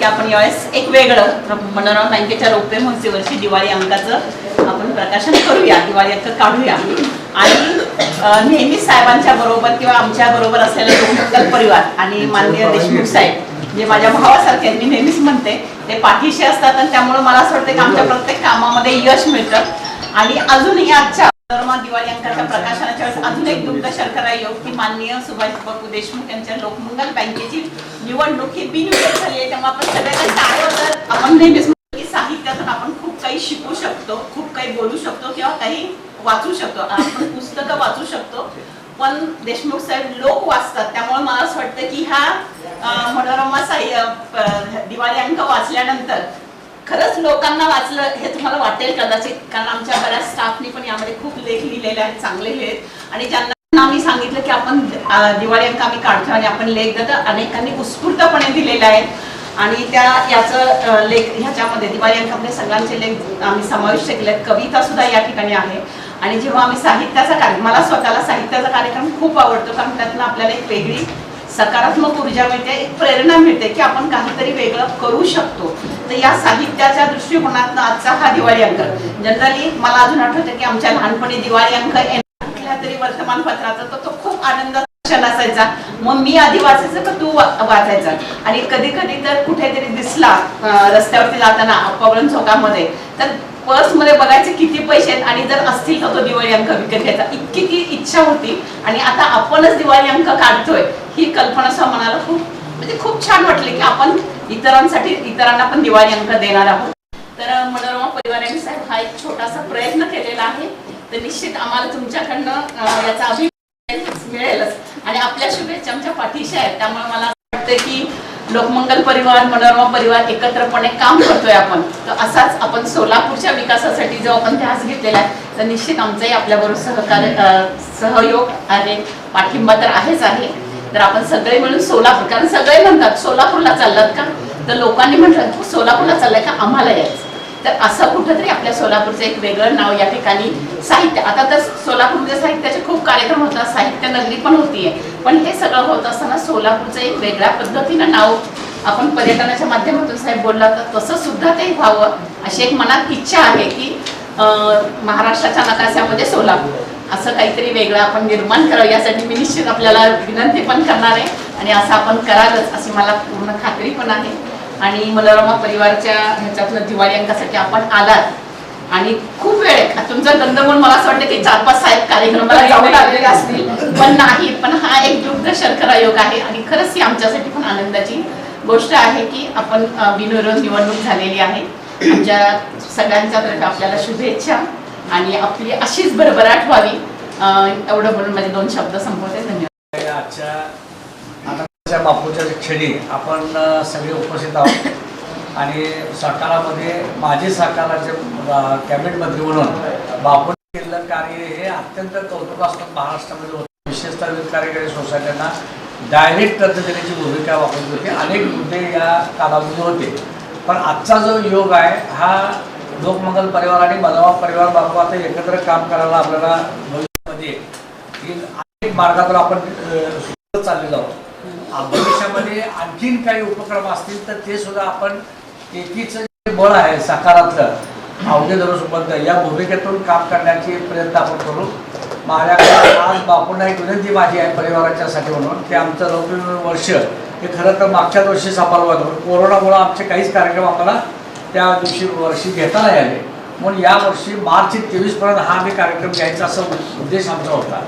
की आपण यावेळेस एक वेगळं मनोरमा बँकेच्या रौप्य महोत्सवी दिवाळी अंकाचं आपण प्रकाशन करूया, दिवाळी अंक काढूया आणि नेहमी साहेबांच्या बरोबर किंवा आमच्या बरोबर असलेले लोकमंगल परिवार आणि माननीय देशमुख साहेब जे माझ्या भावासारखे मी नेहमीच म्हणते ते पाठीशी असतात आणि त्यामुळे मला असं वाटतं की आमच्या प्रत्येक कामामध्ये यश मिळतं। आणि अजूनही आजच्या मनोरमा दिवाळी अंकाच्या प्रकाशनाच्या वेळेस अजून एक दुग्ध शर्करा योग की माननीय सुभाष बापू देशमुख यांच्या लोकमंगल बँकेची निवडणूक ही बिनविरोध झाली आहे, तेव्हा आपण सगळ्यांना टाळेबद्दल आपण नेहमीच म्हणतो की साहित्यातून आपण खूप काही शिकू शकतो, खूप काही बोलू शकतो किंवा काही वाचू शकतो, आपण पुस्तकं वाचू शकतो, पण देशमुख साहेब लोक वाचतात। त्यामुळे मला असं वाटतं की हा मनोरमा दिवाळी अंक वाचल्यानंतर खरंच लोकांना वाचलं हे तुम्हाला वाटेल कदाचित, कारण आमच्या बऱ्याच स्टाफनी पण यामध्ये खूप लेख लिहिलेले आहेत, चांगले लेख, आणि ज्यांना आम्ही सांगितलं की आपण दिवाळी अंक आम्ही काढतो आणि आपण लेख देतो, अनेकांनी उत्स्फूर्तपणे दिलेले आहेत आणि त्या याचं लेख ह्याच्यामध्ये दिवाळी अंकामध्ये सगळ्यांचे लेख आम्ही समाविष्ट केले आहेत, कविता सुद्धा या ठिकाणी आहे। आणि जेव्हा आम्ही साहित्याचा कार्यक्रम, मला स्वतःला साहित्याचा कार्यक्रम खूप आवडतो, कारण त्यातून आपल्याला एक वेगळी सकारात्मक ऊर्जा मिळते, एक प्रेरणा मिळते की आपण काहीतरी वेगळं करू शकतो। तर या साहित्याच्या दृष्टिकोनातून आजचा हा दिवाळी अंक जनरली मला अजून आठवतं की आमच्या लहानपणी दिवाळी अंक कुठल्या तरी वर्तमानपत्राचा तो खूप आनंदाचा क्षण असायचा, मग मी आधी वाचायचं तर तू वाचायचा, आणि कधी कधी तर कुठेतरी दिसला रस्त्यावरती जाताना अपवलन चौकामध्ये तर पर्स मध्ये बघायचे किती पैसे आहेत आणि जर असतील तर तो दिवाळी अंक विकत घ्यायचा, इतकी ती इच्छा होती। आणि आता आपणच दिवाळी अंक काढतोय ही कल्पना सुद्धा मनाला खूप छान वाटली की आपण इतरांना पण दिवाळी अंक देणार आहोत। तर मनोरमा परिवाराने साहेब हा एक छोटासा प्रयत्न केलेला आहे, तर निश्चित आम्हाला तुमच्याकडनं याचा अभिप्राय मिळेलच आणि आपल्या शुभेच्छा आमच्या पाठीशी आहेत। त्यामुळे मला वाटतं की लोकमंगल परिवार मनोरमा परिवार एकत्रपणे काम करतोय आपण, तर असाच आपण सोलापूरच्या विकासासाठी जो आपण ध्यास घेतलेला आहे तर निश्चित आमचाही आपल्याबरोबर सहयोग आहे, पाठिंबा तर आहेच आहे। तर आपण सगळे मिळून सोलापूर, कारण सगळे म्हणतात सोलापूरला चाललात का, तर लोकांनी म्हटलं सोलापूरला चाललाय का, आम्हाला यायचं, तर असं कुठंतरी आपल्या सोलापूरचं एक वेगळं नाव या ठिकाणी साहित्य, आता तर सोलापूरच्या साहित्याचे खूप कार्यक्रम होतात, साहित्य नगरी पण होतीये, पण हे सगळं होत असताना सोलापूरचं एक वेगळ्या पद्धतीनं नाव आपण पर्यटनाच्या माध्यमातून साहेब बोलला तर तसं सुद्धा ते व्हावं अशी एक मनात इच्छा आहे की महाराष्ट्राच्या नकाशामध्ये सोलापूर असं काहीतरी वेगळं आपण निर्माण करावं, यासाठी मी निश्चित आपल्याला विनंती पण करणार आहे आणि असं आपण करालच अशी मला पूर्ण खात्री पण आहे। आणि मनोरमा परिवारच्या ह्याच्यातलं दिवाळी अंकासाठी आपण आलात आणि खूप वेळ आहे तुमचा गंधगोल, मला असं वाटतं की 4-5 साहेब कार्यक्रमाला जाऊन आलेले असतील, पण नाही, पण हा एक दुग्ध शर्करा योग आहे आणि खरंच ही आमच्यासाठी पण आनंदाची गोष्ट आहे की आपण बिनविरोध निवडणूक झालेली आहे। आमच्या सगळ्यांच्या तर्फे आपल्याला शुभेच्छा आणि आपली अशीच भरभराट व्हावी एवढं बोलून माझे 2 शब्द संपवते। धन्यवाद। आजच्या बापूच्या क्षणी आपण सगळे उपस्थित आहोत आणि सातारामध्ये माजी सरकाराचे कॅबिनेट मंत्री म्हणून बापू केलेलं कार्य हे अत्यंत कौतुकास्पद महाराष्ट्रामध्ये होतं। विशेषतः विविध कार्यकारी सोसायट्यांना डायरेक्ट कर्ज देण्याची भूमिका वापरली होती, अनेक मुद्दे या कालावधीत होते, पण आजचा जो योग आहे हा लोकमंगल परिवार आणि मनोरमा परिवार बापू आता एकत्र काम करायला आपल्याला भविष्यामध्ये अनेक मार्गातून आपण चाललेलो आहोत। भविष्यामध्ये आणखीन काही उपक्रम असतील तर ते सुद्धा आपण एकीचं जे बळ आहे साकारातलं अवघे धरून या भूमिकेतून काम करण्याचे प्रयत्न आपण करू। माझ्याकडे आज बापूंना एक विनंती माझी आहे परिवाराच्यासाठी म्हणून की आमचं रौप्य वर्ष हे खरं तर मागच्याच वर्षी संपलं होतं, कोरोनामुळे आमचे काहीच कार्यक्रम आम्हाला त्या वर्षी घेता नाही आले, म्हणून यावर्षी मार्च 23 पर्यंत हा आम्ही कार्यक्रम घ्यायचा असा उद्देश आमचा होता।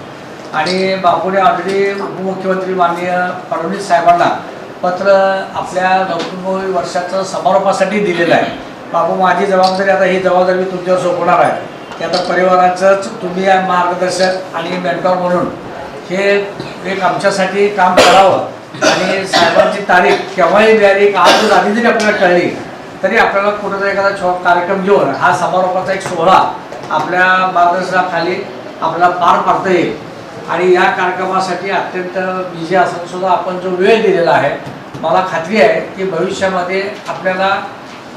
आणि बापूने ऑलरेडी उपमुख्यमंत्री माननीय फडणवीस साहेबांना पत्र आपल्या रौप्य वर्षाचं समारोपासाठी दिलेलं आहे। बापू माझी जबाबदारी, आता ही जबाबदारी मी तुमच्यावर सोपवणार आहे की आता परिवाराचंच तुम्ही मार्गदर्शक आणि मेंटॉर म्हणून हे एक आमच्यासाठी काम करावं आणि साहेबांची तारीख केव्हाही मिळाली, आज आधी जरी आपल्याला कळली तरी आपल्याला कुठेतरी एखादा कार्यक्रम घेऊन हा समारोपाचा एक सोहळा आपल्या मार्गदर्शनाखाली आपल्याला पार पाडता येईल। आणि या कार्यक्रमासाठी अत्यंत बिझी असून सुद्धा आपण जो वेळ दिलेला आहे, मला खात्री आहे की भविष्यामध्ये आपल्याला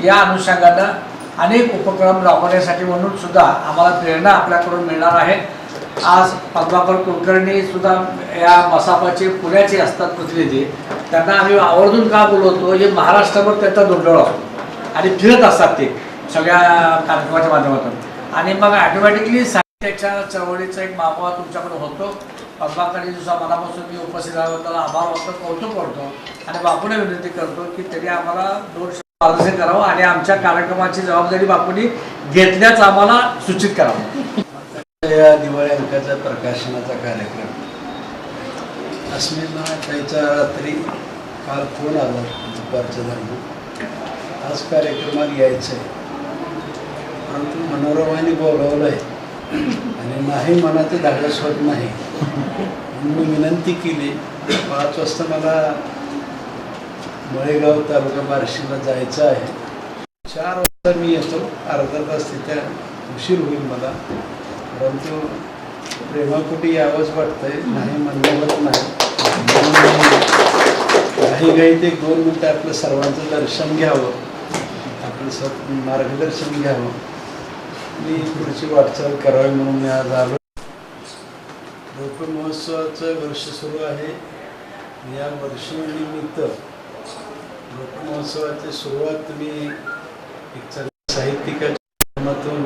या अनुषंगानं अनेक उपक्रम राबवण्यासाठी म्हणून सुद्धा आम्हाला प्रेरणा आपल्याकडून मिळणार आहे। आज पद्माकर कुलकर्णी सुद्धा या मसापाचे पुण्याचे असतात प्रतिनिधी, त्यांना आम्ही आवर्जून का बोलवतो, हे महाराष्ट्रावर त्यांचा दुर्दळ असतो आणि फिरत असतात ते सगळ्या कार्यक्रमाच्या माध्यमातून आणि मग ऑटोमॅटिकली साहित्याच्या चळवळीचा एक मागोवा तुमच्याकडे होतो. पद्माकरजी दिवसा मनापासून मी उपस्थित राहिल्याबद्दल आभार वाटतो, कौतुक करतो आणि बापूने विनंती करतो की त्यांनी आम्हाला 2 मार्गदर्शन करावं आणि आमच्या कार्यक्रमाची जबाबदारी बापूंनी घेतल्याच आम्हाला सूचित करावं. या दिवाळी अंकाचा प्रकाशनाचा कार्यक्रम अस्मिता ताईचा रात्री काल फोन आला दुपारच्या दरम्यान आज कार्यक्रमात यायचं आहे, परंतु मनोरमाने बोलावलं आहे आणि नाही मनाचं धाडस होत नाही म्हणून मी विनंती केली. 5 वाजता मला मळेगाव तालुका बार्शीला जायचं आहे. 4 वाजता मी येतो, अर्धा तास तिथे उशीर होईल मला, परंतु प्रेमापोटी यावंच वाटतंय, नाही म्हणलं होत नाही. काही ते 2 मिनटं आपलं सर्वांचं दर्शन घ्यावं, आपलं मार्गदर्शन घ्यावं, मी पुढची वाटचाल करावी म्हणून मी आज आलो. रोपे महोत्सवाचं वर्ष सुरू आहे. या वर्षानिमित्त रोपे महोत्सवाची सुरुवात तुम्ही एक चांगल्या साहित्यिकाच्या माध्यमातून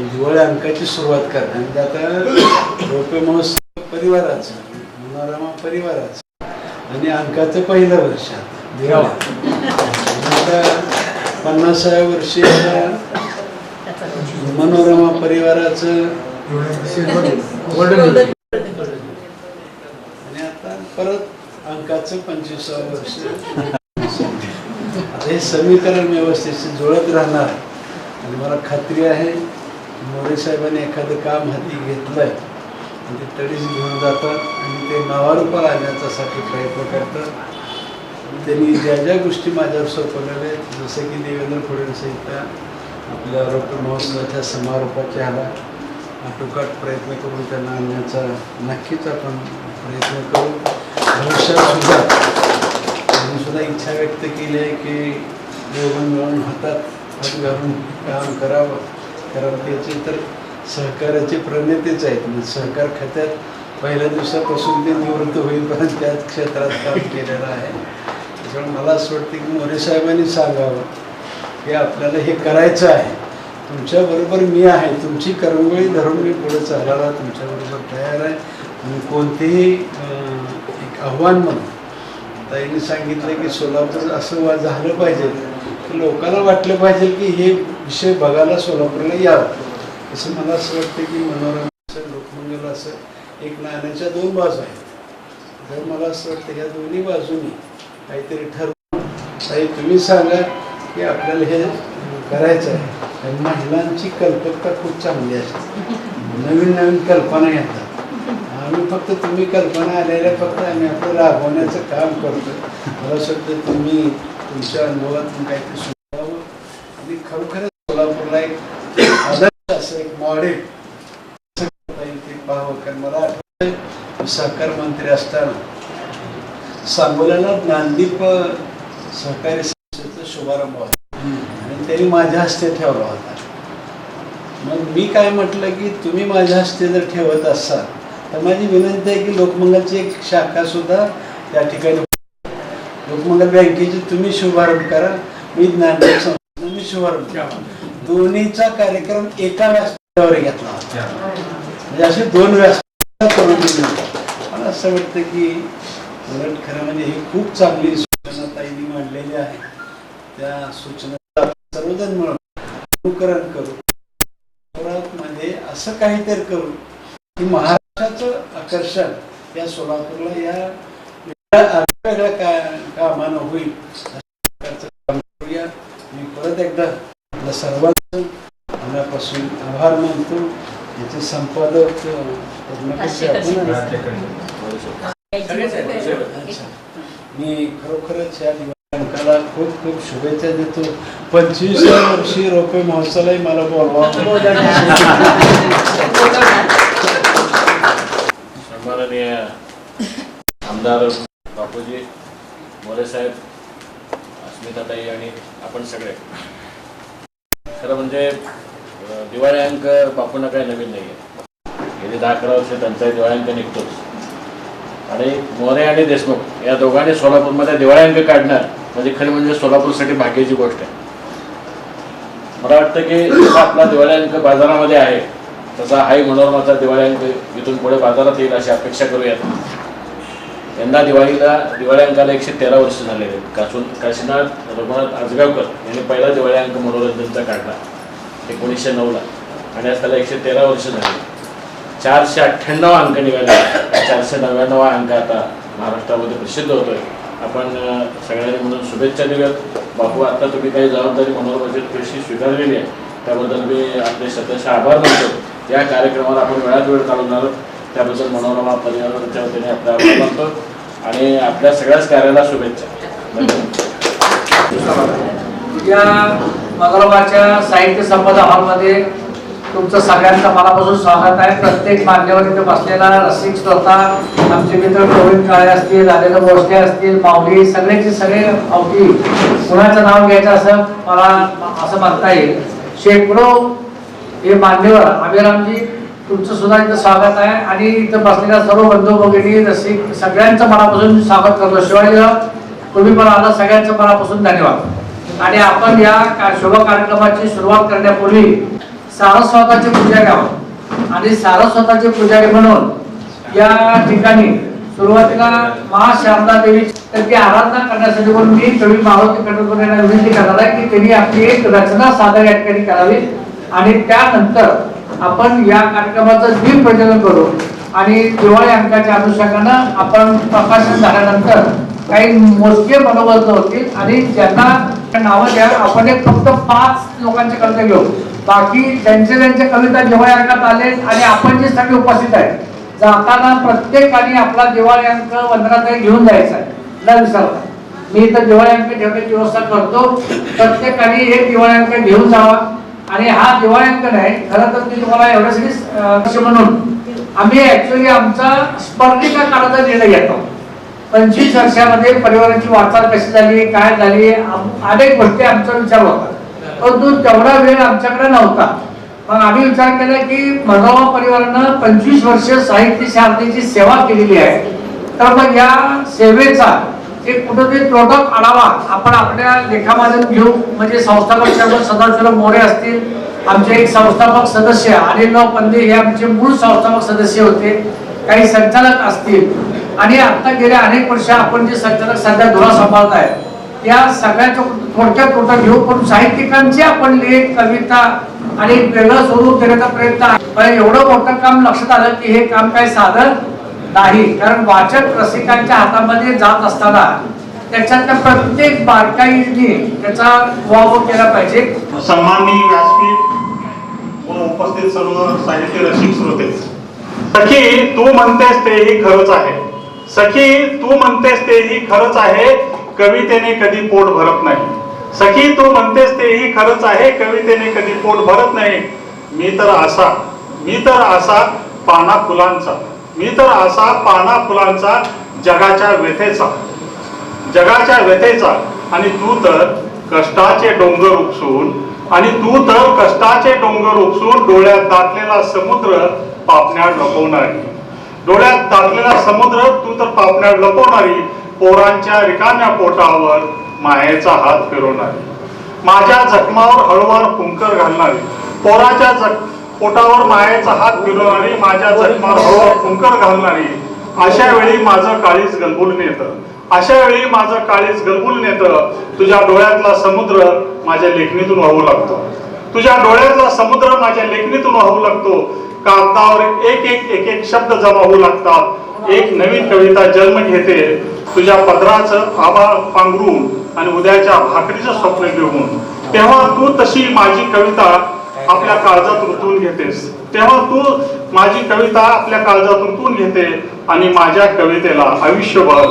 दिवाळी अंकाची सुरुवात करणार. म्हणजे आता रोपे महोत्सव परिवाराचं, मनोरमा परिवाराचं आणि अंकाचं पहिलं वर्ष दिवाळी. आता 50व्या वर्षी मनोरमा परिवाराचं आणि आता परत अंकाचं 25वं वर्ष. आता हे समीकरण व्यवस्थेशी जुळत राहणार आणि मला खात्री आहे मोरे साहेबांनी एखादं काम हाती घेतलंय आणि ते तडीस घेऊन जातात आणि ते नावारूपाला आणण्यासाठी प्रयत्न करतात. त्यांनी ज्या ज्या गोष्टी माझ्यावर सोपवलेल्या आहेत, जसं की देवेंद्र फडणवीस आपल्या रोपे महोत्सवाच्या समारोपाच्या ह्याला आटोकाट प्रयत्न करून त्यांना आणण्याचा नक्कीच आपण प्रयत्न करू. भविष्यात सुद्धा त्यांनी सुद्धा इच्छा व्यक्त केली आहे की दोघं मिळून हातात हात घालून काम करावं, कारण त्याचे तर सहकार्याचे प्रणेतेच आहेत. म्हणजे सहकार खात्यात पहिल्या दिवसापासून ते निवृत्त होईपर्यंत त्याच क्षेत्रात काम केलेलं आहे. त्याच्यामुळे मला असं वाटतं की मोरे साहेबांनी सांगावं की आपल्याला हे करायचं आहे, तुमच्याबरोबर मी आहे, तुमची करंगोळी धरून मी पुढे चालायला तुमच्याबरोबर तयार आहे. आणि कोणतेही एक आव्हान म्हणून ताईंनी सांगितलं की सोलापूर असं झालं पाहिजे की लोकांना वाटलं पाहिजे की हे विषय बघायला सोलापूरला यावं. असं मला असं वाटतं की मनोरंजन लोकमंगल असं एक नाण्याच्या 2 बाजू आहेत. जर मला असं वाटतं ह्या दोन्ही बाजूनी काहीतरी ठरवून ताई तुम्ही सांगा की आपल्याला हे करायचं आहे. आणि महिलांची कल्पकता खूप चांगली असते, नवीन नवीन कल्पना येतात. आम्ही फक्त तुम्ही कल्पना आलेल्या फक्त आम्ही आपलं राबवण्याचं काम करतो. मला असं वाटतं तुम्ही तुमच्या अनुभवातून काहीतरी सुधारावं आणि खरोखरच सोलापूरला एक आदर्श असं एक मॉडेल ते पाहावं. कारण मला आठवतं सहकार मंत्री असताना सांगोल्याला ज्ञानदीप सहकारी संस्थेचा शुभारंभ होता आणि त्यांनी माझ्या हस्ते ठेवला होता. मग मी काय म्हटलं की तुम्ही माझ्या हस्ते जर ठेवत असाल तर माझी विनंती आहे की लोकमंगलची एक शाखा सुद्धा त्या ठिकाणी, लोकमंगल बँकेची तुम्ही शुभारंभ करा, मी ज्ञानदीप संस्थेचा मी शुभारंभ करा. दोन्हीचा कार्यक्रम एका व्यासपीठावर घेतला होता. म्हणजे असे 2 व्यासपीठ करून दिले. मला असं वाटतं की उलट खरं म्हणजे ही खूप चांगली सूचना ताईंनी मांडलेली आहे. त्या सूचना सर्वजण मिळून अनुकरण करू, मध्ये असं काहीतरी करू की महाराष्ट्राचं आकर्षण या सोलापूरला या वेगळ्या कामानं होईल. काम करूया. मी परत एकदा आपल्या सर्वांचं मनापासून आभार मानतो. याचे संपादक मी खरोखरच या अंकाला खूप खूप शुभेच्छा देतो. 25व्या वर्षी रोपे महोत्सवालाही मला बोलवा. सन्माननीय आमदार बापूजी, मोरे साहेब, अस्मिताताई आणि आपण सगळे, खरं म्हणजे दिवाळी अंक बापूंना काही नवीन नाही आहे. गेली 10-11 वर्ष त्यांचा दिवाळी अंक निघतोच. आणि मोरे आणि देशमुख या दोघांनी सोलापूरमध्ये दिवाळी अंक काढणं म्हणजे खरी म्हणजे सोलापूरसाठी भाग्याची गोष्ट आहे. मला वाटतं की जसा आपला दिवाळी अंक बाजारामध्ये आहे तसा हाही मनोरमाचा दिवाळी अंक इथून पुढे बाजारात येईल अशी अपेक्षा करूयात. यंदा दिवाळी अंकाला 113 वर्ष झालेले आहेत. काशीनाथ रघुनाथ आजगावकर यांनी पहिला दिवाळी अंक मनोरंजनचा काढला 1909ला आणि आज त्याला 113 वर्ष झाले. 498 अंक निघाले. 499 अंक आता महाराष्ट्रामध्ये प्रसिद्ध होतोय. आपण सगळ्यांनी म्हणून शुभेच्छा देऊयात. बापू, आता तुम्ही काही जबाबदारी मनोरमाची थोडीशी स्वीकारलेली आहे त्याबद्दल मी आपले सदस्य आभार मानतो. या कार्यक्रमाला आपण वेळात वेळ काढून आलो त्याबद्दल मनोरमा परिवाराच्या वतीने आपले आभार मानतो आणि आपल्या सगळ्याच कार्याला शुभेच्छा. या मनोरमाच्या साहित्य संपदा हॉलमध्ये तुमचं सगळ्यांचं मनापासून स्वागत आहे. प्रत्येक मान्यवर इथे बसलेला रसिक श्रोता, आमचे मित्र गोविंद काळे असतील, राजेंद्र भोसले असतील, माऊली, सगळ्याचे सगळे अवधी कुणाचं नाव घ्यायचं असं मला असं म्हणता येईल. शेकडो हे मान्यवर, अभिरामजी तुमचं सुद्धा इथं स्वागत आहे आणि इथं बसलेल्या सर्व बंधू भगिनी रसिक सगळ्यांचं मनापासून स्वागत करतो. शिवाजीराव, तुम्ही पण आला, सगळ्यांचं मनापासून धन्यवाद. आणि आपण या शुभ कार्यक्रमाची सुरुवात करण्यापूर्वी सारस्वताचे पुजारी आहोत आणि सारस्वताचे पुजारी म्हणून या ठिकाणी सुरुवातीला महाशारदा देवी त्यांची आराधना करण्यासाठी म्हणून मी कवी मारुती कडकर यांना विनंती करणार आहे की त्यांनी आपली एक रचना सादर या ठिकाणी करावी आणि त्यानंतर आपण या कार्यक्रमाचं दीप प्रज्वलन करू आणि दिवाळी अंकाच्या अनुषंगानं आपण प्रकाशन झाल्यानंतर काही मोजके मनोबद्ध होतील आणि ज्यांना नावं द्या. आपण एक फक्त 5 लोकांची कविता घेऊ. बाकी ज्यांचे कविता दिवाळी अंकात आले आणि आपण जे सगळे उपस्थित आहेत जाताना प्रत्येकाने आपला दिवाळी अंक वंदनाताई घेऊन जायचा आहे, न विसरता. मी इथं दिवाळी अंक ठेवण्याची व्यवस्था करतो. प्रत्येकाने एक दिवाळी अंक घेऊन जावा. आणि हा दिवाळी अंक नाही, खरं तर मी तुम्हाला एवढ्यासाठी म्हणून आम्ही ऍक्च्युअली आमचा स्पर्धिका काळाचा निर्णय घेतो. 25 वर्षामध्ये परिवाराची वाटचाल कशी झाली, काय झाली, अनेक गोष्टी आमचा विचार होता, परंतु तेवढा वेळ आमच्याकडे नव्हता. मग आम्ही विचार केला की मनोरमा परिवारानं 25 वर्ष साहित्य शारदेची सेवा केलेली आहे, तर मग या सेवेचा एक कुठेतरी प्रोडक्ट आढावा आपण आपल्या लेखामाध्यम घेऊ. म्हणजे संस्थापक सदाशिवराव मोरे असतील, आमचे एक संस्थापक सदस्य अनिलराव पंदे हे आमचे मूळ संस्थापक सदस्य होते, काही संचालक असतील आणि आता गेल्या अनेक वर्ष आपण जे संचालक सध्या धुरा सांभाळत आहे या सगळ्याच्या थोडक्यात तोटा घेऊ. पण साहित्यिकांचे आपण लेख, कविता आणि वेगळं स्वरूप देण्याचा प्रयत्न आहे. पण एवढं मोठं काम लक्षात आलं की हे काम काही साधं नाही, कारण वाचक रसिकांच्या हातामध्ये जात असताना त्याच्यातल्या प्रत्येक बारकाईने त्याचा वापर केला पाहिजे. सन्माननीय व्यासपीठ व उपस्थित सर्व साहित्य रसिक श्रोते, सखी तू म्हणतेस तेही खरंच आहे, सखी तू म्हणतेस तेही खरंच आहे, कवितेने कधी पोट भरत नाही. सखी तू म्हणतेस तेही खरंच आहे, कवितेने कधी पोट भरत नाही. मी तर असा पाना फुलांचा, मी तर असा पाना फुलांचा जगाच्या व्यथेचा आणि तू तर कष्टाचे डोंगर उपसून डोळ्यात दाटलेला समुद्र पापण्यात लपवणारी, डोळ्यात दाटलेला समुद्र तू तर पापण्यात लपवणारी, पोरांच्या रिकाम्या पोटावर मायेचा हात फिरवणारी, माझ्या जखमावर हळूवार फुंकर घालणारी, पोराच्या पोटावर मायेचा हात फिरवणारी, माझ्या जखमावर हळूवार फुंकर घालणारी. अशा वेळी माझं काळीज गलबुलून येतं, अशा वेळी माझं काळीज गलबुलून येतं. तुझ्या डोळ्यातला समुद्र माझ्या लेखणीतून वाहू लागतो, तुझ्या डोळ्यातला समुद्र माझ्या लेखणीतून वाहू लागतो. कागदावर एक एक शब्द जमा होऊ लागतात, एक नवीन कविता जन्म घेते. तुझ्या पदराचं आभाळ पांघरून आणि उद्याच्या भाकरीचं स्वप्न घेऊन, तेव्हा तू तशी माझी कविता आपल्या काळजात रुतून घेतेस, तेव्हा तू माझी कविता आपल्या काळजात रुतून घेते आणि माझ्या कवितेला आयुष्यभर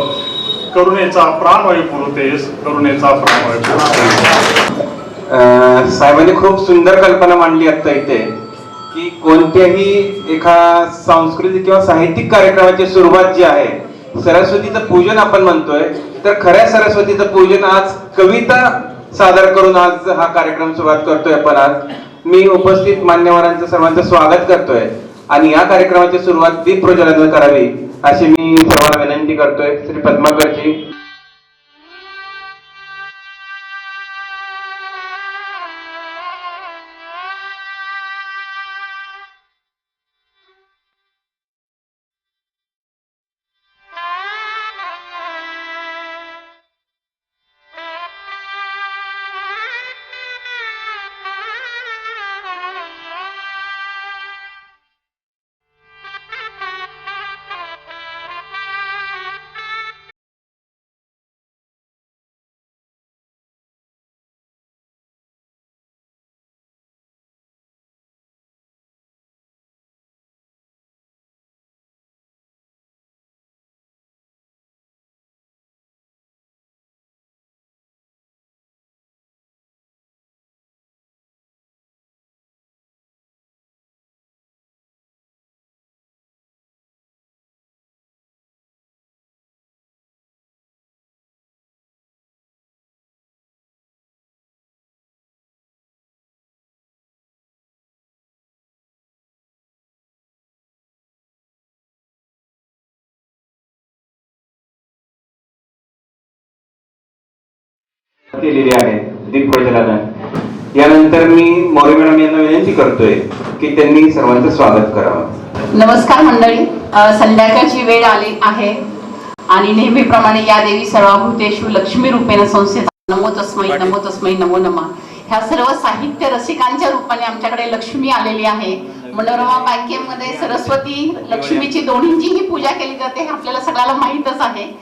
करुणेचा प्राणवायू पुरवतेस, करुणेचा प्राणवायू पुरवतेस. साहेबांनी खूप सुंदर कल्पना मांडली आता इथे की कोणत्याही एका सांस्कृतिक किंवा साहित्यिक कार्यक्रमाची सुरुवात जी आहे सरस्वतीचं पूजन आपण म्हणतोय, तर खऱ्या सरस्वतीचं पूजन आज कविता सादर करून आज हा कार्यक्रम सुरुवात करतोय आपण. आज मी उपस्थित मान्यवरांचं सर्वांचं स्वागत करतोय आणि या कार्यक्रमाची सुरुवात दीप प्रज्वलनाने करावी अशी मी सर्वांना विनंती करतोय. श्री पद्माकरजी. केलेली आहे दिग्प्रज्वलनाने. यानंतर मी मोरे मॅडम यांना विनंती करतोय की त्यांनी सर्वांचं स्वागत करावं. नमस्कार मंडळी, संध्याकाळची वेळ आली आहे आणि नेहमीप्रमाणे या देवी सर्वभूतेषु लक्ष्मी रूपेण संस्थिता नमो तस्मै नमो तस्मै नमो नमः. ह्या सर्व साहित्य रसिकांच्या रूपाने आमच्याकडे लक्ष्मी आलेली आहे. मनोरमा बँकेमध्ये सरस्वती लक्ष्मीची दोन्हींचीही पूजा केली जाते हे आपल्याला सगळ्याला माहीतच आहे.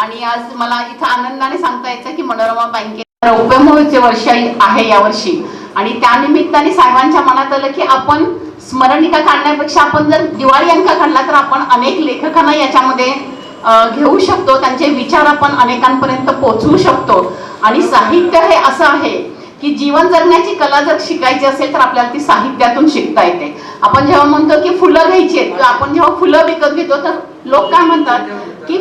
आणि आज मला इथं आनंदाने सांगता यायचं की मनोरमा बँकेत रौप्य महोत्सव वर्ष आहे यावर्षी आणि त्यानिमित्ताने साहेबांच्या मनात आलं की आपण स्मरणिका काढण्यापेक्षा आपण जर दिवाळी अंक काढला तर आपण अनेक लेखकांना याच्यामध्ये घेऊ शकतो, त्यांचे विचार आपण अनेकांपर्यंत पोहोचवू शकतो. आणि साहित्य हे असं आहे की जीवन जगण्याची कला जर शिकायची असेल तर आपल्याला ती साहित्यातून शिकता येते. आपण जेव्हा म्हणतो की फुलं घ्यायची आहेत, आपण जेव्हा फुलं विकत घेतो तर लोक काय म्हणतात की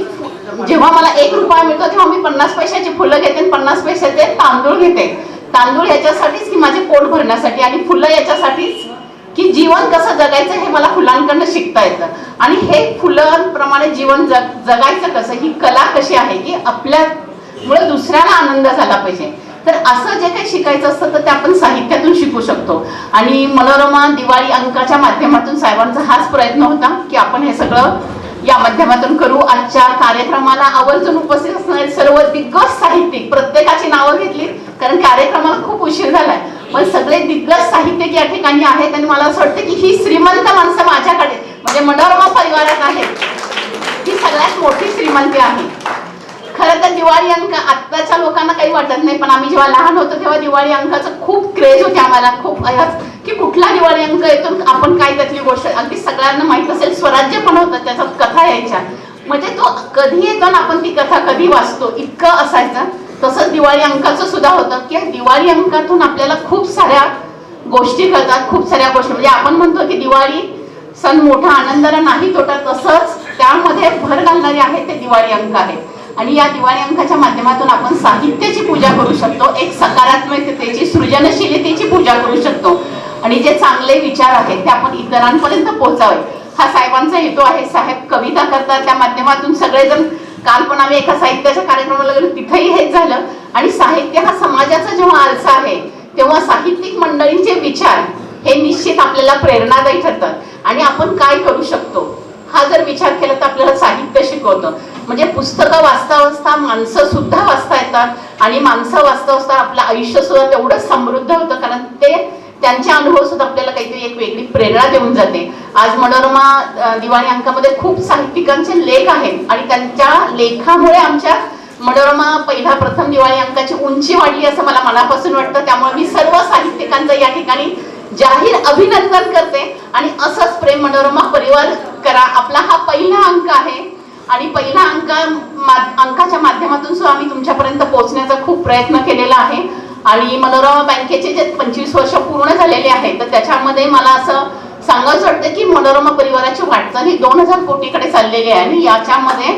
जेव्हा मला 1 रुपया मिळतो तेव्हा मी 50 पैशाची फुलं घेते आणि 50 पैशाचे तांदूळ घेते. तांदूळ याच्यासाठीच की माझे पोट भरण्यासाठी आणि फुलं याच्यासाठीच की जीवन कसं जगायचं हे मला फुलांकडनं शिकता येतं. आणि हे फुलांप्रमाणे जीवन जगायचं कसं, ही कला कशी आहे की आपल्यामुळे दुसऱ्याला आनंद झाला पाहिजे. तर असं जे काही शिकायचं असतं तर ते आपण साहित्यातून शिकू शकतो. आणि मनोरमा दिवाळी अंकाच्या माध्यमातून साहेबांचा हाच प्रयत्न होता की आपण हे सगळं या माध्यमातून करू. आजच्या कार्यक्रमाला आवर्जून उपस्थित असणारे सर्व दिग्गज साहित्यिक, प्रत्येकाची नावं घेतली कारण कार्यक्रमाला खूप उशीर झालाय, पण सगळे दिग्गज साहित्यिक या ठिकाणी आहेत. आणि मला असं वाटतं की ही श्रीमंत माणसं माझ्याकडे म्हणजे मनोरमा परिवारात आहेत, ही सगळ्यात मोठी श्रीमंती आहे. खरं तर दिवाळी अंक आत्ताच्या लोकांना काही वाटत नाही, पण आम्ही जेव्हा लहान होतो तेव्हा दिवाळी अंकाचं खूप क्रेज होते आम्हाला, खूप की कुठला दिवाळी अंक येतो आपण काय त्यातली गोष्ट अगदी सगळ्यांना माहित असेल. स्वराज्य पण होतं, त्याच्यात कथा यायच्या, म्हणजे तो कधी येतो ना आपण ती कथा कधी वाचतो इतकं असायचं. तसंच दिवाळी अंकाचं सुद्धा होतं की दिवाळी अंकातून आपल्याला खूप साऱ्या गोष्टी कळतात, खूप साऱ्या गोष्टी म्हणजे आपण म्हणतो की दिवाळी सण मोठा आनंदाला नाही तोटा, तसंच त्यामध्ये भर घालणारे आहे ते दिवाळी अंक आहे. आणि या दिवाळी अंकाच्या माध्यमातून आपण साहित्याची पूजा करू शकतो, एक सकारात्मकतेची सृजनशीलतेची पूजा करू शकतो आणि जे चांगले विचार आहेत ते आपण इतरांपर्यंत पोहोचावे हा साहेबांचा हेतू आहे. साहेब कविता करतात, त्या माध्यमातून सगळेजण, काल पण आम्ही एका साहित्याच्या कार्यक्रमाला गेलो तिथेही हेच झालं. आणि साहित्य हा समाजाचा जेव्हा आरसा आहे तेव्हा साहित्यिक मंडळींचे विचार हे निश्चित आपल्याला प्रेरणादायी ठरतात. आणि आपण काय करू शकतो हा जर विचार केला तर आपल्याला साहित्य शिकवतं. म्हणजे पुस्तकं वाचता वाचता माणसं सुद्धा वाचता येतात आणि माणसं वाचता वाचता आपलं आयुष्य सुद्धा तेवढंच समृद्ध होतं, कारण ते त्यांचे अनुभव सुद्धा आपल्याला काहीतरी एक वेगळी प्रेरणा देऊन जाते. आज मनोरमा दिवाळी अंकामध्ये खूप साहित्यिकांचे लेख आहेत आणि त्यांच्या लेखामुळे आमच्या मनोरमा पहिला प्रथम दिवाळी अंकाची उंची वाढली असं मला मनापासून वाटतं. त्यामुळे मी सर्व साहित्यिकांचं या ठिकाणी जाहीर अभिनंदन करते आणि असंच प्रेम मनोरमा परिवार करा. आपला हा पहिला अंक आहे आणि पहिला अंकाच्या माध्यमातून सुद्धा आम्ही तुमच्यापर्यंत पोहोचण्याचा खूप प्रयत्न केलेला आहे. आणि मनोरमा बँकेचे जे 25 वर्ष पूर्ण झालेले आहेत तर त्याच्यामध्ये मला असं सांगायचं वाटतं की मनोरमा परिवाराची वाटचाल ही 2000 कोटीकडे चाललेली आहे. आणि याच्यामध्ये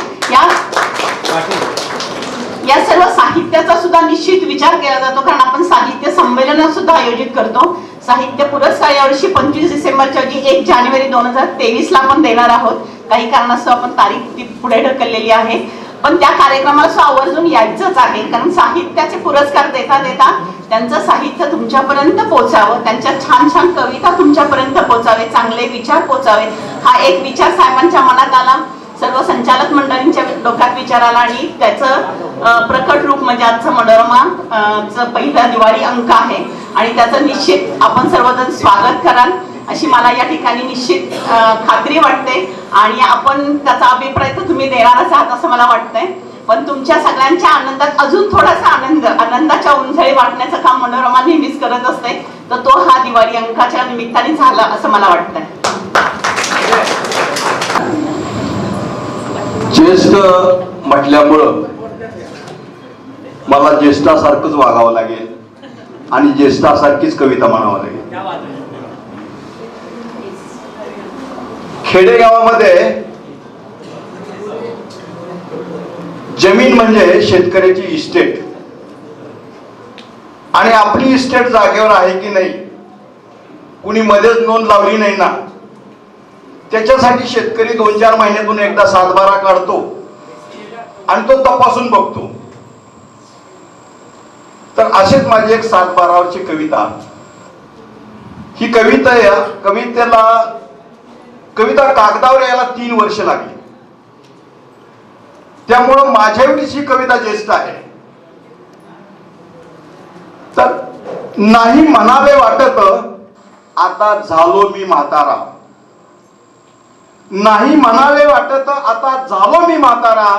या सर्व साहित्याचा सुद्धा निश्चित विचार केला जातो, कारण आपण साहित्य संमेलन सुद्धा आयोजित करतो. साहित्य पुरस्कार यावर्षी 25 डिसेंबरच्या 1 जानेवारी 2023 ला आपण देणार आहोत. काही कारणास्तव आपण तारीख ती पुढे ढकललेली आहे, पण त्या कार्यक्रमाला आवर्जून यायचंच आहे. कारण साहित्याचे पुरस्कार देता देता त्यांचं साहित्य तुमच्यापर्यंत पोहोचावं, त्यांच्या छान छान कविता तुमच्यापर्यंत पोहोचावे, चांगले विचार पोहोचावे. हा एक विचार साहेबांच्या मनात आला, सर्व संचालक मंडळींच्या डोक्यात विचार आला आणि त्याचं प्रकट रूप म्हणजे आजचं मनोरमा पहिला दिवाळी अंक आहे आणि त्याचं निश्चित आपण सर्वजण स्वागत कराल अशी मला या ठिकाणी निश्चित खात्री वाटते. आणि आपण त्याचा अभिप्राय तर तुम्ही देणारच आहात असं मला वाटतंय, पण तुमच्या सगळ्यांच्या आनंदात अजून थोडासा आनंदाच्या उंजळी वाटण्याचं काम मनोरमा नेहमीच करत असते, तर तो हा दिवाळी अंकाच्या निमित्ताने झाला असं मला वाटतंय. ज्येष्ठ म्हटल्यामुळं मला ज्येष्ठासारखंच वागावं लागेल आणि ज्येष्ठासारखीच कविता म्हणावं लागेल. खेडेगावामध्ये जमीन म्हणजे शेतकऱ्याची इस्टेट, आणि आपली इस्टेट जागेवर आहे की नाही, कुणी मध्येच नोंद लावली नाही ना, त्याच्यासाठी शेतकरी 2-4 महिन्यातून एकदा 7-12 काढतो आणि तो तपासून बघतो. तर अशीच माझी एक 7-12 कविता. ही कविता या कविता कागदावर यायला 3 वर्ष लागली, त्यामुळं माझ्या एवढीच ही कविता ज्येष्ठ आहे. तर नाही म्हणावे वाटत आता झालो मी म्हातारा, नाही म्हणावे वाटत आता झालो मी म्हातारा,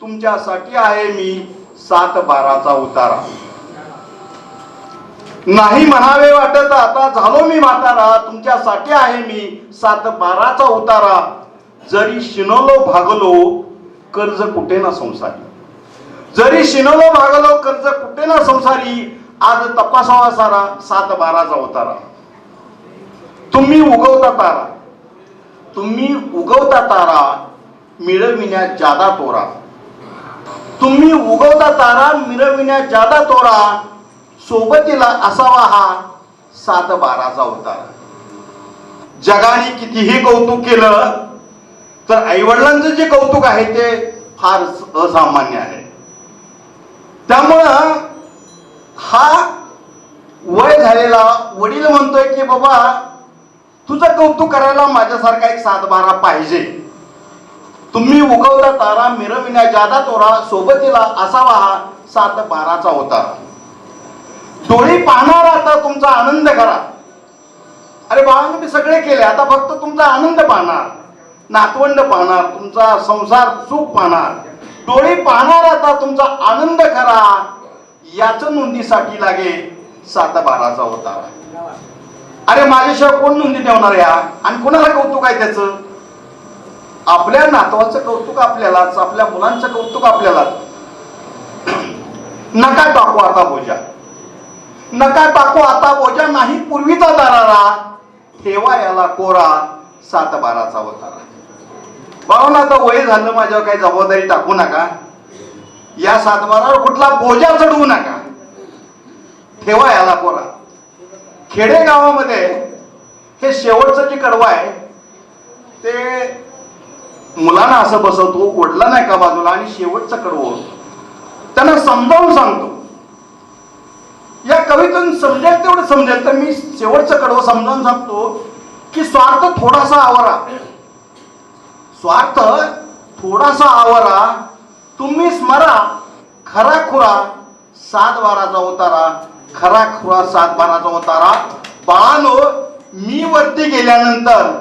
तुमच्यासाठी आहे मी 7-12 उतारा. नाही म्हणावे वाटत आता झालो मी म्हातारा, तुमच्यासाठी आहे मी 7-12 उतारा. जरी शिनलो भागलो कर्ज कुठे ना संसारी, जरी शिनलो भागलो कर्ज कुठे ना संसारी, आज तपासावा सारा 7-12 उतारा. तुम्ही उगवता तारा, तुम्ही उगवता तारा, मिळविण्यात जादा तोरा, तुम्ही उगवता तारा मिळविण्यात जादा तोरा, सोबतीला असावा हा 7-12 उतारा. जगाने कितीही कौतुक केलं तर आईवडिलांचं जे कौतुक आहे ते फार असामान्य आहे. त्यामुळं हा वय झालेला वडील म्हणतोय की बाबा तुझं कौतुक करायला माझ्यासारखा एक 7-12 पाहिजे. तुम्ही उगवता तारा मिरविण्या जादा तोरा, सोबतीला असावा हा 7-12 उतारा. डोळी पाहणार आता तुमचा आनंद करा. अरे बाळांनो मी सगळे केले, आता फक्त तुमचा आनंद पाहणार, नातवंड पाहणार, तुमचा संसार सुख पाहणार. डोळी पाहणार आता तुमचा आनंद करा, याच नोंदीसाठी लागे 7-12 उतारा. अरे माझ्याशिवाय कोण नोंदी ठेवणार या, आणि कोणाला कौतुक आहे त्याचं? आपल्या नातवाचं कौतुक आपल्यालाच, आपल्या मुलांचं कौतुक आपल्यालाच. नका टाकू आता बोजा, नका टाकू आता बोजा, नाही पूर्वीचा दरारा, ठेवा याला कोरा 7-12 उतारा. बाळांनो आता वय झालं, माझ्यावर काही जबाबदारी टाकू नका, या 7-12 कुठला बोजा चढवू नका, ठेवा याला कोरा. खेडेगावामध्ये हे शेवटचं जे कडवं आहे ते मुलांना असं बसवतो, वडिलांना एका बाजूला, आणि शेवटचं कडवं त्यांना समजावून सांगतो. या कवितेतून समजेल तेवढं समजेल, तर मी शेवटचं कडवं समजावून सांगतो की स्वार्थ थोडासा आवरा, स्वार्थ थोडासा आवरा, तुम्ही स्मरा खरा खुरा 7-12 उतारा, खरा खुरा 7-12 उतारा. बाळांनो मी वरती गेल्यानंतर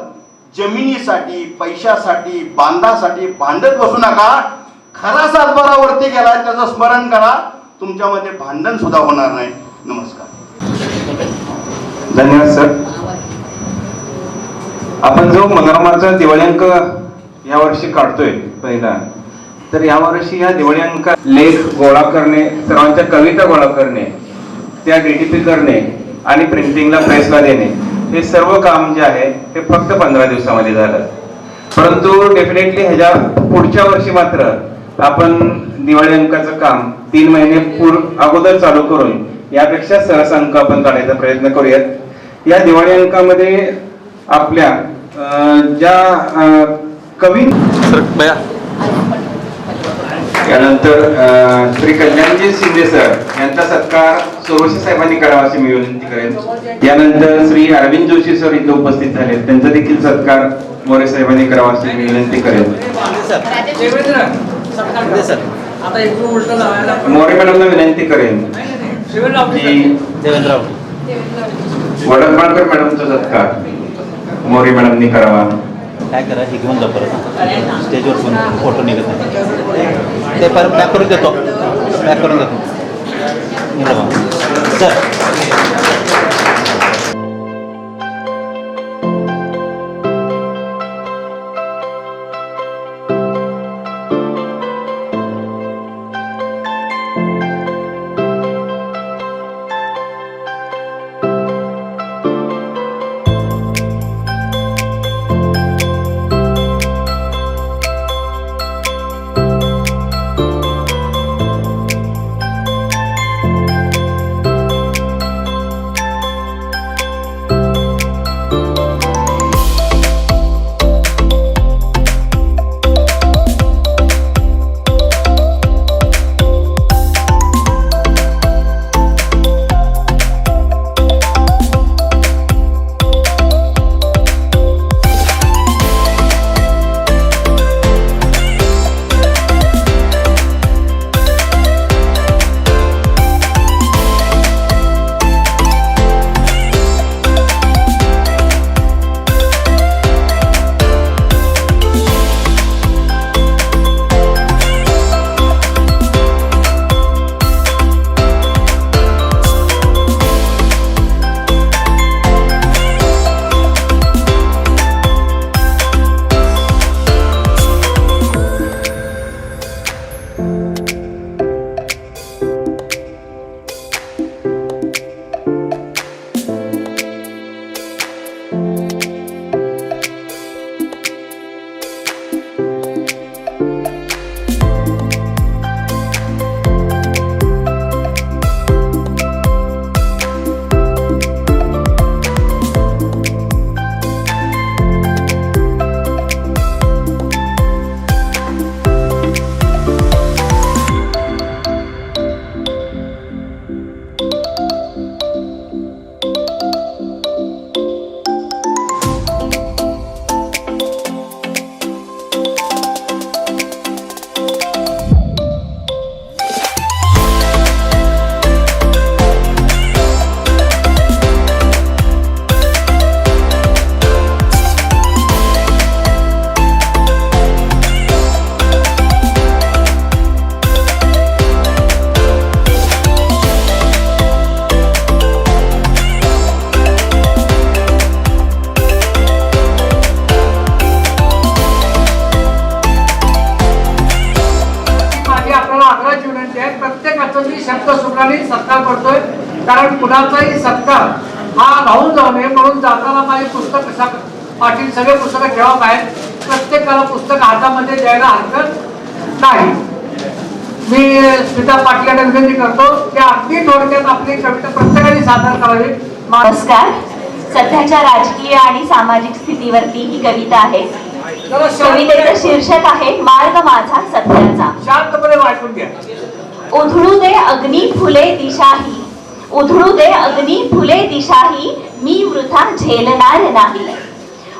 जमिनीसाठी, पैशासाठी, बांधासाठी भांडत बसू नका. खरा 7-12 वरती गेला त्याचं स्मरण करा, तुमच्यामध्ये भांडण सुद्धा होणार नाही. नमस्कार. धन्यवाद सर. आपण जो मनोरमाचा दिवाळी अंक यावर्षी काढतोय पहिला, तर यावर्षी ह्या दिवाळी अंक लेख गोळा करणे, सर्वांच्या कविता गोळा करणे, त्या DTP करणे आणि प्रिंटिंगला प्रेसला देणे, हे सर्व काम जे आहे ते फक्त 15 दिवसामध्ये झालं. परंतु डेफिनेटली ह्याच्या पुढच्या वर्षी मात्र आपण दिवाळी अंकाचं काम 3 महिने अगोदर चालू करून यापेक्षा सरस अंक आपण काढायचा प्रयत्न करूयात. या दिवाळी अंकामध्ये आपल्या ज्या कवी यानंतर श्री कल्याणजी शिंदे सर यांचा सत्कार सोरोशी साहेबांनी करावा अशी मी विनंती करेन. यानंतर श्री अरविंद जोशी सर इथे उपस्थित झाले, त्यांचा देखील सत्कार मोरे साहेबांनी करावा अशी मी विनंती करेन. मोरे मॅडमला विनंती करेन की वडकमाळकर मॅडमचा सत्कार मोरे मॅडमनी करावा. काय करा हे घेऊन जा परत स्टेजवर पण फोटो निघत नाही ते परत पॅक करून देतो सर. सत्कार करतोय, कारण कुणाचाही सत्कार हा राहून जाऊ नये म्हणून जाताना माझे पुस्तक पाटील सगळे पुस्तकं ठेवा बाहेर, प्रत्येकाला पुस्तक हातामध्ये द्यायला हरकत नाही. मी स्मिता पाटील यांना विनंती करतो की अगदी थोडक्यात आपली कविता प्रत्येकाने सादर करावी. नमस्कार. सध्याच्या राजकीय आणि सामाजिक स्थितीवरती ही कविता आहे. कवितेचं शीर्षक आहे मार्ग माझा सत्याचा. शांतपणे वाचून घ्या. उधळू दे अग्नी फुले दिशाही, उधळू दे अग्नी फुले दिशाही, मी वृथा झेलणार नाही.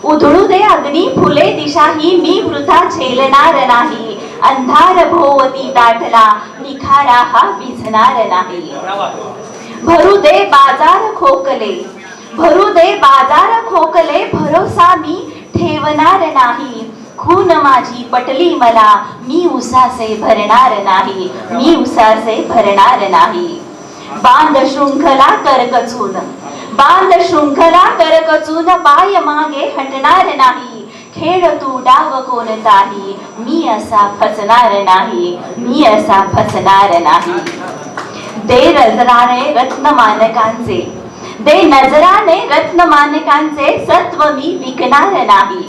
उधळू दे अग्नी फुले दिशाही, मी वृथा झेलणार नाही. अंधार भोवती दाटला, निखारा हा विझणार नाही. भरू दे बाजार खोकले, भरू दे बाजार खोकले, भरोसा मी ठेवणार नाही. खून माझी पटली मला, मी उसासे भरणार नाही. मी उसासे भरणार नाही. बांध शृंखला करकचून, बांध शृंखला करकचून, पाय मागे हटणार नाही. खेळ तू डाव कोणताही, मी असा फसणार नाही. मी असा फसणार नाही. दे नजराने रत्नमानकांचे, दे नजराने रत्नमानकांचे, सत्व मी विकणार नाही.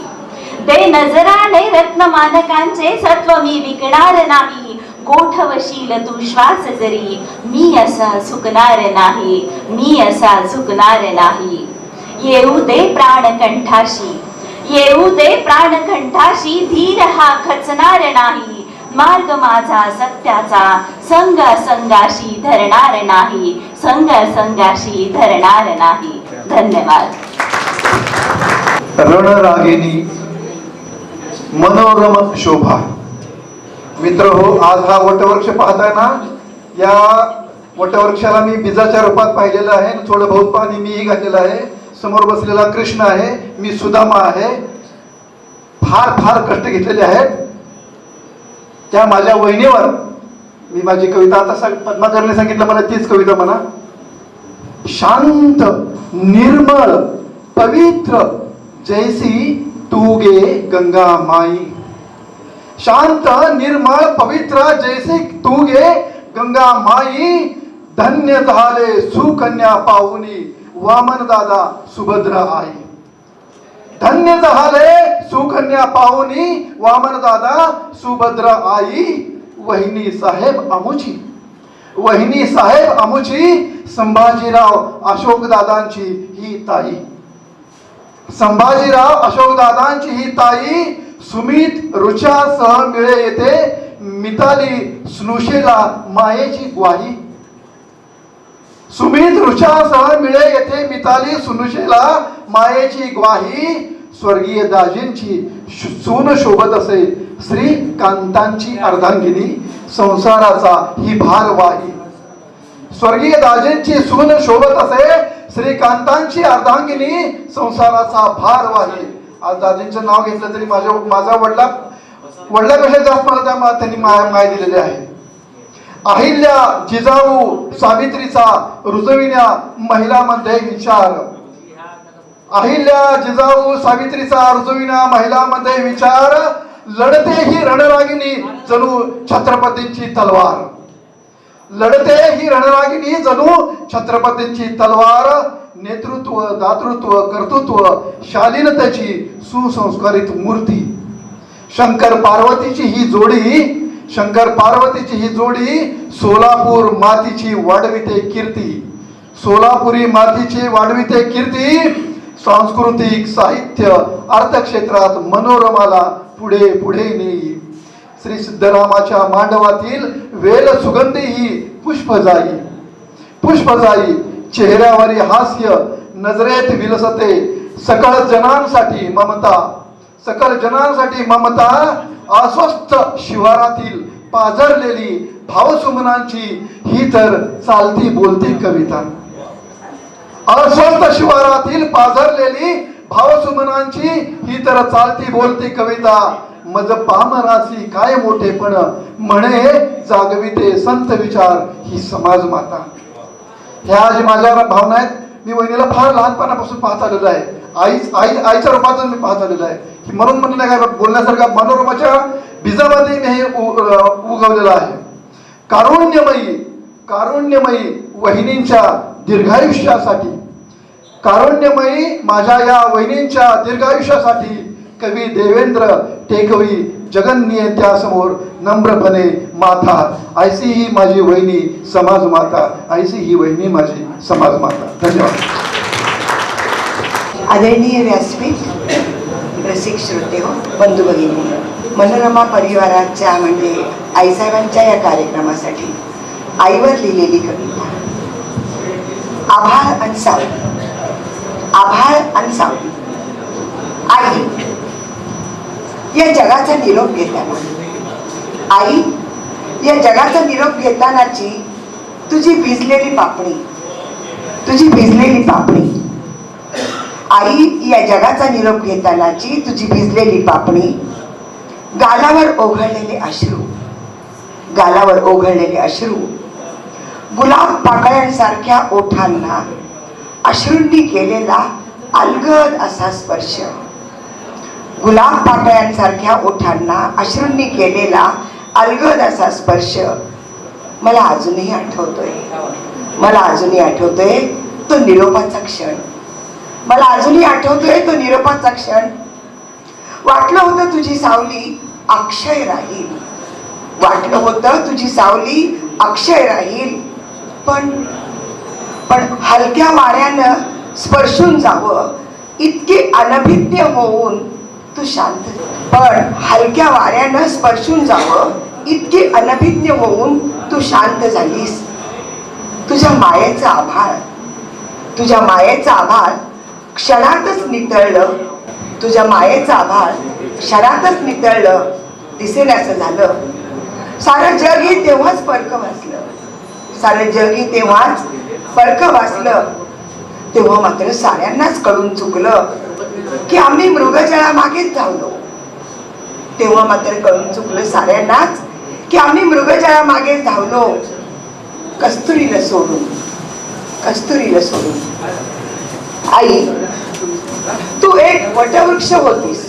दे नजराने रत्नमानकांचे, सत्व मी विकणार नाही. गोठवशील तू श्वास जरी, मी असा झुकणार नाही. मी असा झुकणार नाही. येऊ दे प्राण कंठाशी, येऊ दे प्राणकंठाशी धीर हा खचणार नाही, मार्ग माझा सत्याचा संग संगाशी धरणार नाही, संग संगाशी धरणार नाही. धन्यवाद. रणरागिणी मनोरम शोभा. मित्र हो, आज हा वटवृक्ष पाहताय ना, या वटवृक्षाला मी बीजाच्या रूपात पाहिलेलं आहे. थोडं बहुत पाणी मीही घातलेलं आहे. समोर बसलेला कृष्ण आहे, मी सुदामा आहे. फार फार कष्ट घेतलेले आहेत. त्या माझ्या वहिनीवर मी माझी कविता आता पद्माकरने सांगितलं मला तीच कविता म्हणा. शांत निर्मळ पवित्र जैसी तू गे गंगा माई. शांत निर्मळ पवित्र जैसे तू गे गंगा माई. धन्य झाले सुकन्या पाहुनी वामन दादा सुभद्रा आई. धन्य झाले सुकन्या पाहुनी वामन दादा सुभद्रा आई. वहिनी साहेब आमुची, वहिनी साहेब आमुची संभाजीराव अशोक दादांची ही ताई. संभाजीराव अशोक दादांची ही ताई. सुमित रुचासह मिळे येते मिताली स्नुषेला मायेची ग्वाही. सुमित रुचासह मिळे येथे मिताली स्नुषेला मायेची ग्वाही. स्वर्गीय दाजींची सून शोभत असे श्रीकांतांची अर्धांगिनी संसाराचा ही भारवाही. स्वर्गीय दाजींची सून शोभत असे श्रीकांतांची अर्धांगिनी संसाराचा भारवाही. आज दाजींचं नाव घेतलं तरी माझा वडिलापेक्षा जास्त मला त्यांनी माय दिलेली आहे. अहिल्या जिजाऊ सावित्रीचा रुजविण्या महिलांमध्ये विचार. अहिल्या जिजाऊ सावित्रीचा रुजविण्या महिलांमध्ये विचार. लढते ही रणरागिणी जणू छत्रपतींची तलवार. लढते ही रणरागिणी जणू छत्रपतींची तलवार. नेतृत्व दातृत्व कर्तृत्व शालीनतेची सुसंस्कारित मूर्ती. शंकर पार्वतीची ही जोडी, शंकर पार्वतीची ही जोडी सोलापूर मातीची वाढविते कीर्ती. सोलापुरी मातीची वाढविते कीर्ती. सांस्कृतिक साहित्य अर्थक्षेत्रात मनोरमाला पुढे पुढे नेई. श्री सिद्धरामाच्या मांडवातील वेल सुगंधी ही पुष्पजाई. पुष्पजाई चेहऱ्यावरील हास्य नजरेत विलसते. सकळ जनांसाठी ममता, सकल जनांसाठी ममता. अस्वस्थ शिवारातील पाझरलेली भावसुमनांची ही तर चालती बोलती कविता. अस्वस्थ शिवारातील पाझरलेली भावसुमनांची ही तर चालती बोलती कविता. मज पामरासी काय मोठेपण म्हणे जागविते संत विचार ही समाज माता. ह्या जी माझ्या भावना आहेत, मी वहिनीला फार लहानपणापासून पाहत आलेलो आहे. आईच्या रूपातून मी पाहत आलेलो आहे. म्हणून म्हणलं काय बोलण्यासारखा मनोरमाच्या बीजामध्ये मी हे उगवलेलं आहे. कारुण्यमयी कारुण्यमयी वहिनींच्या दीर्घायुष्यासाठी, कारुण्यमयी माझ्या या वहिनींच्या दीर्घायुष्यासाठी कवी देवेंद्र टेकवी जगन्नियंत्यासमोर नम्रपणे माथा. ऐसी ही माझी वहिनी समाज माता. ऐसी ही वहिनी माझी समाज माता. धन्यवाद. आदरणीय व्यासपीठ, रसिक श्रोते हो, बंधू भगिनी, मनोरमा परिवाराच्या म्हणजे आईसाहेबांच्या या कार्यक्रमासाठी आईवर लिहिलेली कविता. आभाळ आणि सावली. आभाळ आणि सावली. आई या जगाचा निरोप घेताना, आई या जगाचा निरोप घेतानाची तुझी भिजलेली पापणी, तुझी भिजलेली पापणी. आई या जगाचा निरोप घेतानाची तुझी भिजलेली पापणी. गालावर ओघळलेले अश्रू, गालावर ओघळलेले अश्रू. गुलाब पाकळ्यांसारख्या ओठांना अश्रूंनी केलेला अलगद असा स्पर्श. गुलाब पाकळ्यांसारख्या ओठांना अश्रूंनी केलेला अलगद असा स्पर्श मला अजूनही आठवतोय. मला अजूनही आठवतोय तो निरोपाचा क्षण. मला अजूनही आठवतोय तो निरोपाचा क्षण. वाटलं होतं तुझी सावली अक्षय राहील, वाटलं होतं तुझी सावली अक्षय राहील. पण हलक्या वाऱ्यानं स्पर्शून जावं इतकी अनभिज्ञ होऊन तू शांत, पण हलक्या वाऱ्यानं स्पर्शून जावं इतकी अनभिज्ञ होऊन तू शांत झालीस. तुझ्या मायेचं आभाळ, तुझ्या मायेचं आभाळ क्षणातच नितळलं, तुझ्या मायेचं आभाळ क्षणातच नितळलं. दिसेल असं झालं. सारं जगही तेव्हाच परकं वाचलं, सारं जगही तेव्हाच परकं वाचलं. तेव्हा मात्र साऱ्यांनाच कळून चुकलं की आम्ही मृगजळामागेच धावलो. तेव्हा मात्र कळून चुकलं साऱ्यांनाच की आम्ही मृगजळामागेच धावलो. कस्तुरीला सोडून, कस्तुरीला सोडून. आई, तू एक वटवृक्ष होतीस,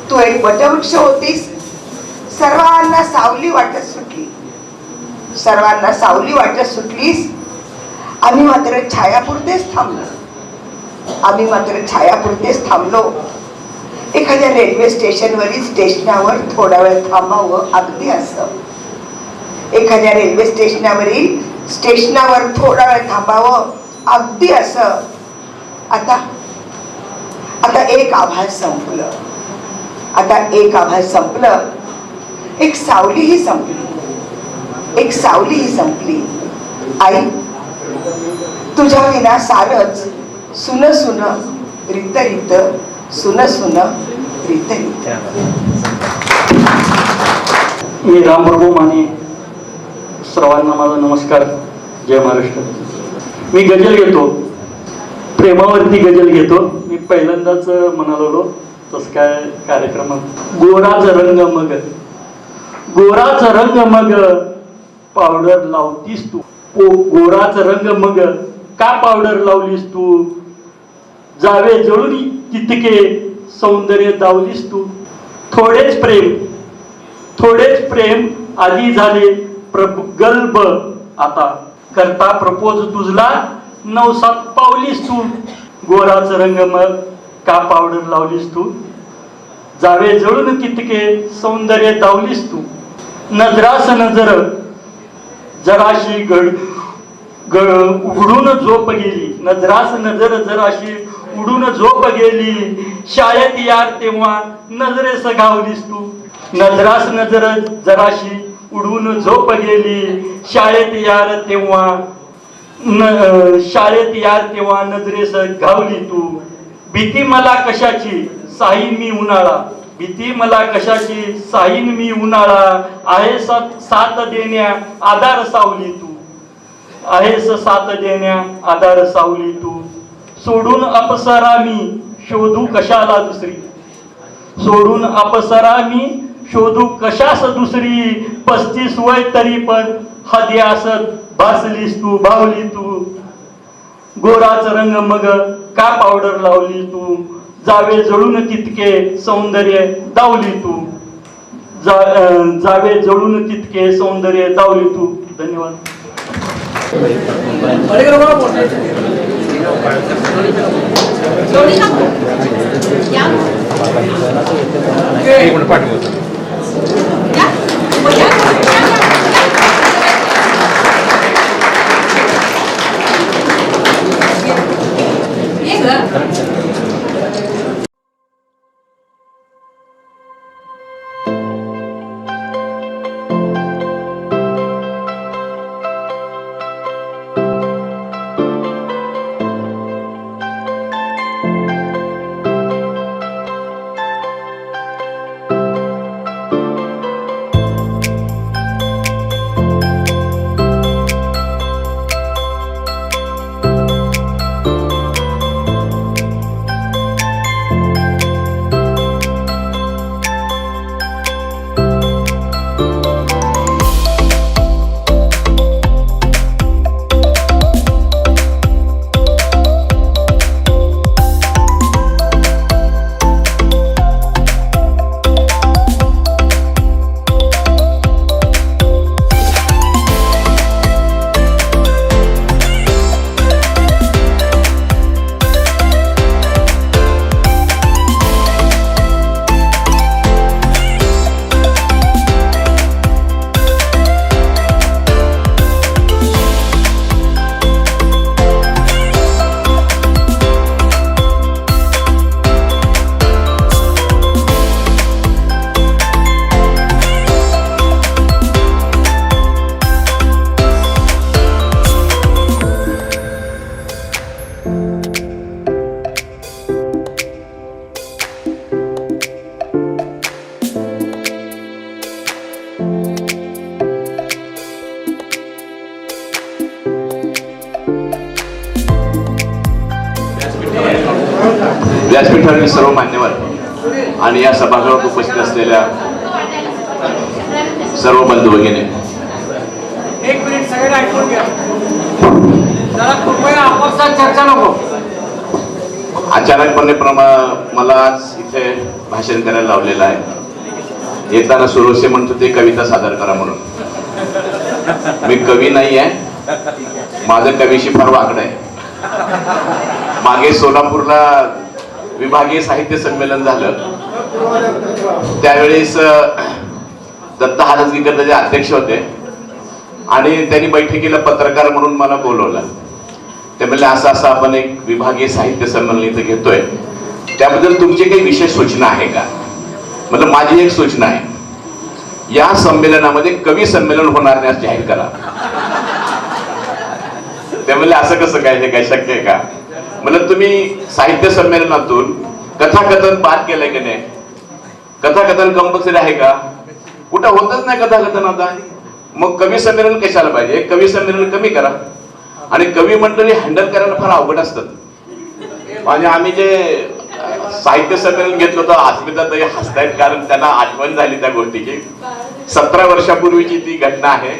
तू एक वटवृक्ष होतीस. सर्वांना सावली वाटत सुटली, सर्वांना सावली वाटत सुटलीस. आम्ही मात्र छायापुरतेच थांबलो, आम्ही मात्र छायापुरतेच थांबलो. एखाद्या रेल्वे स्टेशनवरील स्टेशनावर थोडा वेळ थांबावं अगदी असं, एखाद्या रेल्वे स्टेशनावरील स्टेशनावर थोडा वेळ थांबावं अगदी असं. आता आता एक आभाळ संपलं, आता एक आभाळ संपलं. एक सावलीही संपली, एक सावलीही संपली. आई, तुझ्या विना सारच सुन सुन रित रित, सुन सुन रित रित. मी रामप्रभू माने, सर्वांना माझा नमस्कार. जय महाराष्ट्र. मी गजल घेतो, प्रेमावरती गजल घेतो. मी पहिल्यांदाच म्हणालो तसं काय कार्यक्रमात. गोराचा रंग मग, गोराचा रंग मग पावडर लावतीस तू. गोराचा रंग मग का पावडर लावलीस तू. जावे जळून तितके सौंदर्य दावलीस तू. थोडेच प्रेम, थोडेच प्रेम आधी झाले प्रगल्भ, आता करता प्रपोज तुझला 9-7 पावलीस तू. गोराचा रंग मग का पावडर लावलीस तू. जावे जळून कितके सौंदर्य दावलीस तू. नजरास नजर जराशी उघडून झोप गेली, नजरास नजर जराशी उडून झोप गेली. शाळेत यार तेव्हा नजरेस घावलीस तू. नजरास नजर जराशी उडून झोप गेली. शाळेत यार तेव्हा शाळेत यार तेव्हा नजरेस घावली तू. भीती मला कशाची साहीन मी उन्हाळा, भीती मला कशाची साहीन मी उन्हाळा. आहेस साथ देण्या आधार सावली तू, आहेस साथ देण्या आधार सावली तू. सोडून अपसरा मी शोधू कशाला दुसरी, सोडून अपसरा मी शोधू कशास दुसरी. 35 वय तरी पण हदी असत भासलीस तू, भावली तू. गोराचा रंग मग का पावडर लावली तू. जावे जळून तितके सौंदर्य दावली तू. जावे जळून तितके सौंदर्य दावली तू. धन्यवाद. मंचावरील सर्व मान्यवर आणि या सभागृहात उपस्थित असलेल्या सर्व बंधू भगिनी, एक मिनिट सगळ्यांना ऐकून घ्या जरा, कृपया आपापसात चर्चा नको. अचानकपणे मला आज इथे भाषण करायला लावलेलं आहे. येताना सुरोसे म्हणतो ते कविता सादर करा म्हणून. मी कवी नाही आहे, माझं कवीशी फार वाकडं आहे. मागे सोलापूरला विभागीय साहित्य संमेलन झालं, त्यावेळेस दत्ता हालसगीकर त्याचे अध्यक्ष होते आणि त्यांनी बैठकीला पत्रकार म्हणून मला बोलवलं. ते म्हणले असं असं आपण एक विभागीय साहित्य संमेलन इथे घेतोय, त्याबद्दल तुमची काही विशेष सूचना आहे का? मतलब माझी एक सूचना आहे, या संमेलनामध्ये कवी संमेलन होणार नाही जाहीर करा. ते म्हणले असं कसं काय, हे काय शक्य आहे का? म्हणजे तुम्ही साहित्य संमेलनातून कथाकथन बाद केलंय की नाही? कथाकथन कंपल्सरी आहे का? कुठं होतच नाही कथाकथन आता. मग कवी संमेलन कशाला पाहिजे? एक कवी संमेलन कमी करा. आणि कवी मंडळी हँडल करायला फार अवघड असतात. म्हणजे आम्ही जे साहित्य संमेलन घेतलं होतं, अस्मिताताई हसतायत कारण त्यांना आठवण झाली त्या गोष्टीची. 17 वर्षापूर्वीची ती घटना आहे.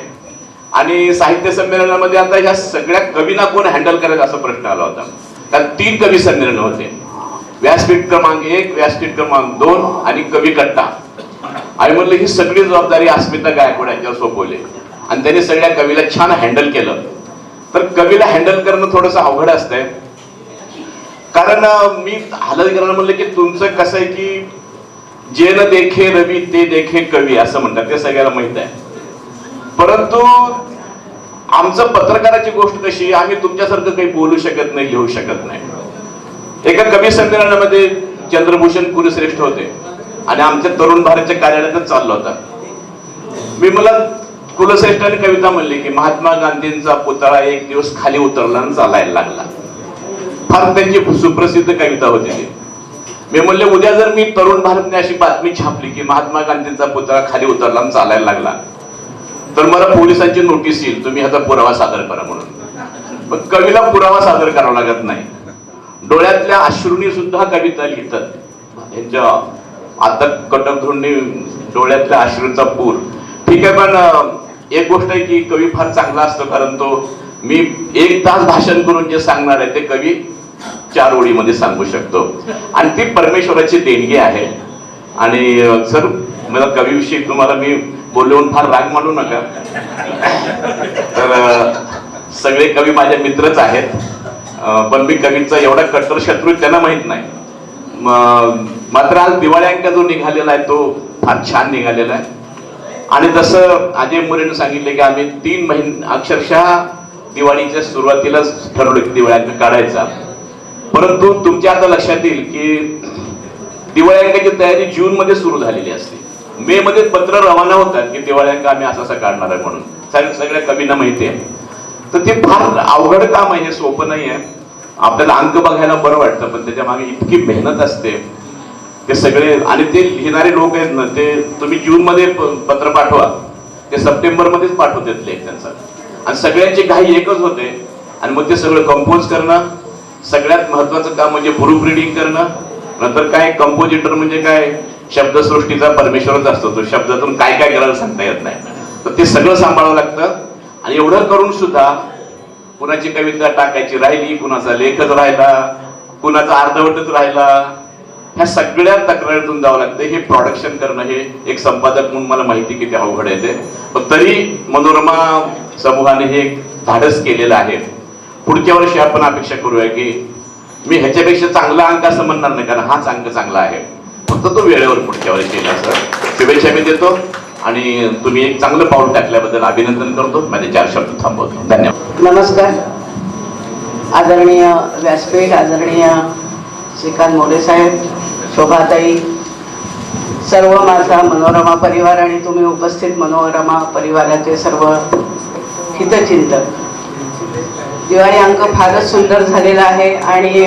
आणि साहित्य संमेलनामध्ये आता ह्या सगळ्या कवींना कोण हँडल करायचा असा प्रश्न आला होता. कारण 3 कवी संमेलन होते, व्यासपीठ क्रमांक 1, व्यासपीठ क्रमांक 2 आणि कवी कट्टा. आणि म्हणलं ही सगळी जबाबदारी अस्मिता गायकवाड यांच्यावर सोपवली आणि त्यांनी सगळ्या कवीला छान हँडल केलं. तर कवीला हँडल करणं थोडंसं अवघड असतंय. कारण मी हालसगीकरांना म्हणलं की तुमचं कसं आहे की जे न देखे रवी ते देखे कवी असं म्हणतात, ते सगळ्याला माहित आहे. परंतु आमचं पत्रकाराची गोष्ट कशी, आम्ही तुमच्यासारखं काही बोलू शकत नाही, लिहू शकत नाही. एका कवी संमेलनामध्ये चंद्रभूषण कुलश्रेष्ठ होते आणि आमच्या तरुण भारतच्या कार्यालयातच चाललं होता. मी मला कुलश्रेष्ठांनी कविता म्हणली की महात्मा गांधींचा पुतळा एक दिवस खाली उतरला आणि चालायला लागला. फार त्यांची सुप्रसिद्ध कविता होती ती. मी म्हणले उद्या जर मी तरुण भारतने अशी बातमी छापली की महात्मा गांधींचा पुतळा खाली उतरला आणि चालायला लागला, तर मला पोलिसांची नोटीस येईल, तुम्ही ह्याचा पुरावा सादर करा म्हणून. पण कवीला पुरावा सादर करावा लागत नाही. डोळ्यातल्या अश्रूंनी सुद्धा कविता लिहितात. यांच्या आता कटक धोंडी डोळ्यातल्या अश्रूंचा पूर. ठीक आहे, पण एक गोष्ट आहे की कवी फार चांगला असतो, कारण तो मी 1 तास भाषण करून जे सांगणार आहे ते कवी 4 ओळीमध्ये सांगू शकतो. आणि ती परमेश्वराची देणगी आहे. आणि सर मला कवीविषयी तुम्हाला मी बोलून फार राग मानू नका. तर सगळे कवी माझे मित्रच आहेत, पण मी कवीचा एवढा कट्टर शत्रू त्यांना माहित नाही. मात्र आज दिवाळी अंक जो निघालेला आहे तो फार छान निघालेला आहे. आणि जसं अजय मोरेने सांगितले की आम्ही 3 महिने अक्षरशः दिवाळीच्या सुरुवातीलाच ठरवलं की दिवाळी अंक काढायचा. परंतु तुमच्या आता लक्षात येईल की दिवाळी अंकाची तयारी जून मध्ये सुरू झालेली असते. मे मध्ये पत्र रवाना होतात की दिवाळी अंक आम्ही असं काढणार आहे म्हणून. सगळ्या कवींना माहिती आहे. तर ते फार अवघड काम आहे, हे सोपं नाही आहे. आपल्याला अंक बघायला बरं वाटतं, पण त्याच्या मागे इतकी मेहनत असते. ते सगळे आणि ते लिहिणारे लोक आहेत ना, ते तुम्ही जून मध्ये पत्र पाठवा, ते सप्टेंबर मध्येच पाठवतात लेख त्यांचा. आणि सगळ्यांची घाई एकच होते. आणि मग ते सगळं कंपोज करणं, सगळ्यात महत्वाचं काम म्हणजे प्रूफ रिडिंग करणं. नंतर काय कंपोजिटर म्हणजे काय, शब्दसृष्टीचा परमेश्वरच असतो, तो शब्दातून काय काय करायला सांगता येत नाही. तर ते सगळं सांभाळावं लागतं. आणि एवढं करून सुद्धा कुणाची कविता टाकायची राहिली, कुणाचा लेखच राहिला, कुणाचा अर्धवटच राहिला, ह्या सगळ्या तक्रारीतून जावं लागतं. हे प्रोडक्शन करणं हे एक संपादक म्हणून मला माहिती किती अवघड आहे ते. पण तरी मनोरमा समूहाने हे धाडस केलेलं आहे. पुढच्या वर्षी आपण अपेक्षा करूया की मी ह्याच्यापेक्षा चांगला अंक असं म्हणणार नाही, कारण हाच अंक चांगला आहे, फक्त तो वेळेवर पुढच्या वर्षी येईल असं शुभेच्छा मी देतो. आणि तुम्ही एक चांगलं पाऊल टाकल्याबद्दल अभिनंदन करतो. माझे 4 शब्द थांबवतो. धन्यवाद. नमस्कार. आदरणीय व्यासपीठ, आदरणीय श्रीकांत मोरे साहेब, शोभाताई, सर्व माझा मनोरमा परिवार आणि तुम्ही उपस्थित मनोरमा परिवाराचे सर्व हितचिंतक. दिवाळी अंक फारच सुंदर झालेला आहे आणि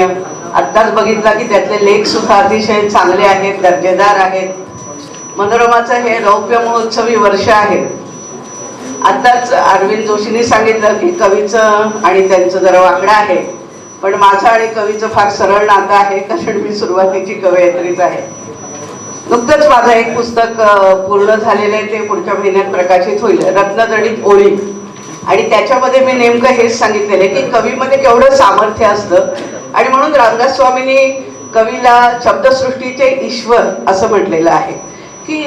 आत्ताच बघितला की त्यातले लेख सुद्धा अतिशय चांगले आहेत, दर्जेदार आहेत. मनोरमाचं हे रौप्य महोत्सवी वर्ष आहे. आत्ताच अरविंद जोशींनी सांगितलं की कवीचं आणि त्यांचं जरा वाकडं आहे, पण माझं आणि कवीचं फार सरळ नातं आहे, कारण मी सुरुवातीची कवयित्रीच आहे. नुकतंच माझं एक पुस्तक पूर्ण झालेलं आहे, ते पुढच्या महिन्यात प्रकाशित होईल, रत्नजडित ओळी. आणि त्याच्यामध्ये मी नेमकं हेच सांगितलेलं आहे की कवीमध्ये केवढं सामर्थ्य असतं. आणि म्हणून रामदास स्वामींनी कवीला शब्दसृष्टीचे ईश्वर असं म्हटलेलं आहे की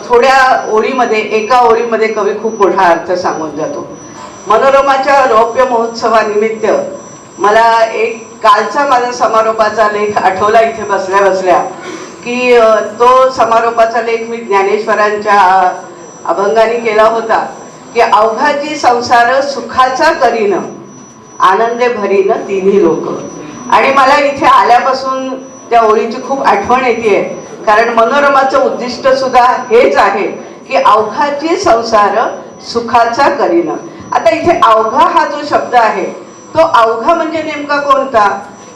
थोड्या ओळीमध्ये, एका ओळीमध्ये कवी खूप मोठा अर्थ सांगून जातो. मनोरमाच्या रौप्य महोत्सवानिमित्त मला एक कालचा माझा समारोपाचा लेख आठवला इथे बसल्या बसल्या, की तो समारोपाचा लेख मी ज्ञानेश्वरांच्या अभंगाने केला होता की अवघाची संसार सुखाचा करीन, आनंदे भरीन तिन्ही लोक. आणि मला इथे आल्यापासून त्या ओळीची खूप आठवण येते, कारण मनोरमाचं उद्दिष्ट सुद्धा हेच आहे की अवघाची संसार सुखाचा करीन. आता इथे अवघा हा जो शब्द आहे, तो अवघा म्हणजे नेमका कोणता,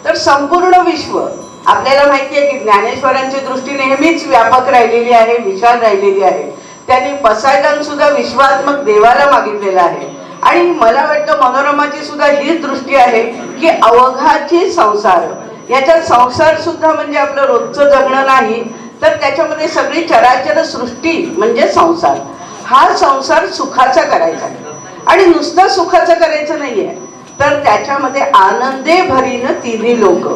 तर संपूर्ण विश्व. आपल्याला माहिती आहे की ज्ञानेश्वरांची दृष्टी नेहमीच व्यापक राहिलेली आहे, विशाल राहिलेली आहे. त्यांनी पसायदान सुद्धा विश्वात्मक देवाला मागितलेलं आहे. आणि मला वाटतं मनोरमाची सुद्धा हीच दृष्टी आहे की अवघाची संसार, याच्यात संसार सुद्धा म्हणजे आपलं रोजचं जगणं नाही, तर त्याच्यामध्ये सगळी चराचर सृष्टी म्हणजे संसार. हा संसार सुखाचा करायचा आहे. आणि नुसतं सुखाचं करायचं नाहीये, तर त्याच्यामध्ये आनंदे भरीन तिन्ही लोक.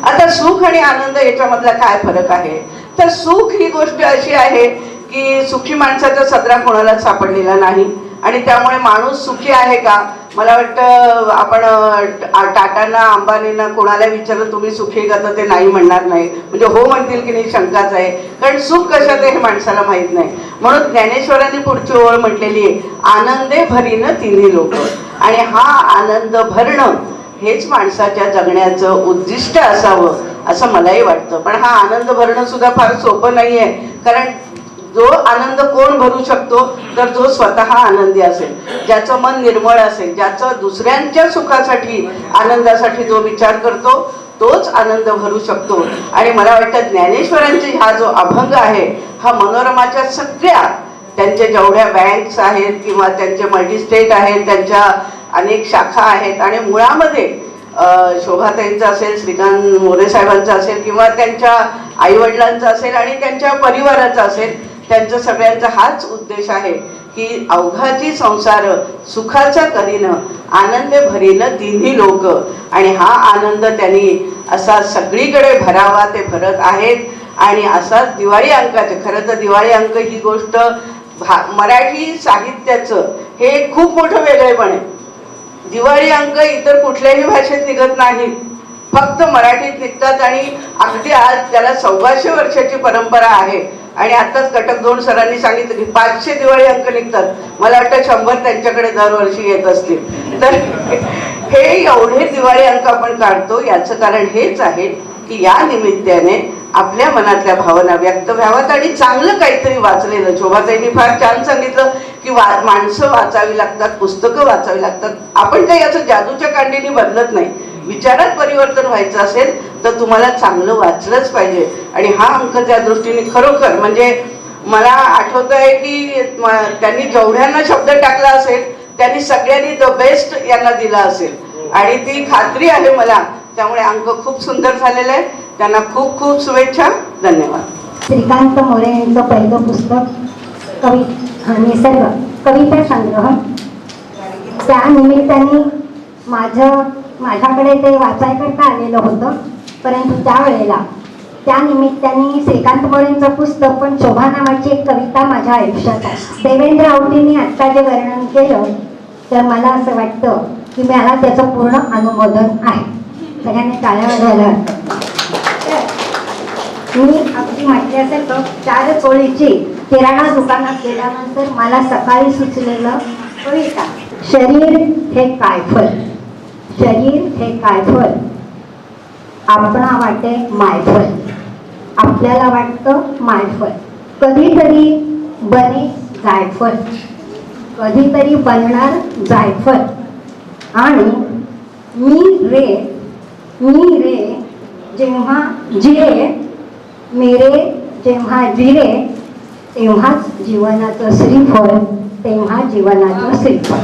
आता सुख आणि आनंद याच्यामधला काय फरक आहे, तर सुख ही गोष्ट अशी आहे की सुखी माणसाचा सदरा कोणाला सापडलेला नाही. आणि त्यामुळे माणूस सुखी आहे का, मला वाटतं आपण टाटांना, अंबानींना कोणाला विचारलं तुम्ही सुखी का, तर ते नाही म्हणणार नाही, म्हणजे हो म्हणतील की नाही शंकाच आहे, कारण सुख कशात आहे हे माणसाला माहीत नाही. म्हणून ज्ञानेश्वरांनी पुढची ओळ म्हटलेली आहे, आनंदे भरीन तिन्ही लोक. आणि हा आनंद भरणं हेच माणसाच्या जगण्याचं उद्दिष्ट असावं असं मलाही वाटतं. पण हा आनंद भरणं सुद्धा फार सोपं नाही आहे, कारण जो आनंद कोण भरू शकतो, तर जो स्वतः आनंदी असेल, ज्याचं मन निर्मळ असेल, ज्याचं दुसऱ्यांच्या सुखासाठी, आनंदासाठी जो विचार करतो, तोच आनंद भरू शकतो. आणि मला वाटतं ज्ञानेश्वरांचे हा जो अभंग आहे, हा मनोरमाच्या सगळ्या त्यांच्या जेवढ्या बँक्स आहेत किंवा त्यांचे मल्टीस्टेट आहेत, त्यांच्या अनेक शाखा आहेत, आणि मुळामध्ये शोभाताईंचा असेल, श्रीकांत मोरे साहेबांचा असेल, किंवा त्यांच्या आईवडिलांचा असेल आणि त्यांच्या परिवाराचा असेल, त्यांचा सगळ्यांचा हाच उद्देश आहे की अवघाची संसार सुखाचा करीन, आनंद भरीन तिन्ही लोक. आणि हा आनंद त्यांनी असा सगळीकडे भरावा, ते भरत आहेत. आणि असाच दिवाळी अंकाचे, खरं तर दिवाळी अंक ही गोष्ट मराठी साहित्याचं हे खूप मोठं वेगळेपण आहे. दिवाळी अंक इतर कुठल्याही भाषेत निघत नाहीत, फक्त मराठीत निघतात. आणि अगदी आज त्याला 125 वर्षाची परंपरा आहे. आणि आताच कटक 2 सरांनी सांगितलं की 500 दिवाळी अंक निघतात. मला वाटतं 100 त्यांच्याकडे दरवर्षी येत असतील. तर हे एवढे दिवाळी अंक आपण काढतो, याचं कारण हेच आहे की या निमित्ताने आपल्या मनातल्या भावना व्यक्त व्हाव्यात आणि चांगलं काहीतरी वाचलेलं. शोभाताईंनी फार छान सांगितलं की माणसं वाचावी लागतात, पुस्तकं वाचावी लागतात. आपण काही असं जादूच्या कांडीने बदलत नाही. विचारात परिवर्तन व्हायचं असेल तर तुम्हाला चांगलं वाचलंच पाहिजे. आणि हा अंक त्या दृष्टीने खरोखर म्हणजे मला आठवत आहे की त्यांनी जेवढ्यांना शब्द टाकला असेल त्यांनी सगळ्यांनी द बेस्ट यांना दिला असेल, आणि ती खात्री आहे मला. त्यामुळे अंक खूप सुंदर झालेला आहे. त्यांना खूप खूप शुभेच्छा. धन्यवाद. श्रीकांत मोरे यांचं पहिलं पुस्तक निसर्ग कविता संग्रह, त्या निमित्ताने माझ्याकडे ते वाचायकरता आलेलं होतं. परंतु त्यावेळेला त्या निमित्ताने श्रीकांत मोरेंचं पुस्तक पण शोभा नावाची एक कविता माझ्या आयुष्यात आहे. देवेंद्र आवटींनी आत्ता जे वर्णन केलं, तर मला असं वाटतं की मला त्याचं पूर्ण अनुमोदन आहे. सगळ्यांनी टाळ्या वाजवायला मी अगदी म्हटल्यासारखं 4 ओळीची किराणा दुकानात गेल्यानंतर मला सकाळी सुचलेलं कविता, शरीर हे कायफल, शरीर हे कायफल, आपणा वाटे मायफल, आपल्याला वाटतं मायफल, कधीतरी बने जायफल, कधीतरी बनणार जायफल. आणि मी रे जेव्हा जिरे, मेरे जेव्हा जिरे, तेव्हाच जीवनाचं श्रीफळ, तेव्हा जीवनाचं श्रीफळ.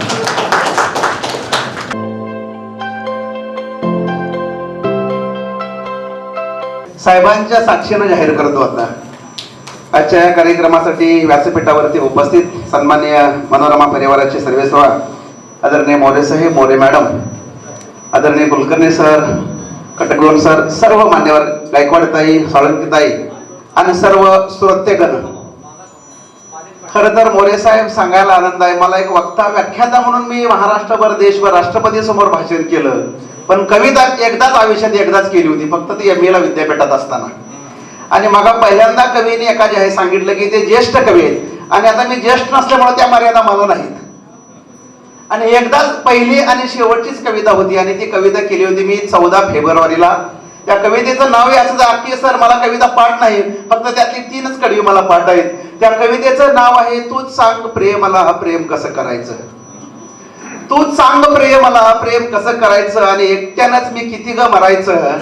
साहेबांच्या साक्षीनं जाहीर करतो आता. आजच्या या कार्यक्रमासाठी व्यासपीठावरती उपस्थित सन्माननीय मनोरमा परिवाराचे सर्वेसर्वा आदरणीय मोरे साहेब, मोरे मॅडम, आदरणीय कुलकर्णी सर, कटकगोन सर, सर्व मान्यवर, गायकवाडताई, साळुंकेताई आणि सर्व श्रोतेगण. खरं तर मोरे साहेब सांगायला आनंद आहे. मला एक वक्ता व्याख्याता म्हणून मी महाराष्ट्रभर देशभर राष्ट्रपती समोर भाषण केलं, पण कविता एकदाच आयुष्यात एकदाच केली होती, फक्त ती MA ला विद्यापीठात असताना. आणि मग पहिल्यांदा कवीने एका जाहीर सांगितलं की ते ज्येष्ठ कवी आहेत आणि आता मी ज्येष्ठ नसल्यामुळे त्या मर्यादा मला नाहीत. आणि एकदाच पहिली आणि शेवटचीच कविता होती आणि ती कविता केली होती मी 14 फेब्रुवारीला. त्या कवितेचं नाव असं की सर मला कविता पाठ नाही, फक्त त्यातली 3च कडवी मला पाठ आहेत. त्या कवितेचं नाव आहे तूच सांग प्रेमला प्रेम कसं करायचं. तूच सांग प्रेमला प्रेम कसं करायचं आणि एकट्यानंच मी किती ग मरायचं.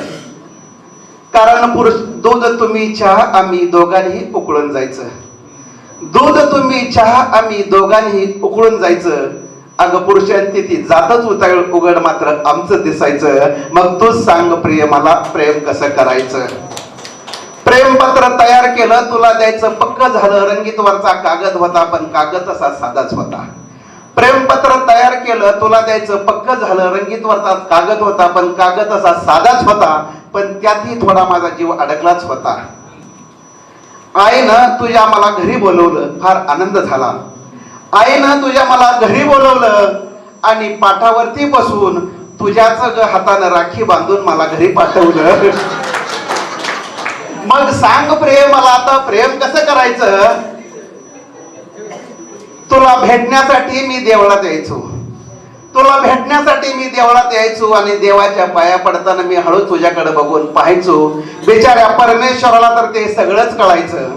कारण पुरुष दूध तुम्ही चहा आम्ही दोघांनी उकळून जायचं. दूध तुम्ही चहा आम्ही दोघांनी उकळून जायचं. अगं पुरुषांची ती जातच उघड मात्र आमचं दिसायचं. मग तूच सांग प्रेमला प्रेम कसं करायचं. प्रेमपत्र तयार केलं तुला द्यायचं पक्क झालं. रंगीत वरचा कागद होता पण कागद तसा साधाच होता. प्रेमपत्र तयार केलं तुला द्यायचं पक्क झालं. रंगीत वरचा कागद होता पण कागद तसा साधाच होता. पण त्यातही थोडा माझा जीव अडकलाच होता. आईनं तुझ्या मला घरी बोलवलं फार आनंद झाला. आईनं तुझ्या मला घरी बोलवलं आणि पाठावरती बसून तुझ्याच हातानं राखी बांधून मला घरी पाठवलं. मग सांग प्रेमला आता प्रेम कसं करायचं. तुला भेटण्यासाठी मी देवळात यायचो. तुला भेटण्यासाठी मी देवळात यायचो आणि देवाच्या पाया पडताना मी हळू तुझ्याकडे बघून पाहायचो. बिचाऱ्या परमेश्वराला तर ते सगळंच कळायचं.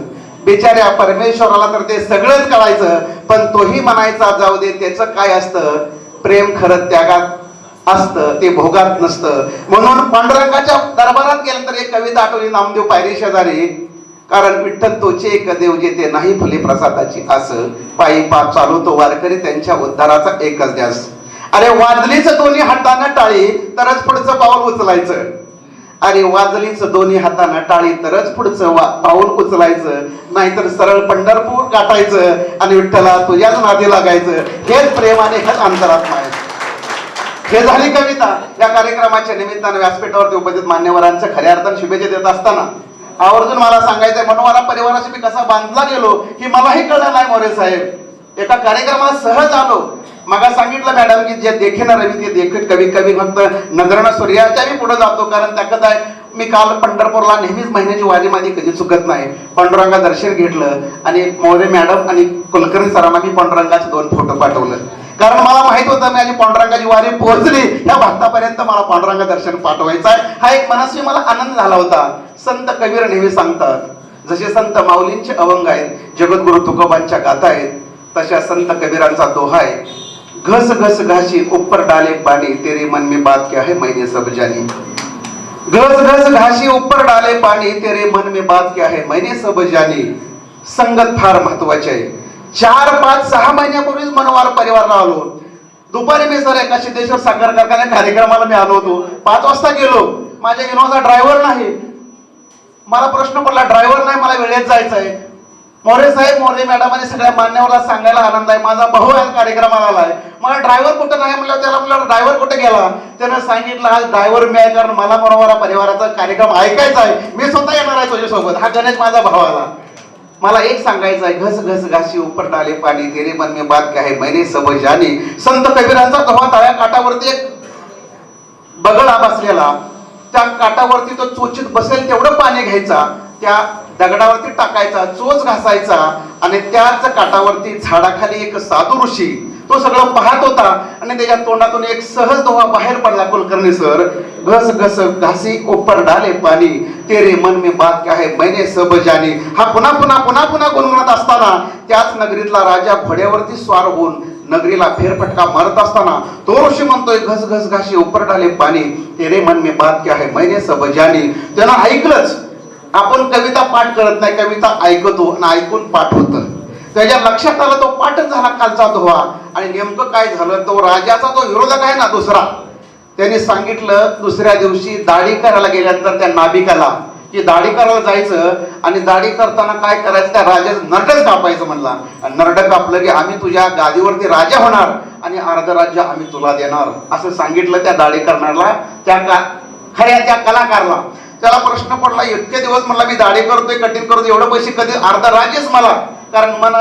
बिचाऱ्या परमेश्वराला तर ते सगळंच कळायचं. पण तोही म्हणायचा जाऊ दे त्याचं काय असतं. प्रेम खरं त्यागात असतं, ते भोगात नसतं. म्हणून पांडुरंगाच्या दरबारात गेल्यानंतर एक कविता आठवली नामदेव पायरी शेजारी. कारण विठ्ठल तोचे एक देव जेते नाही फुले प्रसादाची आस. पायी पाप चालवतो वारकरी त्यांच्या उद्धाराचा एकच ध्यास. अरे वाजलीच दोन्ही हातानं टाळी तरच पुढचं पाऊल उचलायचं. अरे वाजलीच दोन्ही हातानं टाळी तरच पुढचं पाऊल उचलायचं. नाहीतर सरळ पंढरपूर गाठायचं आणि विठ्ठला तुझ्याच नादी लागायचं. हेच प्रेम आणि हेच अंतरात्मा आहे. हे झाली कविता. या कार्यक्रमाच्या निमित्तानं व्यासपीठावरती उपस्थित मान्यवरांचं खऱ्या अर्थाने शुभेच्छा देत असताना आवर्जून मला सांगायचंय मनोरा परिवाराशी मी कसा बांधला गेलो की मलाही कळलं नाही. मोरे साहेब एका कार्यक्रमाला सहज आलो. मग सांगितलं मॅडम की जे देखेना रवी ते देखे कवी कवी फक्त नजरानं सूर्याच्या मी पुढे जातो. कारण त्याकत आहे मी काल पंढरपूरला नेहमीच महिन्याची वारीमध्ये कधी चुकत नाही. पांडुरंगा दर्शन घेतलं आणि मोरे मॅडम आणि कुलकर्णी सरांना मी पांडुरंगाचे 2 फोटो पाठवलं. कारण मला माहित होतं माझी पांडुरंगाची वारी पोहोचली ह्या भक्तापर्यंत मला पांडुरंगा दर्शन पाठवायचं आहे. हा एक मनस्वी मला आनंद झाला होता. संत कबीर नेहमी सांगतात जसे संत माऊलींचे अभंग आहेत जगद्गुरु तुकोबांच्या गाथा आहेत तशा संत कबीरांचा दोहा आहे. घस घस घासी ऊपर डाले पानी तेरे मन में बात क्या है मैंने सब जानी. घस घस घासी ऊपर डाले पानी तेरे मन में बात क्या है मैंने सब जानी. संगत फार महत्वाची आहे. 4, 5, 6 महिन्यापूर्वीच मनोवार परिवाराला आलो. दुपारी मी सर एका सिद्धेश्वर साखर कारखान्या कार्यक्रमाला मी आलो होतो. 5 वाजता गेलो. माझ्या इनोचा ड्रायव्हर नाही. मला प्रश्न पडला ड्रायव्हर नाही मला वेळेत जायचं आहे. मोरे साहेब मोरे मॅडम आणि सगळ्या मान्यवरांना सांगायला आनंद आहे माझा भाऊ या कार्यक्रमाला आलाय. मला ड्रायव्हर कुठं नाही म्हणलं. त्याला म्हणलं ड्रायव्हर कुठे गेला. त्यानं सांगितलं आज ड्रायव्हर मी आहे कारण मला मनोरा परिवाराचा कार्यक्रम ऐकायचा आहे. मी स्वतः येणार आहे तुझ्यासोबत. हा गणेश माझा भाऊ आला. मला एक सांगायचं आहे घस घस घासी ऊपर डाले पानी तेरे मन में बात क्या है मैंने सब जानी. संत कबीरांचा दोहा तळ्या काठावरती एक बगळा बसलेला. त्या काठावरती तो चोचीत बसेल तेवढं पाणी घ्यायचा. त्या दगडावरती टाकायचा चोच घासायचा आणि त्याच काठावरती झाडाखाली एक साधू ऋषी तो सगळं पाहत होता आणि त्याच्या तोंडातून एक सहज दोहा बाहेर पडला. कुलकर्णी सर घस घस घासी ऊपर डाले पानी तेरे मन में बात क्या है मैंने सब जानी. हा पुन्हा पुन्हा पुन्हा पुन्हा गुणगुणत असताना त्याच नगरीतला राजा घोड्यावरती स्वार होऊन नगरीला फेरफटका मारत असताना तो ऋषी म्हणतोय घस घस घासी ऊपर डाले पानी तेरे मन में बात क्या है मैंने सब जानी. त्यानं ऐकलंच. आपण कविता पाठ करत नाही कविता ऐकतो आणि ऐकून पाठ होतं. त्याच्या लक्षात आलं तो पाठच झाला कालचा दोहा. आणि नेमकं काय झालं तो राजाचा तो विरोधक आहे ना दुसरा त्यांनी सांगितलं दुसऱ्या दिवशी दाढी करायला गेल्यानंतर त्या नाभिकाला की दाढी करायला जायचं आणि दाढी करताना काय करायचं, त्या राजाचं नरडच कापायचं म्हणला. आणि नरड कापलं की आम्ही तुझ्या गादीवरती राजा होणार आणि अर्ध राज्य आम्ही तुला देणार असं सांगितलं त्या दाढी करणारला, खऱ्या त्या कलाकारला. त्याला प्रश्न पडला, इतके दिवस म्हणला मी दाढी करतोय, कटिंग करतोय, एवढं पैसे कधी, अर्ध राज्यच मला, कारण मन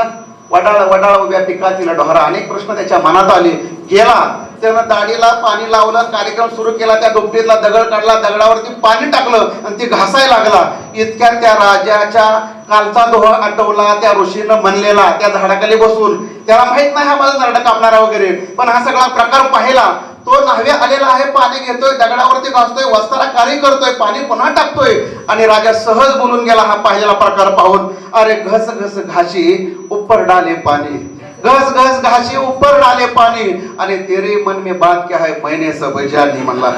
वडाळ वडाळ उभ्या पिकातील ढोरा, अनेक प्रश्न त्याच्या मनात आले. गेला त्यानं दाढीला पाणी लावलं, कार्यक्रम सुरू केला, त्या दुपटीतला दगड काढला, दगडावरती पाणी टाकलं आणि ती घासायला लागला. इतक्यात त्या राजाच्या कालचा दोहा आठवला, त्या ऋषीनं म्हणलेला त्या झाडाखाली बसून. त्याला माहित नाही हा माझा नरड कापणारा वगैरे, पण हा सगळा प्रकार पाहिला. तो न्हाव्या आलेला आहे, पाणी घेतोय, दगडावरती घासतोय, वस्ताला काळी करतोय, पाणी पुन्हा टाकतोय आणि राजा सहज बोलून गेला हा पाहिलेला प्रकार पाहून. अरे घस घस घाशी ऊपर डाले पाणी, घस घस घाशी ऊपर डाले पाणी, आणि तेरे मन में बात क्या है मैंने सब जानी म्हणला.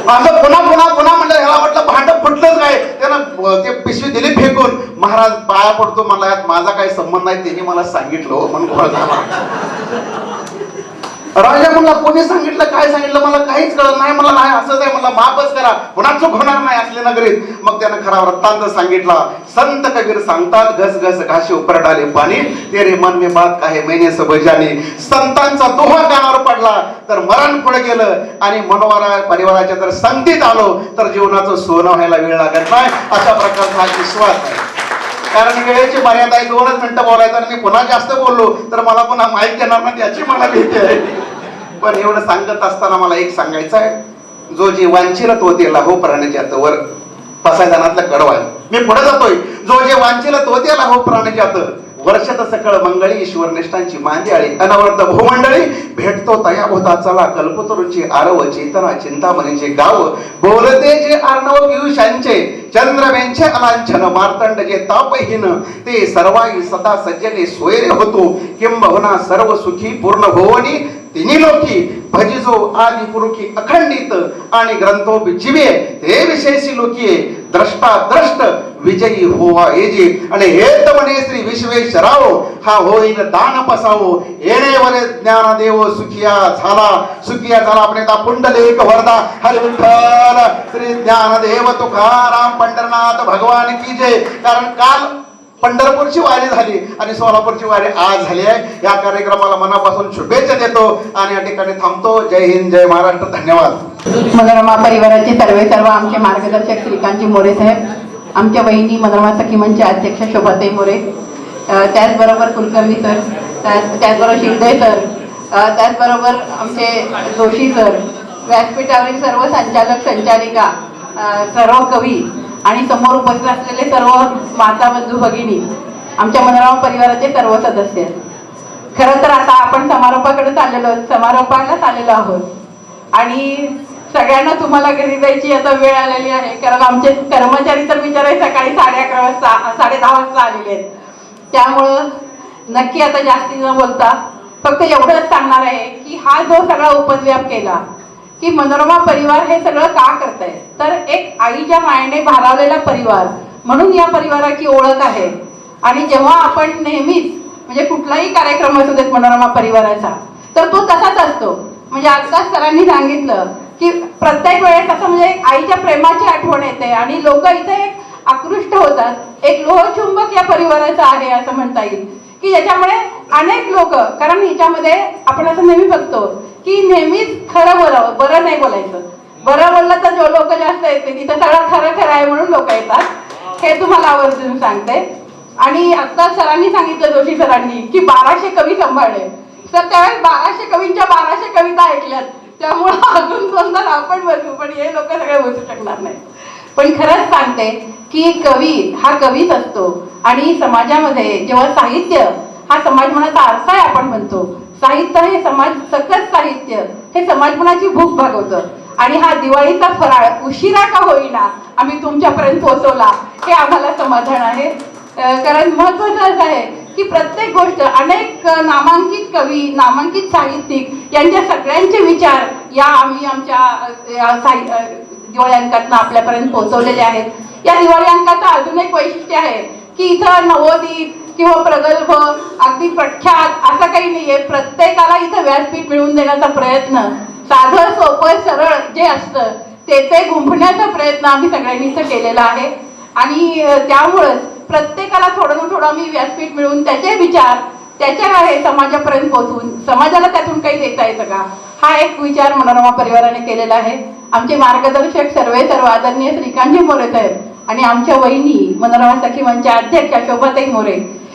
असं पुन्हा पुन्हा पुन्हा म्हणलं. ह्याला वाटलं भांड फुटलंच काय, त्यानं ते पिशवी दिली फेकून. महाराज पाया पडतो म्हणला, यात माझा काही संबंध नाही, त्यांनी मला सांगितलं म्हणून. राजा म्हणला कोणी सांगितलं, काय सांगितलं, मला काहीच कळत नाही. मला नाही असंच आहे, मला माफच करा, पुन्हा चूक होणार नाही असले नगरीत. मग त्यानं खरा वृत्तांत सांगितला. संत कबीर सांगतात, घस घस घाशी ऊपर डाले पाणी, तेरे मन में बात काहे मैंने सब जानी. संतांचा दोहा कानावर पडला तर मरण पुढे गेलं, आणि मनोवरा परिवाराच्या जर संगतीत आलो तर जीवनाचं सोनं व्हायला वेळ लागत नाही. अशा प्रकारचा हा विश्वास आहे. कारण वेळेची मर्यादा आहे, 2च मिनिटं बोलायचं, आणि मी पुन्हा जास्त बोललो तर मला पुन्हा माहिती देणार ना, त्याची मला भीती आहे. पण एवढं सांगत असताना मला एक सांगायचं आहे, जो जे वांछिल तो ते लाहो प्राण्याच्या वर, पसायदानातला कडवा आहे. मी पुढे जातोय, जो जे वांछिल तो ते लाहो प्राण्याच्या वर्षात सकळ मंगळी ईश्वर निष्ठांची मांदियाळी, अनवर्त भूमंडळी भेटतो तया होता चला, कल्पतरूंची आरव चेतना चिंतामणीचे गाव, बोलते जे अर्णव पियुषांचे चंद्रमेंचे अलांछन, मार्तंड जे तापहीन ते सर्वाई सदा सज्जने सोयरे होतो, किंबहुना सर्व सुखी पूर्ण होवनी तिन्ही लोकी, भजिजो आदि पुरुखी अखंडित आणि ग्रंथो जीवे ते विशेषी लोकी, द्रष्टा द्रष्ट विजयी होवा येजे, आणि हेत म्हणे श्री विश्वेश्वराव हा होईन दान पसावो, येणेवरे ज्ञानदेव सुखिया झाला आपले ता पुंडलिक वरदा हरी विठ्ठल श्री ज्ञानदेव तुकाराम पंढरनाथ भगवान की जय. कारण काल पंढरपूरची वारी झाली आणि सोलापूरची वारी आज झाली आहे. या कार्यक्रमाला मनापासून शुभेच्छा देतो आणि या ठिकाणी थांबतो. जय हिंद, जय महाराष्ट्र, धन्यवाद. मनोरमा परिवाराचे सर्व आमचे मार्गदर्शक श्रीकांतजी मोरे साहेब, आमच्या वहिनी मनोरमा सखी मंच अध्यक्ष शोभाताई मोरे, त्याचबरोबर कुलकर्णी सर, त्याचबरोबर शिंदे सर, त्याचबरोबर आमचे जोशी सर, व्यासपीठावरील सर्व संचालक संचालिका, सर्व कवी आणि समोर उपस्थित असलेले सर्व माता बंधू भगिनी, आमच्या मनोरमा परिवाराचे सर्व सदस्य. खरं तर आता आपण समारोपाकडे समारोपालाच आलेलो आहोत आणि सगळ्यांना तुम्हाला घरी जायची आता वेळ आलेली आहे. कारण आमचे कर्मचारी तर बिचारे सकाळी 11:30 वाजता 10:30 वाजता आलेले आहेत. त्यामुळं नक्की आता जास्ती न बोलता फक्त एवढंच सांगणार आहे की हा जो सगळा उपद्व्याप केला की मनोरमा परिवार हे सगळं का करताय, तर एक आईच्या मायेने भारावलेला परिवार म्हणून या परिवाराची ओळख आहे. आणि जेव्हा आपण नेहमीच म्हणजे कुठलाही कार्यक्रम असू देत मनोरमा परिवाराचा तर तो तसाच असतो. म्हणजे आत्ताच सरांनी सांगितलं की प्रत्येक वेळेस असं म्हणजे आईच्या प्रेमाची आठवण येते आणि लोक इथे एक आकृष्ट होतात. एक लोहचुंबक या परिवाराचा आहे असं म्हणता येईल की ज्याच्यामुळे अनेक लोक, कारण हिच्यामध्ये आपण असं नेहमी बघतो की नेहमीच खरं बोलावं, बरं नाही बोलायचं. बरं बोललं तर जो लोक जास्त येते तिथं सगळं खरं आहे म्हणून लोक येतात, हे तुम्हाला आवर्जून सांगते. आणि आता सरांनी सांगितलं, जोशी सरांनी, की 1200 कवी सांभाळले. तर त्यावेळेस 1200 कवींच्या 1200 कविता ऐकल्यात. त्यामुळं अजून दोनदा आपण बसू, पण हे लोक सगळे बसू शकणार नाही. पण खरंच सांगते की कवी हा कवीच असतो आणि समाजामध्ये जेव्हा साहित्य हा समाजमनाचा आरसा आहे आपण म्हणतो, साहित्य हे समाज सकस साहित्य हे समाजमनाची भूक भागवतं. आणि हा दिवाळीचा फराळ उशिरा का होईना आम्ही तुमच्यापर्यंत पोहोचवला हे आम्हाला समाधान आहे. कारण महत्वाचं असं आहे की प्रत्येक गोष्ट अनेक नामांकित कवी, नामांकित साहित्यिक यांच्या सगळ्यांचे विचार या आम्ही आमच्या दिवाळी अंकातनं आपल्यापर्यंत पोहोचवलेले आहेत. या दिवाळी अंकाचं अजून एक वैशिष्ट्य आहे की इथं नवोदित किंवा प्रगल्भ अगदी प्रख्यात असं काही नाहीये. प्रत्येकाला इथं व्यासपीठ मिळवून देण्याचा प्रयत्न, साधं सोपं सरळ जे असतं ते गुंफण्याचा प्रयत्न आम्ही सगळ्यांनी इथं केलेला आहे. आणि त्यामुळंच प्रत्येकाला थोडं ना थोडं आम्ही व्यासपीठ मिळवून त्याचे विचार त्याच्या समाजापर्यंत पोहोचवून समाजाला त्यातून काही देता येतं का, हा एक विचार मनोरमा परिवाराने केलेला आहे. आमचे मार्गदर्शक सर्व आदरणीय श्रीकांतजी मोरे साहेब आणि आमच्या वहिनी मनोरमा सखी मंचच्या अध्यक्षा शोभाताई मोरे,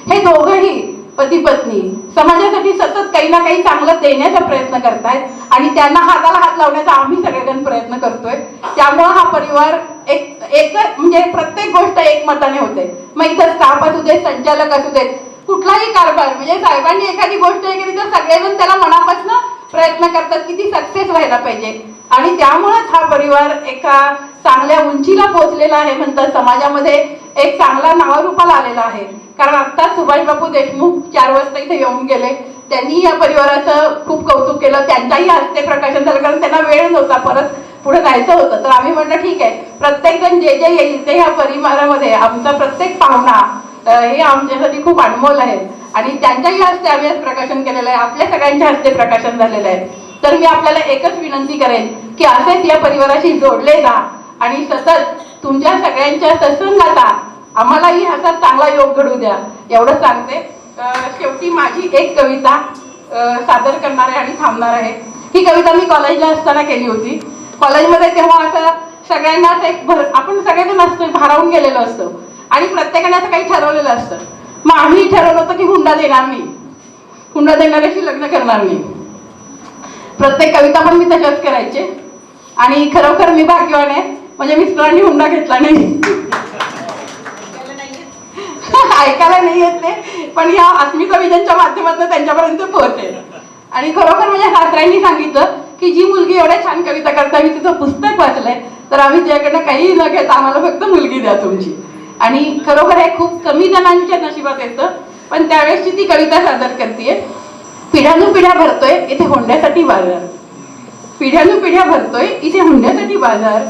हे दोघंही पती पत्नी समाजासाठी सतत काही ना काही चांगलं देण्याचा प्रयत्न करतायत आणि त्यांना हाताला हात लावण्याचा आम्ही सगळेजण प्रयत्न करतोय. त्यामुळे हा परिवार एक म्हणजे प्रत्येक गोष्ट एकमताने होते. मग इथं स्टाफ असू देत, संचालक असू देत, कुठलाही कारभार म्हणजे साहेबांनी एखादी गोष्ट केली तर सगळेजण त्याला मनापासून प्रयत्न करतात की ती सक्सेस व्हायला पाहिजे. आणि त्यामुळेच हा परिवार एका चांगल्या उंचीला पोहोचलेला आहे. म्हणतात समाजामध्ये एक चांगला नावारूपाला आलेला आहे. कारण आता सुभाषबाबू देशमुख 4 वाजता इथे येऊन गेले, त्यांनी या परिवाराचं खूप कौतुक केलं. त्यांच्याही हस्ते प्रकाशन झालं कारण त्यांना वेळ नव्हता, परत पुढे जायचं होतं. तर आम्ही म्हटलं ठीक आहे, प्रत्येक जण जे जे येईल ते ह्या परिवारामध्ये आमचा प्रत्येक पाहुणा हे आमच्यासाठी खूप अनमोल आहे. आणि त्यांच्याही हस्ते आम्ही आज प्रकाशन केलेलं आहे, आपल्या सगळ्यांच्या हस्ते प्रकाशन झालेलं आहे. तर मी आपल्याला एकच विनंती करेन की असेच या परिवाराशी जोडले जा आणि सतत तुमच्या सगळ्यांच्या सत्संगाचा आम्हालाही असा चांगला योग घडू द्या, एवढं सांगते. शेवटी माझी एक कविता सादर करणार आहे आणि थांबणार आहे. ही कविता मी कॉलेजला असताना केली होती. कॉलेजमध्ये तेव्हा असं सगळ्यांनाच आपण सगळेजण असतो, भारावून गेलेलो असतो आणि प्रत्येकाने असं काही ठरवलेलं असतं. मग आम्ही ठरवलं होतं की हुंडा देणार नाही, हुंडा देणाऱ्याशी लग्न करणार नाही. प्रत्येक कविता पण मी तशाच करायचे आणि खरोखर मी भाग्यवान आहे, म्हणजे मिस्टरांनी हुंडा घेतला नाही. ऐकायला नाही येत ते, पण या अस्मिता विजनच्या माध्यमातून त्यांच्यापर्यंत पोहोचेल. आणि खरोखर माझ्या सासऱ्यांनी सांगितलं की जी मुलगी एवढ्या छान कविता करता, मी तिचं पुस्तक वाचलंय, तर आम्ही तिच्याकडनं काही न घेता आम्हाला फक्त मुलगी द्या तुमची. आणि खरोखर हे खूप कमी जणांच्या नशिबात येतं, पण त्यावेळेसची ती कविता सादर करतेय. पिढ्यानुपिढ्या भरतोय इथे हुंड्यासाठी बाजार, पिढ्यानुपिढ्या भरतोय इथे हुंड्यासाठी बाजार,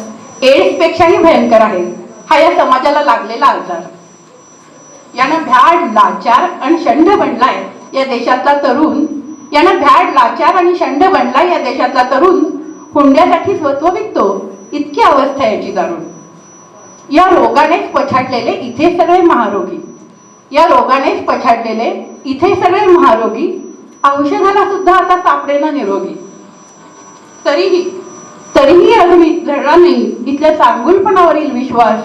एड्स पेक्षाही भयंकर आहे हा या समाजाला लागलेला आजार. यानं भ्याड लाचार आणि षंड बनलाय या देशातला तरुण, यानं भ्याड लाचार आणि षंड बनलाय या देशातला तरुण, हुंड्यासाठी स्वत्व विकतो इतकी अवस्था याची दारुण. या रोगानेच पछाडलेले इथे सगळे महारोगी, या रोगानेच पछाडलेले इथे सगळे महारोगी, औषधाला सुद्धा आता सापडेना निरोगी. तरीही अजून जळला नाही इथल्या चांगुलपणावरील विश्वास,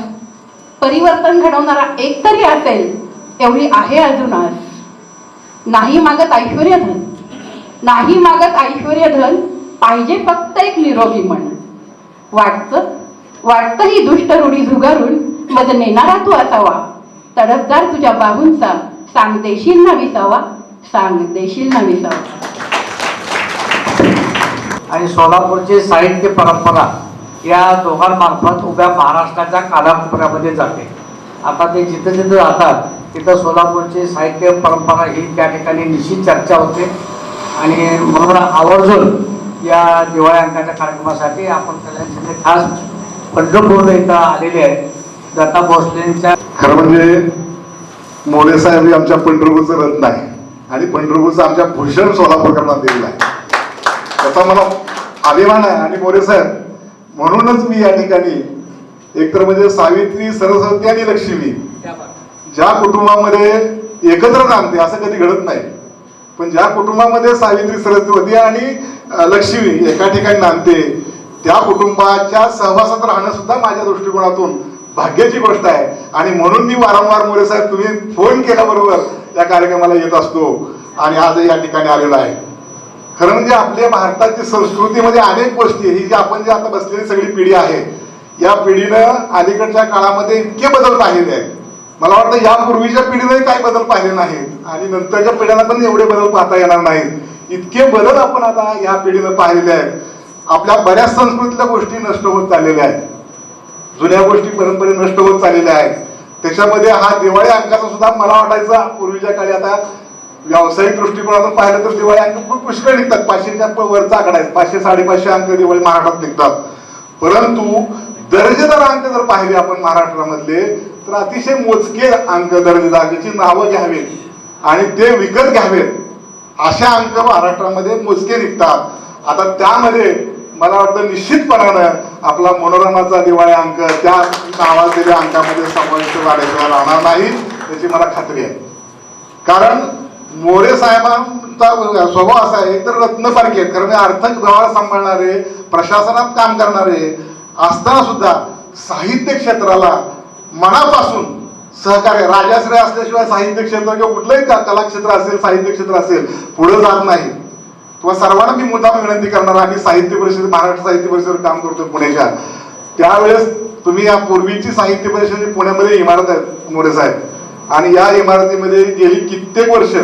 परिवर्तन घडवणारा एक तरी असेल एवढी आहे अजून आस. नाही मागत ऐश्वर्यधन, नाही मागत ऐश्वर्यधन, पाहिजे फक्त एक निरोगी मन. वाटतं ही दुष्ट रूढी झुगारून मज नेणारा तू असावा, तडफदार तुझ्या बाहूंचा सांग देशील ना विसावा, सांग देशील ना विसावा. आणि सोलापूरची साहित्य परंपरा या दोघांमार्फत उभ्या महाराष्ट्राच्या कानाकोपऱ्यामध्ये जाते. आता ते जिथं जिथं जातात तिथं सोलापूरची साहित्य परंपरा ही त्या ठिकाणी निश्चित चर्चा होते. आणि म्हणून आवर्जून या दिवाळी अंकाच्या कार्यक्रमासाठी आपण सगळ्यांसाठी खास पंढरपूर इथं आलेले आहेत. दत्ता भोसलेंच्या खरं म्हणजे मोरे साहेब हे आमच्या पंढरपूरचं रत्न आहे आणि पंढरपूरचं आमच्या भूषण सोलापूरकरांना दिलेलं आहे, त्याचा मला अभिमान आहे. आणि मोरे साहेब म्हणूनच मी या ठिकाणी एकतर म्हणजे सावित्री, सरस्वती आणि लक्ष्मी ज्या कुटुंबामध्ये एकत्र नांदते असं कधी घडत नाही, पण ज्या कुटुंबामध्ये सावित्री, सरस्वती आणि लक्ष्मी एका ठिकाणी नांदते त्या कुटुंबाच्या सहवासात राहणं सुद्धा माझ्या दृष्टिकोनातून भाग्याची गोष्ट आहे. आणि म्हणून मी वारंवार मोरे साहेब तुम्ही फोन केल्याबरोबर या कार्यक्रमाला येत असतो आणि आजही या ठिकाणी आलेलो आहे. खरं म्हणजे आपल्या भारताची संस्कृतीमध्ये अनेक गोष्टी ही जी आपण जे आता बसलेली सगळी पिढी आहे या पिढीनं अलीकडच्या काळामध्ये इतके बदल पाहिले आहेत. मला वाटतं यापूर्वीच्या पिढीने काही बदल पाहिले नाहीत आणि नंतरच्या पिढ्यांना पण एवढे बदल पाहता येणार नाहीत. इतके बदल आपण आता या पिढीनं पाहिलेले आहेत. आपल्या बऱ्याच संस्कृतीतल्या गोष्टी नष्ट होत चाललेल्या आहेत, जुन्या गोष्टी परंपरे नष्ट होत चाललेल्या आहेत. त्याच्यामध्ये हा दिवाळी अंकाचा सुद्धा मला वाटायचा पूर्वीच्या काळी, आता व्यावसायिक दृष्टिकोनातून पाहिलं तर दिवाळी अंक खूप पुष्कळ निघतात, 500च्या वरचा आकडा आहे, 500-550 अंक दिवाळी महाराष्ट्रात निघतात. परंतु दर्जेदार अंक जर पाहिले आपण महाराष्ट्रामधले तर अतिशय मोजके अंक दर्जेदार ज्याची नावं घ्यावीत आणि ते विकत घ्यावेत अशा अंक महाराष्ट्रामध्ये मोजके निघतात. आता त्यामध्ये मला वाटतं निश्चितपणानं आपला मनोरमाचा दिवाळी अंक त्या नावाजलेल्या अंकामध्ये समाविष्ट झाल्याशिवाय राहणार नाही याची मला खात्री आहे. कारण मोरे साहेबांचा स्वभाव असा आहे, तर रत्नसारखे आहेत, कारण आर्थिक व्यवहार सांभाळणारे, प्रशासनात काम करणारे असताना सुद्धा साहित्य क्षेत्राला मनापासून सहकार्य, राजाश्रय असल्याशिवाय साहित्य क्षेत्र किंवा कुठलंही कला क्षेत्र असेल, साहित्य क्षेत्र असेल, पुढे जात नाही. तुम्हाला सर्वांना मी मुद्दाम विनंती करणार, आम्ही साहित्य परिषद, महाराष्ट्र साहित्य परिषदेवर काम करतोय पुण्याच्या, त्यावेळेस तुम्ही या पूर्वीची साहित्य परिषद पुण्यामध्ये इमारत आहे मोरे साहेब, आणि या इमारतीमध्ये गेली कित्येक वर्ष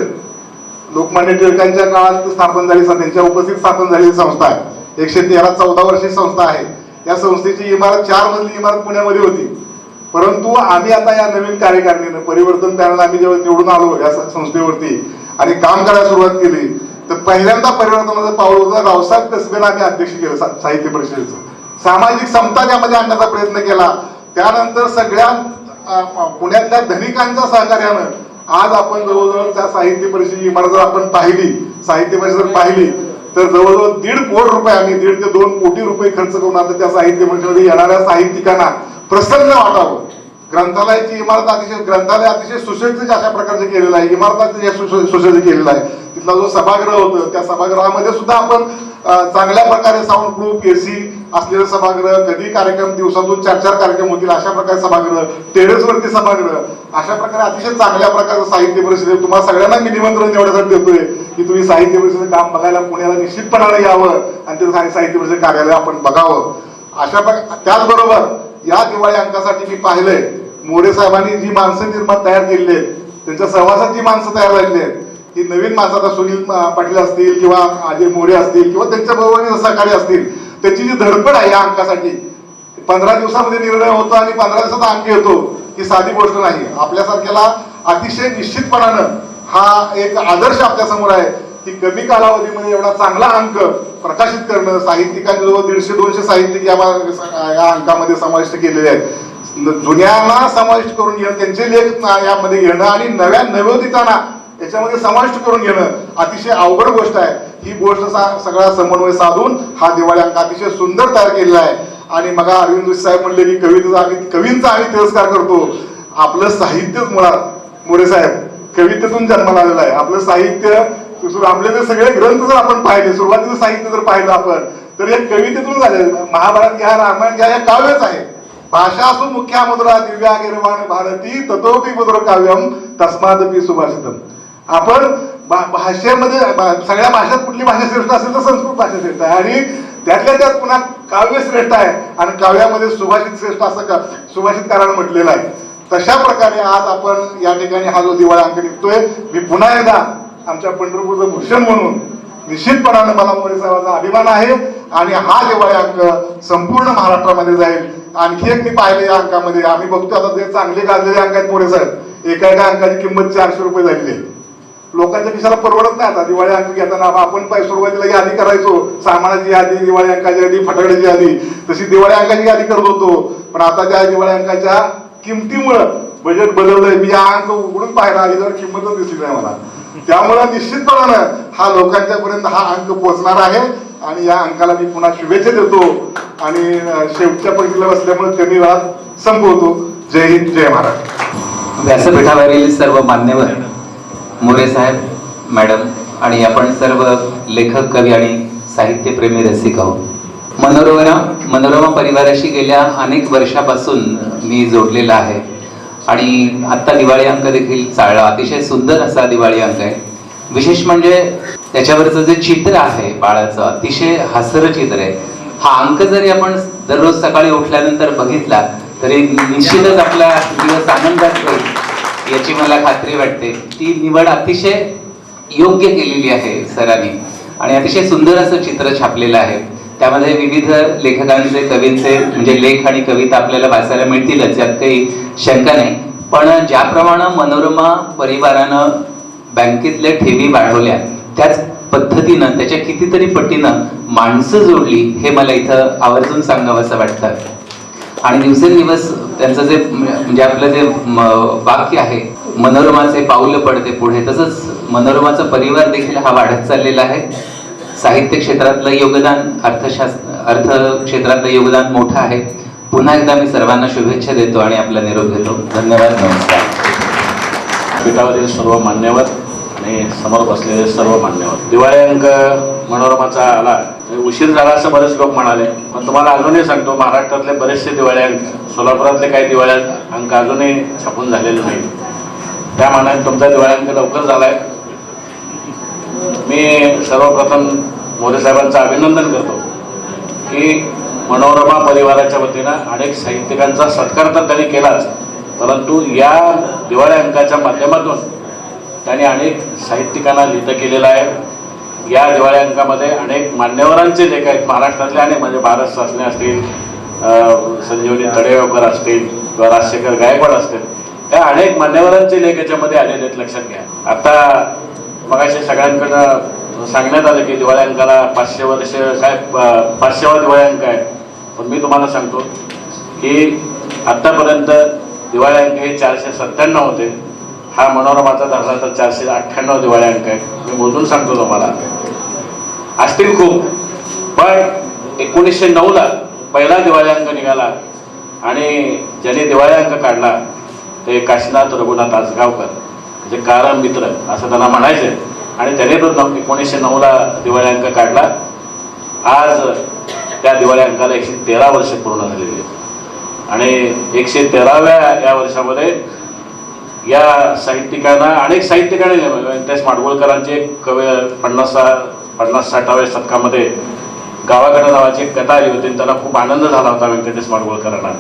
लोकमान्य टिळकांच्या काळात स्थापन झाली, त्यांच्या उपस्थित स्थापन झालेली संस्था आहे. 113-14 वर्षी संस्था आहे. या संस्थेची इमारत 4 मजली इमारत पुण्यामध्ये होती. परंतु आम्ही आता या नवीन कार्यकारिणीनं परिवर्तन पॅनल आम्ही जेव्हा निवडून आलो या संस्थेवरती आणि काम करायला सुरुवात केली, तर पहिल्यांदा परिवर्तनाचं पाऊल होतं रावसाहेब कसबेला आम्ही अध्यक्ष केलं साहित्य परिषदेचं. सामाजिक समता त्यामध्ये आणण्याचा प्रयत्न केला. त्यानंतर सगळ्या पुण्यातल्या धनिकांच्या सहकार्यानं आज आपण जवळजवळ त्या साहित्य परिषद इमारत जर आपण पाहिली, साहित्य परिषद पाहिली, तर जवळजवळ 1.5 कोटी रुपये आम्ही 1.5 ते 2 कोटी रुपये खर्च करून आता त्या साहित्य परिषदेमध्ये येणाऱ्या साहित्यिकांना प्रसन्न वाटावं. ग्रंथालयाची इमारत ग्रंथालय अतिशय सुसज्ज अशा प्रकारचे केलेलं आहे, इमारत अतिशय सुसज्ज केलेला आहे. तिथला जो सभागृह होतं त्या सभागृहामध्ये सुद्धा आपण चांगल्या प्रकारे साऊंड प्रूफ, AC असलेलं सभागृह, कधी कार्यक्रम दिवसातून 4-4 कार्यक्रम होतील अशा प्रकारे सभागृह, टेरेसवरती सभागृह, अशा प्रकारे अतिशय चांगल्या प्रकारचं साहित्य परिषद. तुम्हाला सगळ्यांना मी निमंत्रण एवढ्यासाठी देतोय की तुम्ही साहित्य परिषदेचं काम बघायला पुण्याला निश्चितपणाने यावं आणि ते साहित्य परिषद कार्यालय आपण बघावं. अशा प्रकारे त्याचबरोबर या दिवाळी अंकासाठी मी पाहिलंय मोरे साहेबांनी जी माणसं निर्माण तयार केलेली आहेत, त्यांच्या सहवासात जी माणसं तयार झालेली आहेत, ही नवीन माणसं, आता सुनील पाटील असतील किंवा अजय मोरे असतील किंवा त्यांच्या बरोबर सहकारी असतील, त्यांची जी धडपड आहे या अंकासाठी, 15 दिवसामध्ये निर्णय होतो आणि 15 दिवसाचा अंक येतो ही साधी गोष्ट नाही. आपल्यासारख्याला अतिशय निश्चितपणानं हा एक आदर्श आपल्या समोर आहे की कमी कालावधीमध्ये एवढा चांगला अंक प्रकाशित करणं. साहित्यिकांनी जवळ 150-200 साहित्यिक या अंकामध्ये समाविष्ट केलेले आहेत. जुन्यांना समाविष्ट करून घेणं, त्यांचे लेख यामध्ये घेणं आणि नवोदितांना याच्यामध्ये समाविष्ट करून घेणं अतिशय अवघड गोष्ट आहे. ही गोष्ट सगळा समन्वय साधून हा दिवाळी अंक अतिशय सुंदर तयार केलेला आहे. आणि मग अरविंद साहेब म्हणले की कवींचा आम्ही तिरस्कार करतो. आपलं साहित्यच मुळात मोरे साहेब कवितेतून जन्माला आलेलं आहे. आपलं साहित्य, आपले जर सगळे ग्रंथ जर आपण पाहिले, सुरुवातीचं साहित्य जर पाहिलं आपण, तर हे कवितेतून झाले. महाभारत घ्या, रामायण घ्या, हे काव्यच आहे. भाषा असू मुख्या मुद्रा दिव्या गिरवाण भारती ततोपि मुद्र काव्यम तस्मादपि सुभाषितम. आपण भाषेमध्ये सगळ्या भाषेत कुठली भाषा श्रेष्ठ असेल तर संस्कृत भाषा श्रेष्ठ आहे, आणि त्यातल्या त्यात पुन्हा काव्य श्रेष्ठ आहे, आणि काव्यामध्ये सुभाषित श्रेष्ठ असं सुभाषितकारानं म्हटलेलं आहे. तशा प्रकारे आज आपण या ठिकाणी हा जो दिवाळी अंक निघतोय, मी पुन्हा एकदा आमच्या पंढरपूरचं भूषण म्हणून निश्चितपणानं मला मोरे साहेबांचा अभिमान आहे. आणि हा दिवाळी अंक संपूर्ण महाराष्ट्रामध्ये जाईल. आणखी एक मी पाहिले या अंकामध्ये, आम्ही बघतो आता ते चांगले गाजलेले अंक आहेत मोरे साहेब, एका अंकाची किंमत 400 रुपये झालेली आहे. लोकांच्या खिशाला परवडत नाही. आता दिवाळी अंक घेताना आपण सुरुवातीला यादी करायचो, सामानाची यादी, दिवाळी अंकाची यादी, फटाकड्याची यादी, तशी दिवाळी अंकाची यादी करत होतो. पण आता त्या दिवाळी अंकाच्या किमतीमुळं बजेट बदललंय. मी हा अंक उघडून पाहिला आणि जर किंमतच दिसली नाही मला. त्यामुळं निश्चितपणानं हा लोकांच्या पर्यंत हा अंक पोहोचणार आहे. आणि या अंकाला मी पुन्हा शुभेच्छा देतो आणि शेवटच्या पंक्तीला बसल्यामुळे कमी वेळात संपवतो. जय हिंद, जय महाराष्ट्र. व्यासपीठावरील सर्व मान्यवर, मोरे साहेब, मॅडम आणि आपण सर्व लेखक, कवी आणि साहित्यप्रेमी रसिक आहोत. मनोरमा परिवाराशी गेल्या अनेक वर्षापासून मी जोडलेला आहे आणि आत्ता दिवाळी अंक देखील चालला. अतिशय सुंदर असा दिवाळी अंक आहे. विशेष म्हणजे त्याच्यावरचं जे चित्र आहे बाळाचं, अतिशय हास्यरं चित्र आहे. हा अंक जरी आपण दररोज सकाळी उठल्यानंतर बघितला तरी निश्चितच आपला दिवस आनंदात होईल याची मला खात्री वाटते. ती निवड अतिशय योग्य केलेली आहे सरांनी आणि अतिशय सुंदर असं चित्र छापलेलं आहे. त्यामध्ये विविध लेखकांचे, कवींचे म्हणजे लेख आणि कविता आपल्याला वाचायला मिळतीलच, यात काही शंका नाही. पण ज्याप्रमाणे मनोरमा परिवारानं बँकेतल्या ठेवी वाढवल्या, त्याच पद्धतीनं त्याच्या कितीतरी पटीनं माणसं जोडली, हे मला इथं आवर्जून सांगावंसं वाटतं. आणि दिवसेंदिवस त्यांचं जे म्हणजे आपलं जे वाक्य आहे, मनोरमाचे पाऊल पडते पुढे, तसंच मनोरमाचा परिवार देखील हा वाढत चाललेला आहे. साहित्य क्षेत्रातलं योगदान अर्थ क्षेत्रातलं योगदान मोठं आहे. पुन्हा एकदा मी सर्वांना शुभेच्छा देतो आणि आपला निरोप घेतो. धन्यवाद. नमस्कार. पीठावरील सर्व मान्यवर आणि समोर बसलेले सर्व मान्यवर, दिवाळी अंक मनोरमाचा आला उशीर झाला असं बरेच लोक म्हणाले, पण तुम्हाला अजूनही सांगतो महाराष्ट्रातले बरेचसे दिवाळी अंक, सोलापुरातले काही दिवाळी अंक अजूनही छापून झालेले नाही. त्या मानाने तुमचा दिवाळी अंक लवकर झालाय. मी सर्वप्रथम मोरे साहेबांचं अभिनंदन करतो की मनोरमा परिवाराच्या वतीनं अनेक साहित्यिकांचा सत्कार तर त्यांनी केलाच, परंतु या दिवाळी अंकाच्या माध्यमातून त्यांनी अनेक साहित्यिकांना लिहितं केलेलं आहे. या दिवाळी अंकामध्ये अनेक मान्यवरांचे लेख आहेत महाराष्ट्रातले, अनेक म्हणजे भारत सासणे असतील, संजीवनी तडेगावकर असतील किंवा राजशेखर गायकवाड असतील, या अनेक मान्यवरांचे लेख याच्यामध्ये आलेले आहेत. लक्षात घ्या. आता मगाशी सगळ्यांकडनं सांगण्यात आलं की दिवाळी अंकाला 500 वर्ष काय 500वा दिवाळी अंक आहे, पण मी तुम्हाला सांगतो की आत्तापर्यंत दिवाळी अंक हे 497 होते. हा मनोरमाचा धरला तर 498 दिवाळी अंक आहे. मी मोजून सांगतो तुम्हाला, असतील खूप, पण 1909ला पहिला दिवाळी अंक निघाला आणि ज्याने दिवाळी अंक काढला ते काशीनाथ रघुनाथ आजगावकर, म्हणजे कारण मित्र असं त्यांना म्हणायचे, आणि त्याने तो 1909ला दिवाळी अंक काढला. आज त्या दिवाळी अंकाला 113 वर्ष पूर्ण झालेली आहेत आणि 113व्या या वर्षामध्ये या साहित्यिकांना अनेक साहित्यिकांनी व्यंकटेश माडगुळकरांची एक कवी 50-60व्या शतकामध्ये गावाकडे नावाची एक कथा आली होती, त्यांना खूप आनंद झाला होता व्यंकटेश माडगुळकरांना.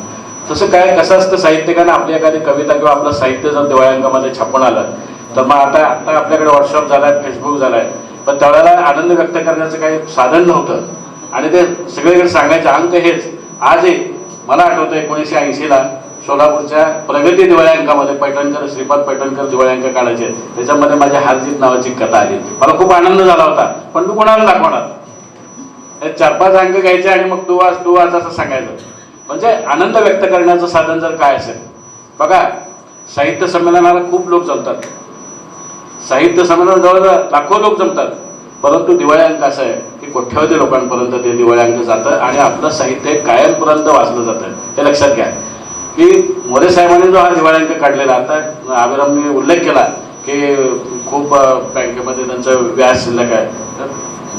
तसं काय कसं असतं, साहित्यिकांना आपली एखादी कविता किंवा आपलं साहित्य जर दिवाळी अंकामध्ये छापून आलं तर मग आता आपल्याकडे व्हॉट्सअप झालाय, फेसबुक झालाय, पण त्यावेळेला आनंद व्यक्त करण्याचं काही साधन नव्हतं आणि ते सगळीकडे सांगायचे अंक हेच. आजही मला आठवतं 1980ला सोलापूरच्या प्रगती दिवाळी अंकामध्ये पैठणकर, श्रीपाद पैठणकर दिवाळी अंक काढायचे, त्याच्यामध्ये माझ्या हारजीत नावाची कथा आली. मला खूप आनंद झाला होता, पण मी कोणाला दाखवणार? 4-5 अंक घ्यायचे आणि मग तू वाच असं सांगायचं. म्हणजे आनंद व्यक्त करण्याचं साधन जर काय असेल, बघा साहित्य संमेलनाला खूप लोक जमतात, साहित्य संमेलन जवळ लाखो लोक जमतात, परंतु दिवाळी अंक असं आहे की कोट्यावधी लोकांपर्यंत ते दिवाळी अंक जातं आणि आपलं साहित्य कायमपर्यंत वाचलं जातं. हे लक्षात घ्या की मोरे साहेबांनी जो हा दिवाळी अंक काढलेला, आता अभिरामने उल्लेख केला की खूप बँकेमध्ये त्यांचं व्याज शिल्लक आहे.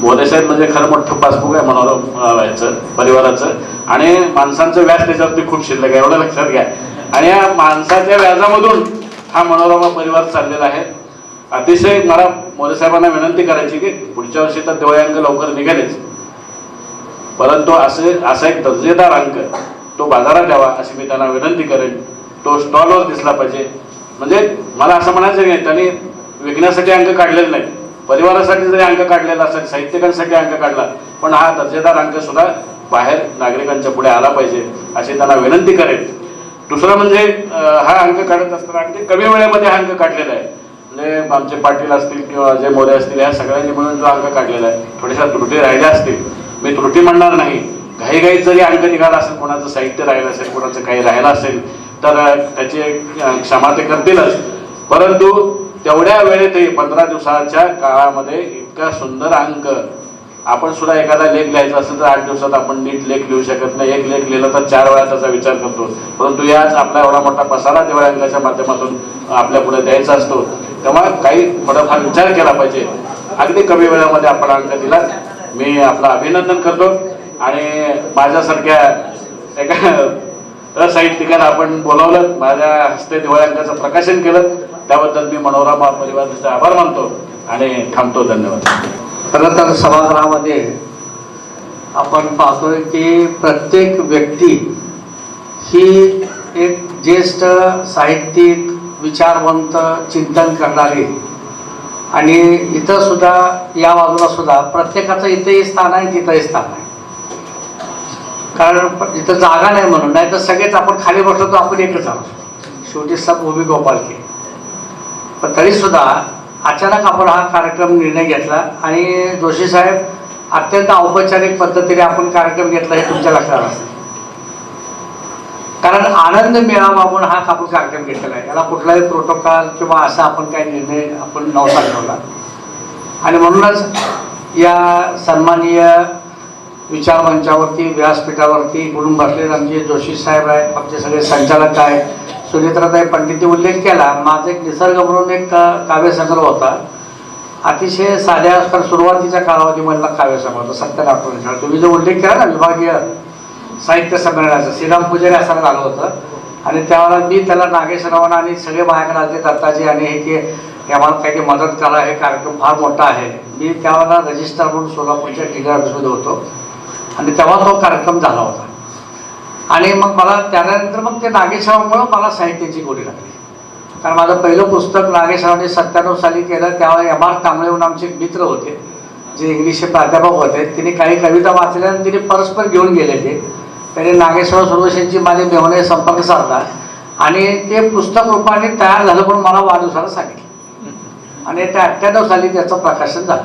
मोरे साहेब म्हणजे खरं मोठं पासबुक आहे मनोरमाचं परिवाराचं, आणि माणसांचं व्याज त्याच्यावरती खूप शिल्लक आहे, एवढं लक्षात घ्या. आणि या माणसाच्या व्याजामधून हा मनोरमा परिवार चाललेला आहे. अतिशय मला मोरे साहेबांना विनंती करायची की पुढच्या वर्षी तर दिवाळी अंक लवकर निघालेच, परंतु असा एक दर्जेदार अंक तो बाजारात यावा अशी मी त्यांना विनंती करेन. तो स्टॉलवर दिसला पाहिजे. म्हणजे मला असं म्हणायचं नाही त्यांनी विकण्यासाठी अंक काढलेले नाही, परिवारासाठी जरी अंक काढलेला असेल, साहित्यिकांसाठी अंक काढला, पण हा दर्जेदार अंक सुद्धा बाहेर नागरिकांच्या पुढे आला पाहिजे अशी त्यांना विनंती करेन. दुसरं म्हणजे हा अंक काढत असताना अगदी कमी वेळेमध्ये हा अंक काढलेला आहे. म्हणजे आमचे पाटील असतील किंवा अजय मोरे असतील, या सगळ्यांनी मिळून जो अंक काढलेला आहे, थोड्याशा त्रुटी राहिल्या असतील, मी त्रुटी म्हणणार नाही, घाईघाईत जरी अंक निघाला असेल, कोणाचं साहित्य राहिलं असेल, कोणाचं काही राहिलं असेल तर त्याची क्षमा ते करतीलच, परंतु तेवढ्या वेळेतही 15 दिवसाच्या काळामध्ये इतका सुंदर अंक, आपण सुद्धा एखादा लेख लिहायचा असेल तर 8 दिवसात आपण नीट लेख लिहू शकत नाही. एक लेख लिहिला तर 4 वेळा त्याचा विचार करतो, परंतु याच आपला एवढा मोठा पसारा दिवाळी अंकाच्या माध्यमातून आपल्या पुढे द्यायचा असतो, तेव्हा काही थोडाफार विचार केला पाहिजे. अगदी कमी वेळामध्ये आपण अंक दिला, मी आपलं अभिनंदन करतो. आणि माझ्यासारख्या एका साहित्यिकाला आपण बोलावलं, माझ्या हस्ते दिवाळी अंकाचं प्रकाशन केलं, त्याबद्दल मी मनोरमा परिवाराचे आभार मानतो आणि थांबतो. धन्यवाद. खरं तर सभागृहामध्ये आपण पाहतोय की प्रत्येक व्यक्ती ही एक ज्येष्ठ साहित्यिक, विचारवंत, चिंतन करणारी, आणि इथं सुद्धा या बाजूला सुद्धा प्रत्येकाचं इथेही स्थान आहे, तिथंही स्थान आहे. कारण इथं जागा नाही म्हणून, नाही तर सगळेच आपण खाली बसलो तर आपण एकच आहोत, शेवटी सब उभी गोपाल के. पण तरीसुद्धा अचानक आपण हा कार्यक्रम निर्णय घेतला आणि जोशी साहेब अत्यंत औपचारिक पद्धतीने आपण कार्यक्रम घेतला हे तुमच्या लक्षात असेल. कारण आनंद मिळावा म्हणून हा आपण कार्यक्रम घेतलेला आहे, याला कुठलाही प्रोटोकॉल किंवा असा आपण काही निर्णय आपण नव्हता ठेवला. आणि म्हणूनच या सन्माननीय विचारमंचावरती व्यासपीठावरती बोलून बसलेले आमचे जोशी साहेब आहेत, आमचे सगळे संचालक आहेत, सुनेत्राताई पंडितने उल्लेख केला. माझा एक निसर्ग म्हणून एक काव्यसंग्रह होता, अतिशय साध्या सुरुवातीच्या कालावधीमधला काव्यसंग्रह होता, सत्याला आठवण. तुम्ही जो उल्लेख केला ना विभागीय साहित्य संमेलनाचं, श्रीराम पुजारी असं झालं होतं आणि त्यावेळेला मी त्याला नागेशरावांना आणि सगळे माझ्याकडे आले दत्ताजी आणि हे की आम्हाला काही मदत करा, हे कार्यक्रम फार मोठा आहे. मी त्यावेळेला रजिस्ट्रार म्हणून सोलापूरच्या टिगर ऑफिसमध्ये होतो आणि तेव्हा तो कार्यक्रम झाला होता. आणि मग मला त्यानंतर मग ते नागेशरावांमुळं मला साहित्याची गोडी लागली, कारण माझं पहिलं पुस्तक नागेशरावांनी 97 साली केलं. त्यावेळेला M.R. कांबळे म्हणून आमचे एक मित्र होते, जे इंग्लिशचे प्राध्यापक होते. तिने काही कविता वाचल्या आणि तिने परस्पर घेऊन गेले. त्याने नागेश्वर सुरवशेंची माझे मेहने संपर्क साधला आणि ते पुस्तक रूपाने तयार झालं म्हणून मला वाढदिवसाला सांगितलं आणि त्या 98 साली त्याचं प्रकाशन झालं.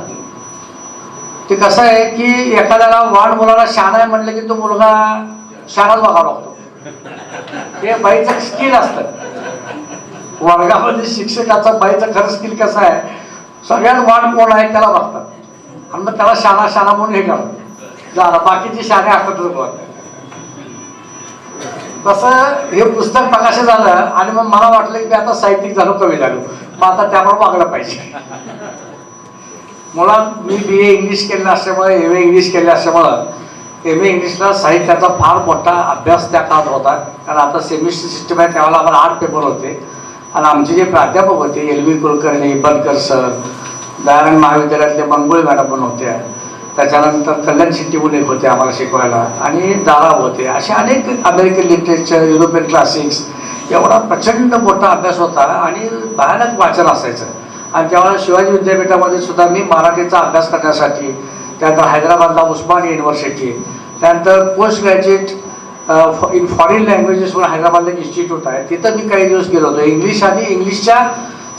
ते कसं आहे की एखाद्याला वाढ मुलाला शहाणा आहे म्हणलं की तो मुलगा शहाणाच बघावा लागतो. हे बाईचं स्किल असतं. वर्गामध्ये शिक्षकाचं बाईचं खरं स्किल कसं आहे, सगळ्यात वाढ कोण आहे त्याला बघतात आणि मग त्याला शाणा शाणा म्हणून हे करतात, झालं. बाकीचे शाणे असतातच बघ. तसं हे पुस्तक प्रकाशित झालं आणि मग मला वाटलं की आता साहित्यिक झालो, कवी झालो, मग आता त्यामुळे वागलं पाहिजे. मुळात मी BA इंग्लिश केलेलं असल्यामुळे, MA इंग्लिश केले असल्यामुळं MA इंग्लिशला साहित्याचा फार मोठा अभ्यास त्या काळात होता, कारण आता सेमिस्टर सिस्टम आहे. त्यावेळेला आम्हाला 8 पेपर होते आणि आमचे जे प्राध्यापक होते LV कुलकर्णी, बनकर सर, दयानंद महाविद्यालयातले मंगोळे मॅडम पण होत्या, त्याच्यानंतर कल्याण शेट्टी म्हणून एक होते आम्हाला शिकवायला, आणि दाराव होते. असे अनेक अमेरिकन लिटरेचर, युरोपियन क्लासिक्स, एवढा प्रचंड मोठा अभ्यास होता आणि भयानक वाचन असायचं. आणि त्यावेळेला शिवाजी विद्यापीठामध्ये सुद्धा मी मराठीचा अभ्यास करण्यासाठी, त्यानंतर हैदराबादला उस्मानिया युनिव्हर्सिटी, त्यानंतर post graduate in foreign languages म्हणून हैदराबादला एक इन्स्टिट्यूट आहे, तिथं मी काही दिवस गेलो होतो. इंग्लिश आणि इंग्लिशच्या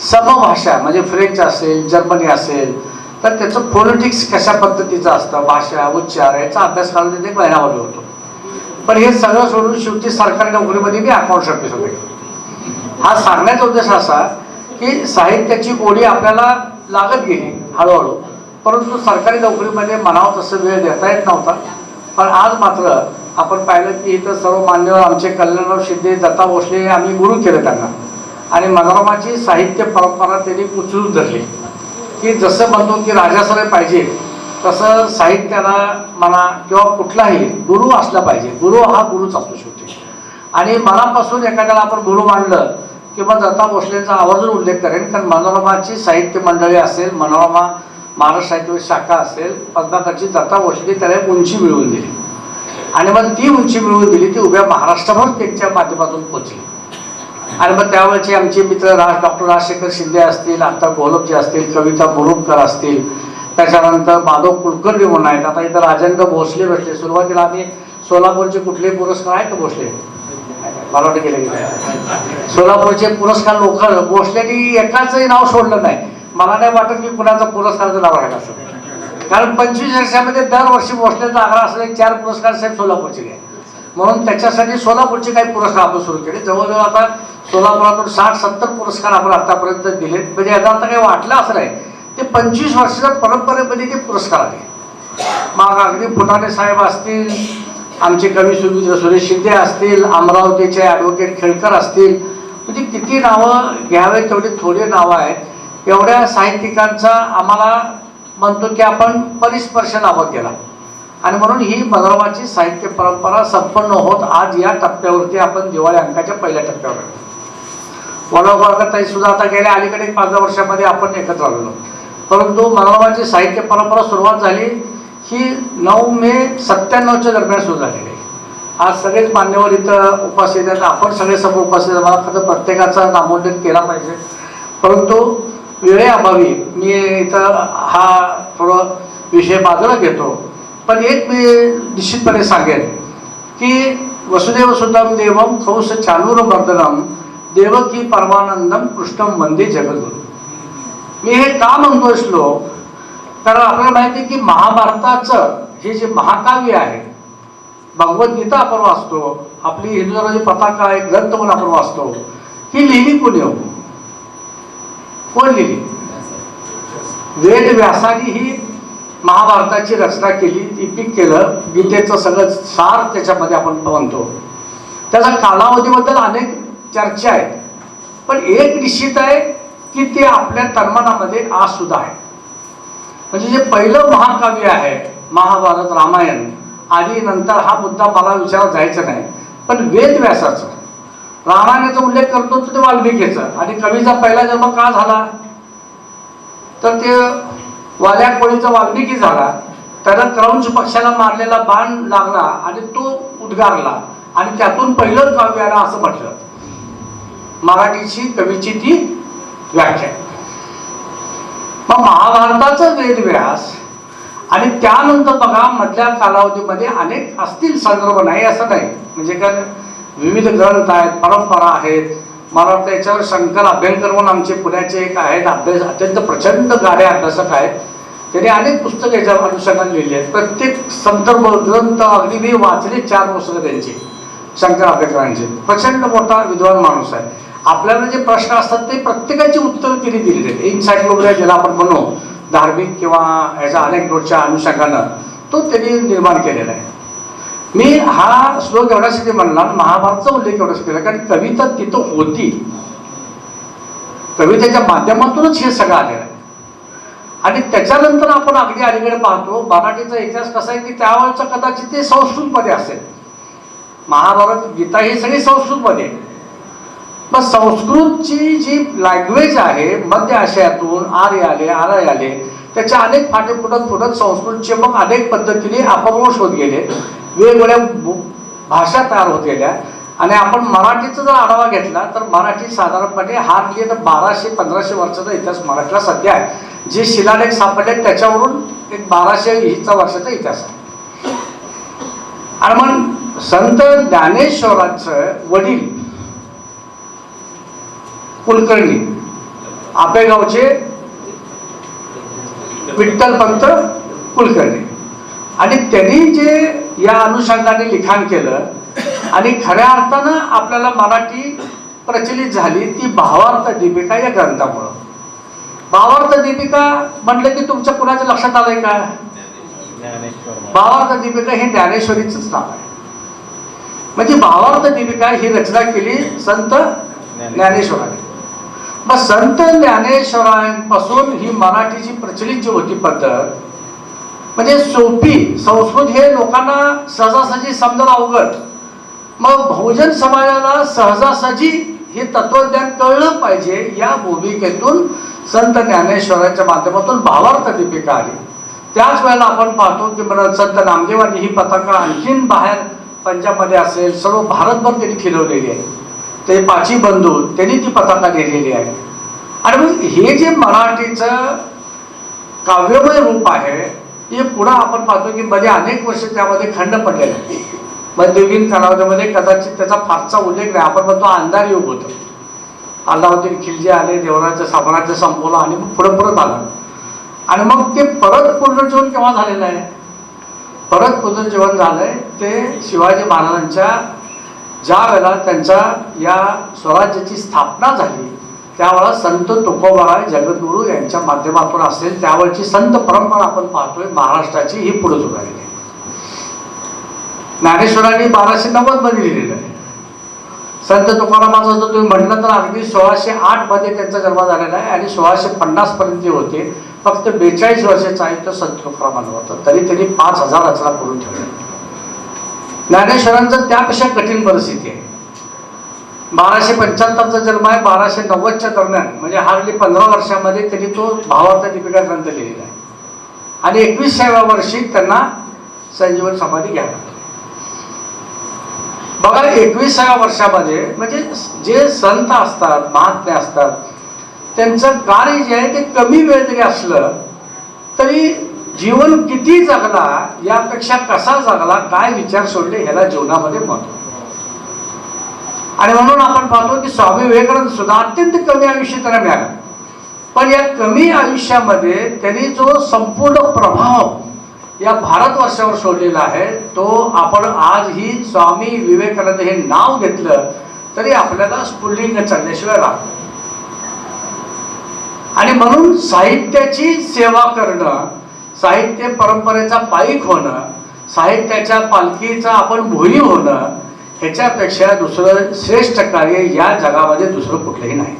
समभाषा म्हणजे फ्रेंच असेल, जर्मनी असेल, तर त्याचं फोनेटिक्स कशा पद्धतीचं असतं, भाषा, उच्चार, याचा अभ्यास करायला तिथे एक महिनाभर होतो. पण हे सगळं सोडून शेवटी सरकारी नोकरीमध्ये मी अकाउंट सर्व्हिस होते. हा सांगण्याचा उद्देश असा की साहित्याची गोडी आपल्याला लागत गेली हळूहळू, परंतु सरकारी नोकरीमध्ये म्हणावं तसं वेळ देता येत नव्हता. पण आज मात्र आपण पाहिलं की इथं सर्व मान्यवर आमचे कल्याणराव शिंदे, दत्ता भोसले, आम्ही गुरु केले त्यांना आणि मनोरमाची साहित्य परंपरा त्यांनी उचलून धरली की जसं म्हणतो की राजासाहेब पाहिजे तसं साहित्याला म्हणा किंवा कुठलाही गुरु असला पाहिजे. गुरु हा गुरुच असतो शेवटी. आणि मनापासून एखाद्याला आपण गुरु मानलं किंवा दत्ता भोसलेंचा आवर्जून उल्लेख करेन, कारण मनोरमाची साहित्य मंडळी असेल, मनोरमा महाराष्ट्र साहित्य शाखा असेल, पद्माकरची दत्ता भोसले त्याला एक उंची मिळवून दिली आणि मग ती उंची मिळवून दिली ती उभ्या महाराष्ट्रभर त्यांच्या माध्यमातून पोचली. आणि मग त्यावेळेचे आमचे मित्र डॉक्टर राजशेखर शिंदे असतील, आता गोलपजी असतील, कविता मुरुमकर असतील, त्याच्यानंतर माधव कुलकर्णी म्हणून आहेत. आता इथं राजेंद्र भोसले बसले. सुरुवातीला आम्ही सोलापूरचे कुठले पुरस्कार आहेत का भोसले, मला वाटतं गेले सोलापूरचे पुरस्कार लोक भोसलेनी एकाचंही नाव सोडलं नाही. मला नाही वाटत की कुणाचा पुरस्काराचं नाव राहिलं असं, कारण 25 वर्षामध्ये दरवर्षी भोसलेचा आग्रह असलेले 4 पुरस्कार साहेब सोलापूरचे घ्या, म्हणून त्याच्यासाठी सोलापूरचे काही पुरस्कार आपण सुरू केले. जवळजवळ आता सोलापुरातून 60-70 पुरस्कार आपण आतापर्यंत दिलेत. म्हणजे याचा अर्थ काही वाटलं असं नाही, ते 25 वर्षाच्या परंपरेमध्ये ते पुरस्कार आले. मग अगदी फुटाणे साहेब असतील, आमचे कवी सुरेश शिंदे असतील, अमरावतीचे ॲडव्होकेट खेळकर असतील, म्हणजे किती नावं घ्यावे तेवढी थोडी नावं आहेत. एवढ्या साहित्यिकांचा आम्हाला म्हणतो की आपण परिस्पर्श लाभत गेला आणि म्हणून ही मनोरमाची साहित्य परंपरा संपन्न होत आज या टप्प्यावरती आपण दिवाळी अंकाच्या पहिल्या टप्प्यावर वडगावकरताई सुद्धा आता गेल्या अलीकडे 5 वर्षामध्ये आपण एकत्र आलेलो. परंतु मनोरमाची साहित्य परंपरा सुरुवात झाली ही 9 मे 97च्या दरम्यान सुरू झालेली आहे. आज सगळेच मान्यवर इथं उपस्थित आहेत, आपण सगळे समोर उपस्थित आहेत. मला खरं प्रत्येकाचा नामोल्लेख केला पाहिजे, परंतु वेळेअभावी मी इथं हा थोडं विषय बाजूला घेतो. पण एक मी निश्चितपणे सांगेन की वसुदेव सुतम देवम कंस चाणूरमर्दनम देवकी परमानंदम कृष्णम वंदे जगद्गुरु. मी हे का म्हणतोय श्लोक, कारण आपल्याला माहिती आहे की महाभारताचं हे जे महाकाव्य आहे, भगवद्गीता आपण वाचतो, आपली हिंदू धर्माची पताका एक ग्रंथ म्हणून आपण वाचतो, ही लिहिली कोणी हो, कोण लिहिली? वेद व्यासाने ही महाभारताची रचना केली, इपिक केलं, गीतेचं सगळं सार त्याच्यामध्ये आपण म्हणतो. त्याचा कालावधीबद्दल अनेक चर्चा आहेत, पण एक निश्चित आहे की ते आपल्या तन्मनामध्ये आज सुद्धा आहे. म्हणजे जे पहिलं महाकाव्य आहे महाभारत रामायण, आधी नंतर हा मुद्दा मला विचारात जायचा नाही, पण वेदव्यासाचं रामायणाचा उल्लेख करतो तो ते वाल्मिकीचा. आणि कवीचा पहिला जन्म का झाला तर ते वाल्या कोळीचा वाल्मिकी झाला. त्याला क्रौंच पक्षाला मारलेला बाण लागला आणि तो उद्गारला आणि त्यातून पहिलं काव्य आलं असं म्हटलं. मराठीची कवीची ती व्याख्या. मग महाभारताचं वेदव्यास आणि त्यानंतर बघा मधल्या कालावधीमध्ये अनेक असतील संदर्भ, नाही असं नाही, म्हणजे काय विविध ग्रंथ आहेत, परंपरा आहेत. मला वाटतं याच्यावर शंकर अभ्यंकर म्हणून आमचे पुण्याचे एक आहेत, अभ्यास अत्यंत प्रचंड गाडे अभ्यासक आहेत. त्यांनी अनेक पुस्तकं याच्या अनुषंगाने लिहिली आहेत. प्रत्येक संदर्भ ग्रंथ अगदी मी वाचले 4 पुस्तकं त्यांची, शंकर अभ्यंकरांचे. प्रचंड मोठा विद्वान माणूस आहे. आपल्याला जे प्रश्न असतात ते प्रत्येकाची उत्तरं तिने दिलेली आहेत. इन्सायक्लोपीडिया ज्याला आपण म्हणू, धार्मिक किंवा याच्या अनेक नोटच्या अनुषंगानं तो त्यांनी निर्माण केलेला आहे. मी हा श्लोक एवढ्यासाठी म्हणला, महाभारतचा उल्लेख एवढाच केला कारण कविता तिथं होती. कवितेच्या माध्यमातूनच हे सगळं आलेलं आहे. आणि त्याच्यानंतर आपण अगदी अलीकडे पाहतो मराठीचा इतिहास कसा आहे की त्यावेळेचा कदाचित ते संस्कृतमध्ये असेल. महाभारत गीता ही सगळी संस्कृतमध्ये. मग संस्कृतची जी लँग्वेज आहे मध्य आशियातून आर्य आले, त्याच्या अनेक फाटे फुटत संस्कृतचे मग अनेक पद्धतीने अपभ्रंश होत गेले, वेगवेगळ्या भाषा तयार होत गेल्या. आणि आपण मराठीचा जर आढावा घेतला तर मराठी साधारणपणे हार्डली 1200-1500 वर्षाचा इतिहास मराठीला सध्या आहे. जे शिलालेख सापडले त्याच्यावरून एक 1200 वर्षाचा इतिहास आहे. आणि मग संत ज्ञानेश्वरांचं वडील कुलकर्णी आपेगावचे विठ्ठलपंत कुलकर्णी, आणि त्यांनी जे या अनुषंगाने लिखाण केलं आणि खऱ्या अर्थानं आपल्याला मराठी प्रचलित झाली ती भावार्थ दीपिका या ग्रंथामुळं. भावार्थ दीपिका म्हटलं की तुमच्या कुणाच्या लक्षात आलंय का? भावार्थ दीपिका हे ज्ञानेश्वरीचंच नाव आहे. म्हणजे भावार्थ दीपिका ही रचना केली संत ज्ञानेश्वरांनी. मग संत ज्ञानेश्वरांपासून ही मराठीची प्रचलित जी होती पद्धत, म्हणजे सोपी संस्कृत हे लोकांना सहजासहजी समजायला अवघड. मग बहुजन समाजाला सहजासहजी हे तत्वज्ञान कळलं पाहिजे या भूमिकेतून संत ज्ञानेश्वरांच्या माध्यमातून भावार्थ दीपिका आली. त्याच वेळेला आपण पाहतो की संत नामदेवांनी ही पताका आणखीन बाहेर पंजाबमध्ये असेल सर्व भारतभर त्यांनी फिरवलेली आहे. ते पाची बंधू त्यांनी ती पताका लिहिलेली आहे. आणि मग हे जे मराठीचं काव्यमय रूप आहे हे पुढं आपण पाहतो की मध्ये अनेक वर्ष त्यामध्ये खंड पडलेले आहे. मध्ययुगीन कालावधीमध्ये कदाचित त्याचा फारसा उल्लेख नाही. आपण म्हणतो अंधार युग होतं. अल्लाउद्दीन खिलजी आले, देवराचं साम्राज्य संपवलं आणि मग पुढं आलं. आणि मग ते परत पुनर्जीवन केव्हा झालेलं आहे? परत पुनर्जीवन झालंय ते शिवाजी महाराजांच्या ज्या वेळेला त्यांच्या या स्वराज्याची स्थापना झाली त्यावेळेला संत तुकोबाराय जगद्गुरू यांच्या माध्यमातून असेल त्यावेळची संत परंपरा आपण पाहतोय महाराष्ट्राची ही पुढे उभारलेली आहे. ज्ञानेश्वरांनी 1290 मध्ये लिहिलेलं आहे. संत तुकारामाचं जर तुम्ही म्हटलं तर अगदी 1608 मध्ये त्यांचा जन्म झालेला आहे आणि 1650 पर्यंत होते. फक्त 42 वर्षाचा आहे तो संत तुकारामांना होतं, तरी त्यांनी 5000 रचना करून ठेवल्या. ज्ञानेश्वरांचं त्यापेक्षा कठीण परिस्थिती आहे. 1275चा जन्म आहे, 1290च्या दरम्यान म्हणजे हार्डली 15 वर्षामध्ये त्यांनी तो भावार्थ दीपिका ग्रंथ लिहिलेला आहे. आणि 21व्या वर्षी त्यांना संजीवन समाधी घ्यावी लागली. बघा 21व्या वर्षामध्ये म्हणजे जे संत असतात महात्मे असतात त्यांचं कार्य जे आहे ते कमी वेळ जरी असलं तरी जीवन किती जगला यापेक्षा कसा जगला काय विचार सोडले ह्याला जीवनामध्ये महत्व. आणि म्हणून आपण पाहतो की स्वामी विवेकानंद सुद्धा अत्यंत कमी आयुष्य त्यांना मिळालं, पण या कमी आयुष्यामध्ये त्यांनी जो संपूर्ण प्रभाव या भारतवर्षावर सोडलेला आहे तो आपण आजही स्वामी विवेकानंद हे नाव घेतलं तरी आपल्याला स्फुल्लिंग चढल्याशिवाय राहतो. आणि म्हणून साहित्याची सेवा करणं साहित्य परंपरेचा पाईक होणं, साहित्याच्या पालखीचा आपण भुई होणं, ह्याच्यापेक्षा दुसरं श्रेष्ठ कार्य या जगामध्ये दुसरं कुठलंही नाही.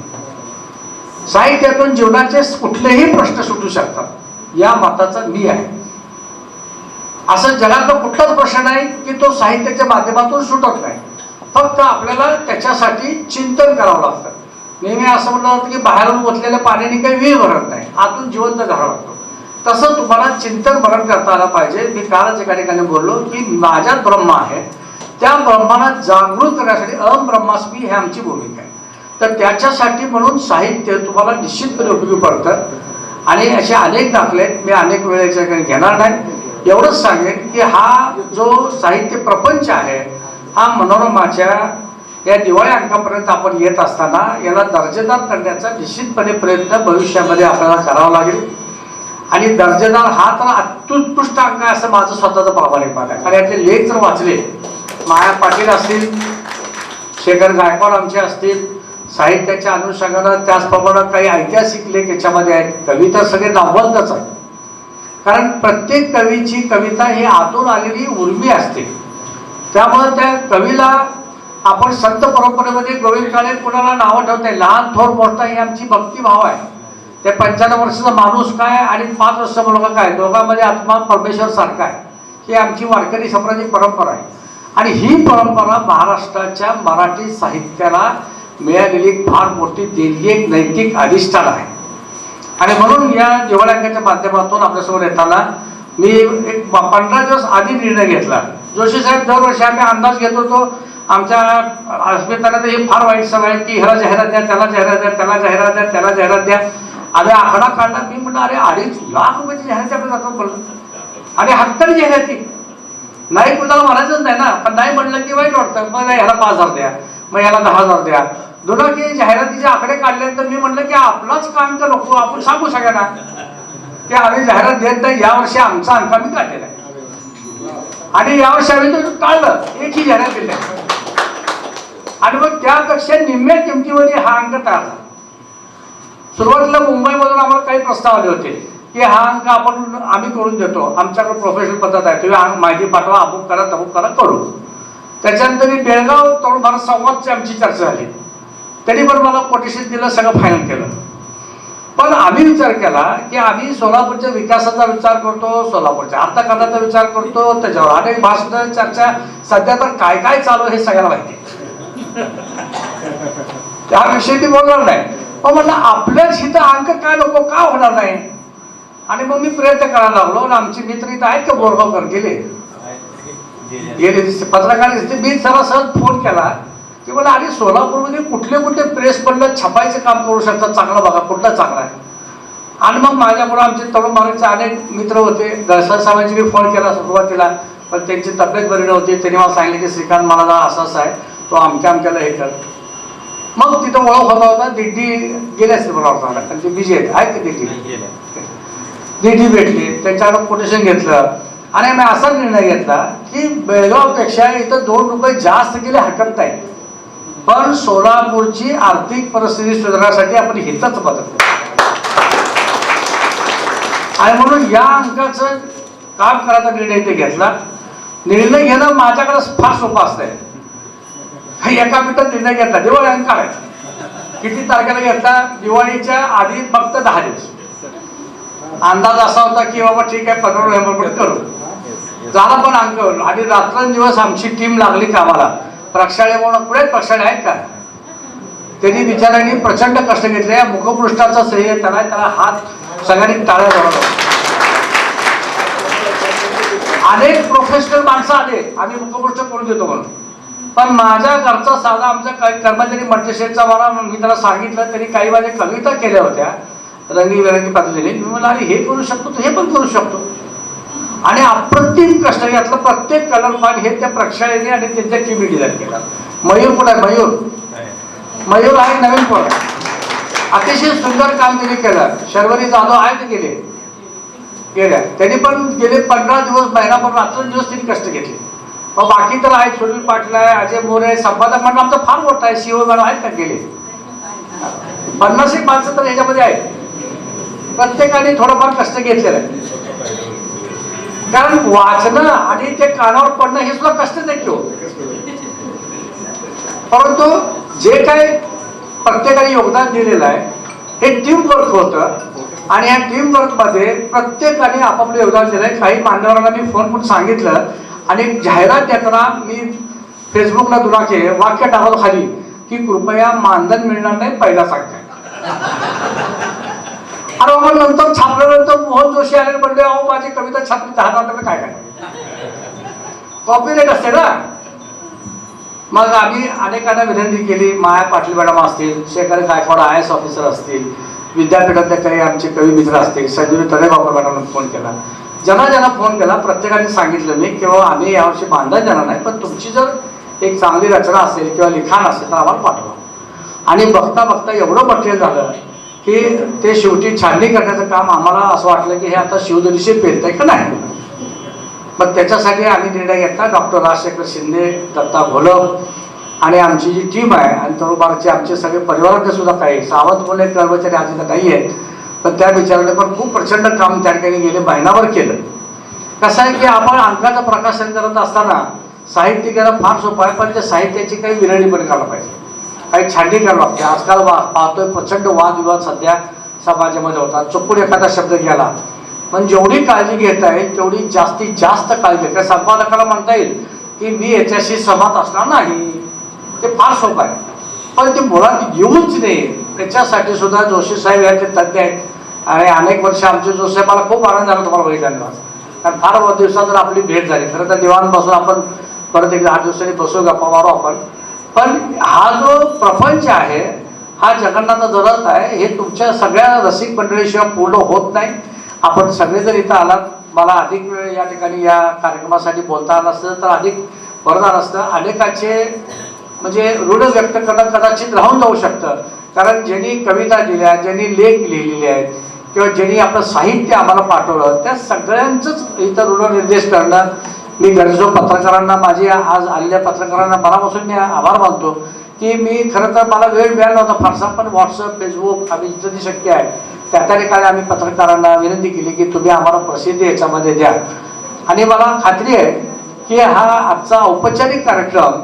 साहित्यातून जीवनाचे कुठलेही प्रश्न सुटू शकतात या मताचा मी आहे. असं जगातला कुठलाच प्रश्न नाही की तो साहित्याच्या माध्यमातून सुटत नाही. फक्त आपल्याला त्याच्यासाठी चिंतन करावं लागतं. नेहमी असं म्हणलं जातं की बाहेरून ओतलेल्या पाण्याने काही विहीर भरत नाही, आतून जिवंत झाला लागतो. तसं तुम्हाला चिंतन भरण करता आलं पाहिजे. मी कालच एका ठिकाणी बोललो की माझ्यात ब्रह्म आहे, त्या ब्रह्माला जागृत करण्यासाठी अहम ब्रह्मास्मी ही आमची भूमिका आहे. तर त्याच्यासाठी म्हणून साहित्य तुम्हाला निश्चितपणे उपयोगी पडतं. आणि असे अनेक दाखले आहेत, मी अनेक वेळेच्या घेणार नाही. एवढंच सांगेन की हा जो साहित्य प्रपंच आहे हा मनोरमाच्या या दिवाळी अंकापर्यंत आपण येत असताना याला दर्जेदार करण्याचा निश्चितपणे प्रयत्न भविष्यामध्ये आपल्याला करावा लागेल. आणि दर्जेदार हा तर अत्युत्कृष्ट अंक आहे असं माझं स्वतःचं प्रामाणिक मत आहे. कारण यातले लेख जर वाचले, माया पाटील असतील, शेखर गायकवाड आमचे असतील, साहित्याच्या अनुषंगानं त्याचप्रमाणे काही ऐतिहासिक लेख याच्यामध्ये आहेत. कविता सगळे नामवंतच आहेत. कारण प्रत्येक कवीची कविता ही आतून आलेली उर्मी असते. त्यामुळे त्या कवीला आपण संत परंपरेमध्ये गोविंद काळे कुणाला नावं ठेवते, लहान थोर मोठा ही आमची भक्तिभाव आहे. ते 95 वर्षाचा माणूस काय आणि 5 वर्षाचा मुलगा काय, दोघांमध्ये आत्मा परमेश्वर सारखा आहे. ही आमची वारकरी संप्रदायाची परंपरा आहे. आणि ही परंपरा महाराष्ट्राच्या मराठी साहित्याला मिळालेली फार मोठी देणगी, एक नैतिक अधिष्ठान आहे. आणि म्हणून या दिवाळी अंकाच्या माध्यमातून आपल्यासमोर येताना मी एक 15 दिवस आधी निर्णय घेतला. जोशी साहेब दरवर्षी आम्ही अंदाज घेत होतो. आमच्या अस्मिताला तर ही फार वाईट सवय आहे की ह्याला जाहिरात द्या, त्याला जाहिरात द्या, त्याला जाहिरात द्या, त्याला जाहिरात द्या. आम्ही आकडा काढला. मी म्हटलं अरे 2.5 लाख रुपयाची जाहिराती आपल्या जातात बोललं. आणि हक्काने जाहिराती नाही, कुणाला म्हणायचंच नाही ना. पण नाही म्हणलं की वाईट वाटतं. मग ह्याला 5,000 द्या, मग ह्याला 10,000 द्या. दोन की जाहिरातीचे आकडे काढल्यानंतर मी म्हटलं की आपलाच काम का नको, आपण सांगू सगळ्यांना की आम्ही जाहिरात देत नाही. यावर्षी आमचा अंक आम्ही काढलेला आहे. आणि यावर्षी आम्ही तो टाळलं, एकही जाहिरात दिली. आणि मग त्यापेक्षा निम्म्या किमतीमध्ये हा अंक तयार झाला. सुरुवातीला मुंबईमधून आम्हाला काही प्रस्ताव आले होते की हा अंक आम्ही करून देतो, आमच्याकडे प्रोफेशनल पद्धत आहे, तुम्ही माहिती पाठवा, अमुक करा तमुक करा, करू. त्याच्यानंतर मी बेळगाव तरुण भारत संवादची आमची चर्चा झाली. त्यांनी पण मला कोटेशन दिलं, सगळं फायनल केलं. पण आम्ही विचार केला की आम्ही सोलापूरच्या विकासाचा विचार करतो, सोलापूरच्या अर्थकारणाचा विचार करतो, त्याच्यावर अनेक भाषण चर्चा, सध्या तर काय काय चालू हे सगळ्याला माहिती. त्याविषयी मी बोलणार नाही. पण म्हटलं आपल्याच इथं अंक काय नको, का होणार नाही. आणि मग मी प्रयत्न करायला लागलो. आणि आमचे मित्र इथं आहेत का बोरगावकर गेले पत्रकार. मी जरा सहज फोन केला की मला आणि सोलापूरमध्ये कुठले कुठले प्रेस पडलं छापायचं काम करू शकतात, चांगलं बघा कुठला चांगला आहे. आणि मग माझ्यामुळे आमचे तरुण भारतचे अनेक मित्र होते. दळसर साहेबांची मी फोन केला सुरुवातीला, पण त्यांची तब्येत बरी नव्हती. त्यांनी मला सांगितलं की श्रीकांत मला असं असं आहे, तो अमक्याला हे कर. मग तिथं ओळख होता दिंडी गेले असते मला वाटतं, कारण ते बिजी आहेत की दिंडी भेटली, त्यांच्याकडे कोटेशन घेतलं. आणि मी असा निर्णय घेतला की बेळगावपेक्षा इथं 2 रुपये जास्त गेले हरकत नाही, पण सोलापूरची आर्थिक परिस्थिती सुधारण्यासाठी आपण हितच बदलतो. आणि म्हणून या अंकाचं काम करायचा निर्णय ते घेतला. निर्णय घेणं माझ्याकडे फार सोपं असतंय. एका मिनिटात निर्णय घेतला, दिवाळी अंक काढायचा. किती तारखेला घेतला, दिवाळीच्या आधी फक्त 10 दिवस. अंदाज असा होता की बाबा ठीक आहे 15 नोव्हेंबरपर्यंत करू. झाला पण अंक. आणि रात्रंदिवस आमची टीम लागली कामाला. प्रक्षाळे म्हणून पुढे प्रक्षाळे आहेत का, त्यांनी बिचाऱ्यांनी प्रचंड कष्ट घेतले. मुखपृष्ठाचं श्रेय त्याला हात सगळ्यांनी टाळ्या जवळ. अनेक प्रोफेशनल माणसं आले, आम्ही मुखपृष्ठ करून देतो म्हणून. पण माझ्या घरचा साधा आमचा कर्मचारी मटेशेटचा मला, मी त्याला सांगितलं, त्यांनी काही माझ्या कविता केल्या होत्या रंगीबेरंगी पद्धतीने. मी म्हणाला अरे हे करू शकतो, हे पण करू शकतो. आणि अप्रतिम कष्ट यातलं प्रत्येक कलर पान हे त्या प्रक्षाळेने आणि त्यांच्या टीमने डिझाईन केला. मयूर पण आहे, मयूर आहे नवीन पण, अतिशय सुंदर काम त्यांनी केलं. शर्वरी जाधव आहे ते गेल्या, त्यांनी पण गेले 15 दिवस महिनाभर रात्रंदिवस त्यांनी कष्ट घेतले. मग बाकी तर आहेत, सुनील पाटील आहे, अजय मोरे, संपादक मंडळ आमचा फार मोठा आहे, सीओ मॅडम आहेत का गेले. 50 एक माणसं तर ह्याच्यामध्ये आहेत. प्रत्येकाने थोडंफार कष्ट घेतलेलं आहे. कारण वाचणं आणि ते कानावर पडणं हे सुद्धा कष्टच आहे की. परंतु जे काही प्रत्येकाने योगदान दिलेलं आहे हे टीम वर्क होतं आणि या टीम वर्क मध्ये प्रत्येकाने आपापलं योगदान दिलं आहे. काही मान्यवरांना मी फोन करून सांगितलं आणि जाहिरात देताना मी फेसबुकला तुला वाक्य टाकलं खाली की कृपया मानधन मिळणार नाही पहिला सांगताय. अरे मग नंतर छापल्यानंतर मोहन जोशी आले म्हणले अहो माझी कविता छापली 10,000 रुपये काय कॉपीराईट असते ना. मग आम्ही अनेकांना विनंती केली. माया पाटील मॅडम असतील, शेखर गायकवाड IAS ऑफिसर असतील, विद्यापीठातले काही आमचे कवी मित्र असतील, संजीवी तळेगावकर मॅडमला फोन केला, ज्यांना फोन केला प्रत्येकाने सांगितलं मी किंवा आम्ही यावर्षी मानधन देणार नाही, पण तुमची जर एक चांगली रचना असेल किंवा लिखाण असेल तर आम्हाला पाठवा. आणि बघता बघता एवढं मटेरियल झालं की ते शेवटी छाननी करण्याचं काम आम्हाला असं वाटलं की हे आता शिवधनुष्य पेरतंय का नाही. मग त्याच्यासाठी आम्ही निर्णय घेतला. डॉक्टर राजशेखर शिंदे, दत्ता घोलप आणि आमची जी टीम आहे आणि तरुणबारचे आमचे सगळे परिवारातले सुद्धा काही सावंत म्हणून एक कर्मचारी आज इथं नाही आहेत, पण त्या विचाराने पण खूप प्रचंड काम त्या ठिकाणी गेले महिनाभर केलं. कसं आहे की आपण अंकाचं प्रकाशन करत असताना साहित्य करायला फार सोपं आहे, पण त्या साहित्याची काही विरळी पण करायला पाहिजे, काही छाननी करावं लागते. आजकाल पाहतोय प्रचंड वादविवाद सध्या समाजामध्ये होतात. चुकून एखादा शब्द गेला पण जेवढी काळजी घेता येईल तेवढी जास्तीत जास्त काळजी घ्या. संपादकाला म्हणता येईल की मी याच्याशी सहमत असणार नाही, ते फार सोपं आहे, पण ते मुळात येऊच नये त्याच्यासाठी सुद्धा जोशी साहेब याचे तज्ज्ञ आहेत. आणि अनेक वर्ष आमचे जोशी साहेब, मला खूप आनंद झाला तुम्हाला बघितल्यानं, कारण फार दिवसात जर आपली भेट झाली. खरं तर दिवाण बसून आपण परत एकदा 8 दिवसांनी बसू, गप्पा मारू आपण. पण हा जो प्रपंच आहे हा जगन्नाथ जरत आहे, हे तुमच्या सगळ्या रसिक मंडळीशिवाय पूर्ण होत नाही. आपण सगळे जर इथं आलात, मला अधिक वेळ या ठिकाणी या कार्यक्रमासाठी बोलता आलं असतं तर अधिक बरं झालं असतं. अनेकाचे म्हणजे ऋण व्यक्त करणं कदाचित राहून जाऊ शकतं, कारण ज्यांनी कविता दिल्या, ज्यांनी लेख लिहिलेले आहेत किंवा ज्यांनी आपलं साहित्य आम्हाला पाठवलं त्या सगळ्यांचंच इथं ऋणनिर्देश करणं. मी गरजू पत्रकारांना, माझी आज आलेल्या पत्रकारांना मनापासून मी आभार मानतो की मी खरं तर मला वेळ मिळाला नव्हता फारसा, पण व्हॉट्सअप, फेसबुक आम्ही जिथं शक्य आहे त्या ठिकाणी आम्ही पत्रकारांना विनंती केली की तुम्ही आम्हाला प्रसिद्धी याच्यामध्ये द्या. आणि मला खात्री आहे की हा आजचा औपचारिक कार्यक्रम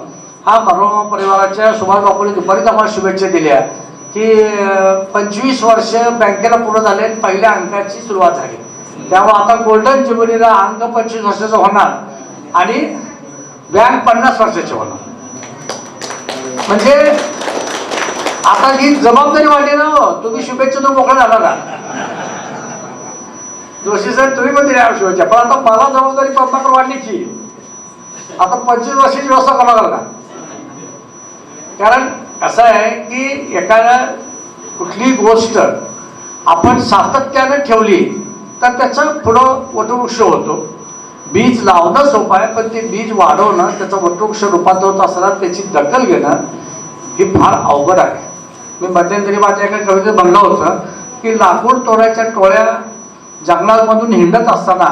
हा मनोरमा परिवाराच्या सुभाष बापूंनी दुपारीच आम्हाला शुभेच्छा दिल्या की 25 वर्ष बँकेला पूर्ण झाले, पहिल्या अंकाची सुरुवात झाली. त्यामुळे आता गोल्डन जुबिलीला अंक 25 वर्षाचा होणार आणि बँक 50 वर्षाची होणार. म्हणजे आता ही जबाबदारी वाढली ना. तुम्ही शुभेच्छा तो मोकळा झाला ना जोशी सर, तुम्ही पण दिल्या शुभेच्छा, पण आता मला जबाबदारी पद्माकर वाढली की आता 25 वर्षाची व्यवस्था करावं लागला. कारण असं आहे की एखाद्या कुठली गोष्ट आपण सातत्याने ठेवली तर त्याचं पुढं वटवृक्ष होतो. बीज लावणं सोपं आहे, पण ते बीज वाढवणं, त्याचं वटवृक्ष रूपांतर होत असताना त्याची दखल घेणं ही फार अवघड आहे. मी मध्यंतरी माझ्या एका कवितेत म्हणलं होतं की लाकूड तोडायच्या टोळ्या जंगलामधून हिंडत असताना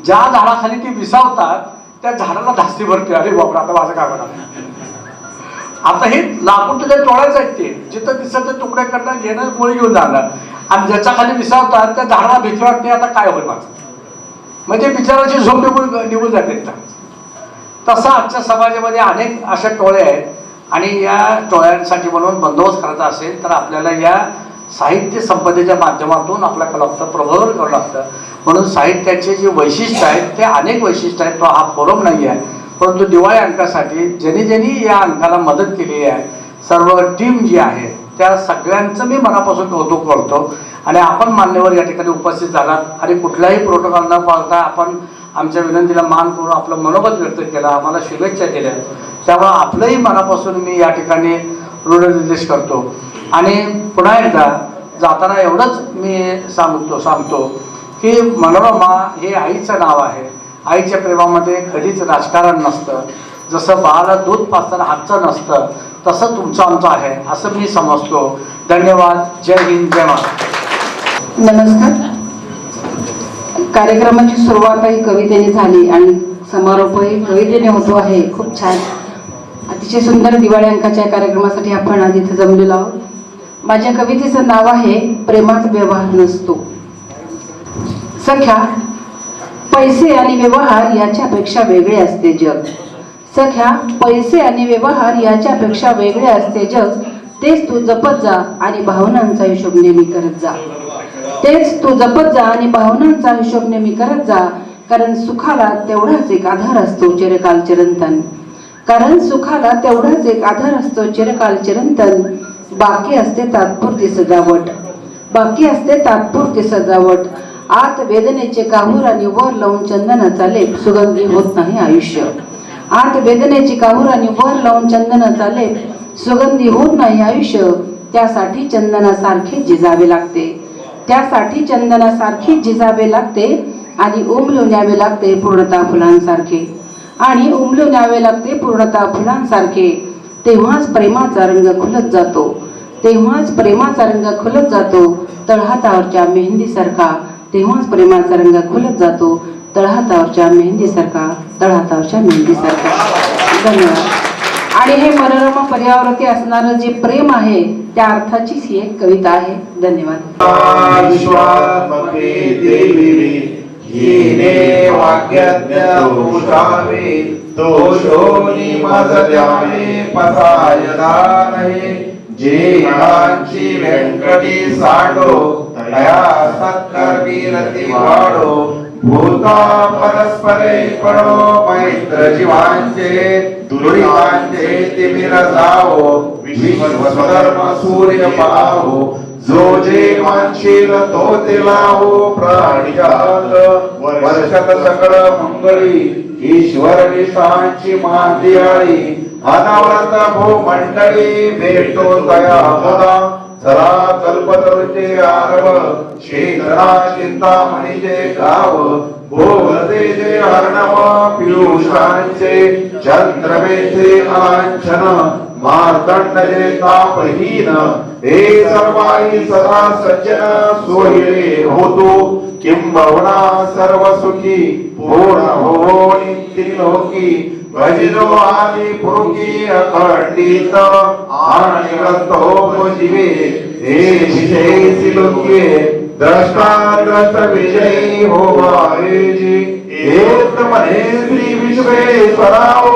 ज्या झाडाखाली ती विसावतात त्या झाडाला धास्ती भरते. अरे बापरे, आता माझं काय म्हणा. आता हे लाकूड तुझ्या टोळ्याच आहेत, ते जिथं दिसत ते तुकडे करणं, घेणं, मुळी घेऊन जाणं, आणि ज्याच्या खाली विसावतात त्या झाडाला भीती वाटते आता काय होईल माझं, म्हणजे बिचाराची झोप निघून जाते. तसं आजच्या समाजामध्ये अनेक अशा टोळे आहेत आणि या टोळ्यांसाठी म्हणून बंदोबस्त करायचा असेल तर आपल्याला या साहित्य संपदेच्या माध्यमातून आपल्या कलाचं प्रबोधन करावं लागतं. म्हणून साहित्याचे जे वैशिष्ट्य आहेत ते अनेक वैशिष्ट्य आहेत. तो हा फोरम नाही आहे, परंतु दिवाळी अंकासाठी ज्यांनी या अंकाला मदत केलेली आहे, सर्व टीम जी आहे त्या सगळ्यांचं मी मनापासून कौतुक करतो. आणि आपण मान्यवर या ठिकाणी उपस्थित झालात आणि कुठलाही प्रोटोकॉल न पाळता आपण आमच्या विनंतीला मान करून आपलं मनोगत व्यक्त केलं, आम्हाला शुभेच्छा दिल्या, त्यामुळे आपलंही मनापासून मी या ठिकाणी ऋणनिर्देश करतो. आणि पुन्हा एकदा जाताना एवढंच मी सांगतो की मनोरमा हे आईचं नाव आहे. आईच्या प्रेमामध्ये कधीच राजकारण नसतं. जसं बाळाला दूध पाजताना हातचं नसतं तसं तुमचं आमचं आहे असं मी समजतो. धन्यवाद. जय हिंद, जय महाराष्ट्र. नमस्कार. कार्यक्रमाची सुरुवातही कवितेने झाली आणि समारोपही कवितेने होतो आहे. खूप छान, अतिशय सुंदर दिवाळी अंकाच्या कार्यक्रमासाठी आपण आज इथे जमलेलो आहोत. माझ्या कवितेचं नाव आहे प्रेमात व्यवहार नसतो. सख्या, पैसे आणि व्यवहार याच्यापेक्षा वेगळे असते जग. सख्या, पैसे आणि व्यवहार याच्यापेक्षा वेगळे असते जग. तेच तू जपत जा आणि भावनांचा हिशोब नेहमी करत जा. तेच तू जपत जा आणि भावनांचा हिशोब नेहमी करत जा. कारण सुखाला तेवढाच एक आधार असतो चिरकाल चिरंतन. कारण सुखाला तेवढाच एक आधार असतो चिरकाल चिरंतन. बाकी असते तात्पुरती सजावट. बाकी असते तात्पुरती सजावट. आत वेदनेचे काहूर आणि वर लावून चंदनाचा लेप सुगंधी होत नाही आयुष्य. आत वेदनेची काहूर आणि वर लावून चंदनाचा लेप सुगंधी होत नाही आयुष्य. त्यासाठी चंदनासारखे झिजावे लागते. त्यासाठी चंदनासारखे झिजावे लागते आणि उमलून न्यावे लागते पूर्णता फुलांसारखे. आणि उमलून न्यावे लागते पूर्णता फुलांसारखे. तेव्हाच प्रेमाचा रंग खुलत जातो. तेव्हाच प्रेमाचा रंग खुलत जातो तळहातावरच्या मेहंदीसारखा. तेव्हाच प्रेमाचा रंग खुलत जातो तळहातावरच्या मेहंदीसारखा. तळहातावरच्या मेहंदीसारखा. धन्यवाद. आणि हे मनोरमा पर्यावरती असणारं जे प्रेम आहे त्या अर्थाचीच ही एक कविता आहे. धन्यवाद. विश्वात्मके देवी येणे वाक्यज्ञ पुरुषावे दोषोनी मजल्याने पसायदा नये. जे कांची व्यंकटी सांडो तया सत्कर्मी रती वाढो. भूता परस्परे पडो मैत्र जीवांचे दुरितांचे तिमिर जावो. विश्वधर्म सूर्य पाहो जो जे मानशील तो ते लावो. प्राणिजात वर्षात सकळ मंगळी ईश्वर निशांची मांदियाळी. अनावरत भो मंडळी भेटो तया मुदा. चला कल्पतरुचे आरव शेखरा चिंतामणीचे गाव. बोलते जे अर्णव पियुषांचे चंद्रमेचे अलांछन. मार्तंड जे तापहीन हे सर्वाई सदा सज्जन. सोयरे होतो किंबहुना सर्व सुखी पूर्ण हो नित्य भजिलो आदि पुरुकी अखंडित. आनंदो जीवे हे विषयी लोके द्रष्टा द्रष्ट विजयी होवारे जी. एक मने श्री विश्वेश्वराओ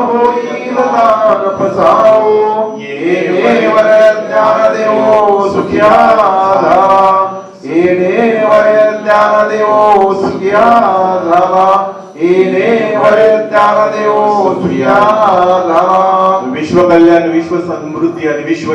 होईल दान पसाओ. येणेवर ज्ञान देवो सुखिया झाला. येणेवर ज्ञान देवो सुखिया झाला. येणेवर ज्ञान देवो सुखिया झाला. विश्व कल्याण विश्व समृद्धी आणि विश्व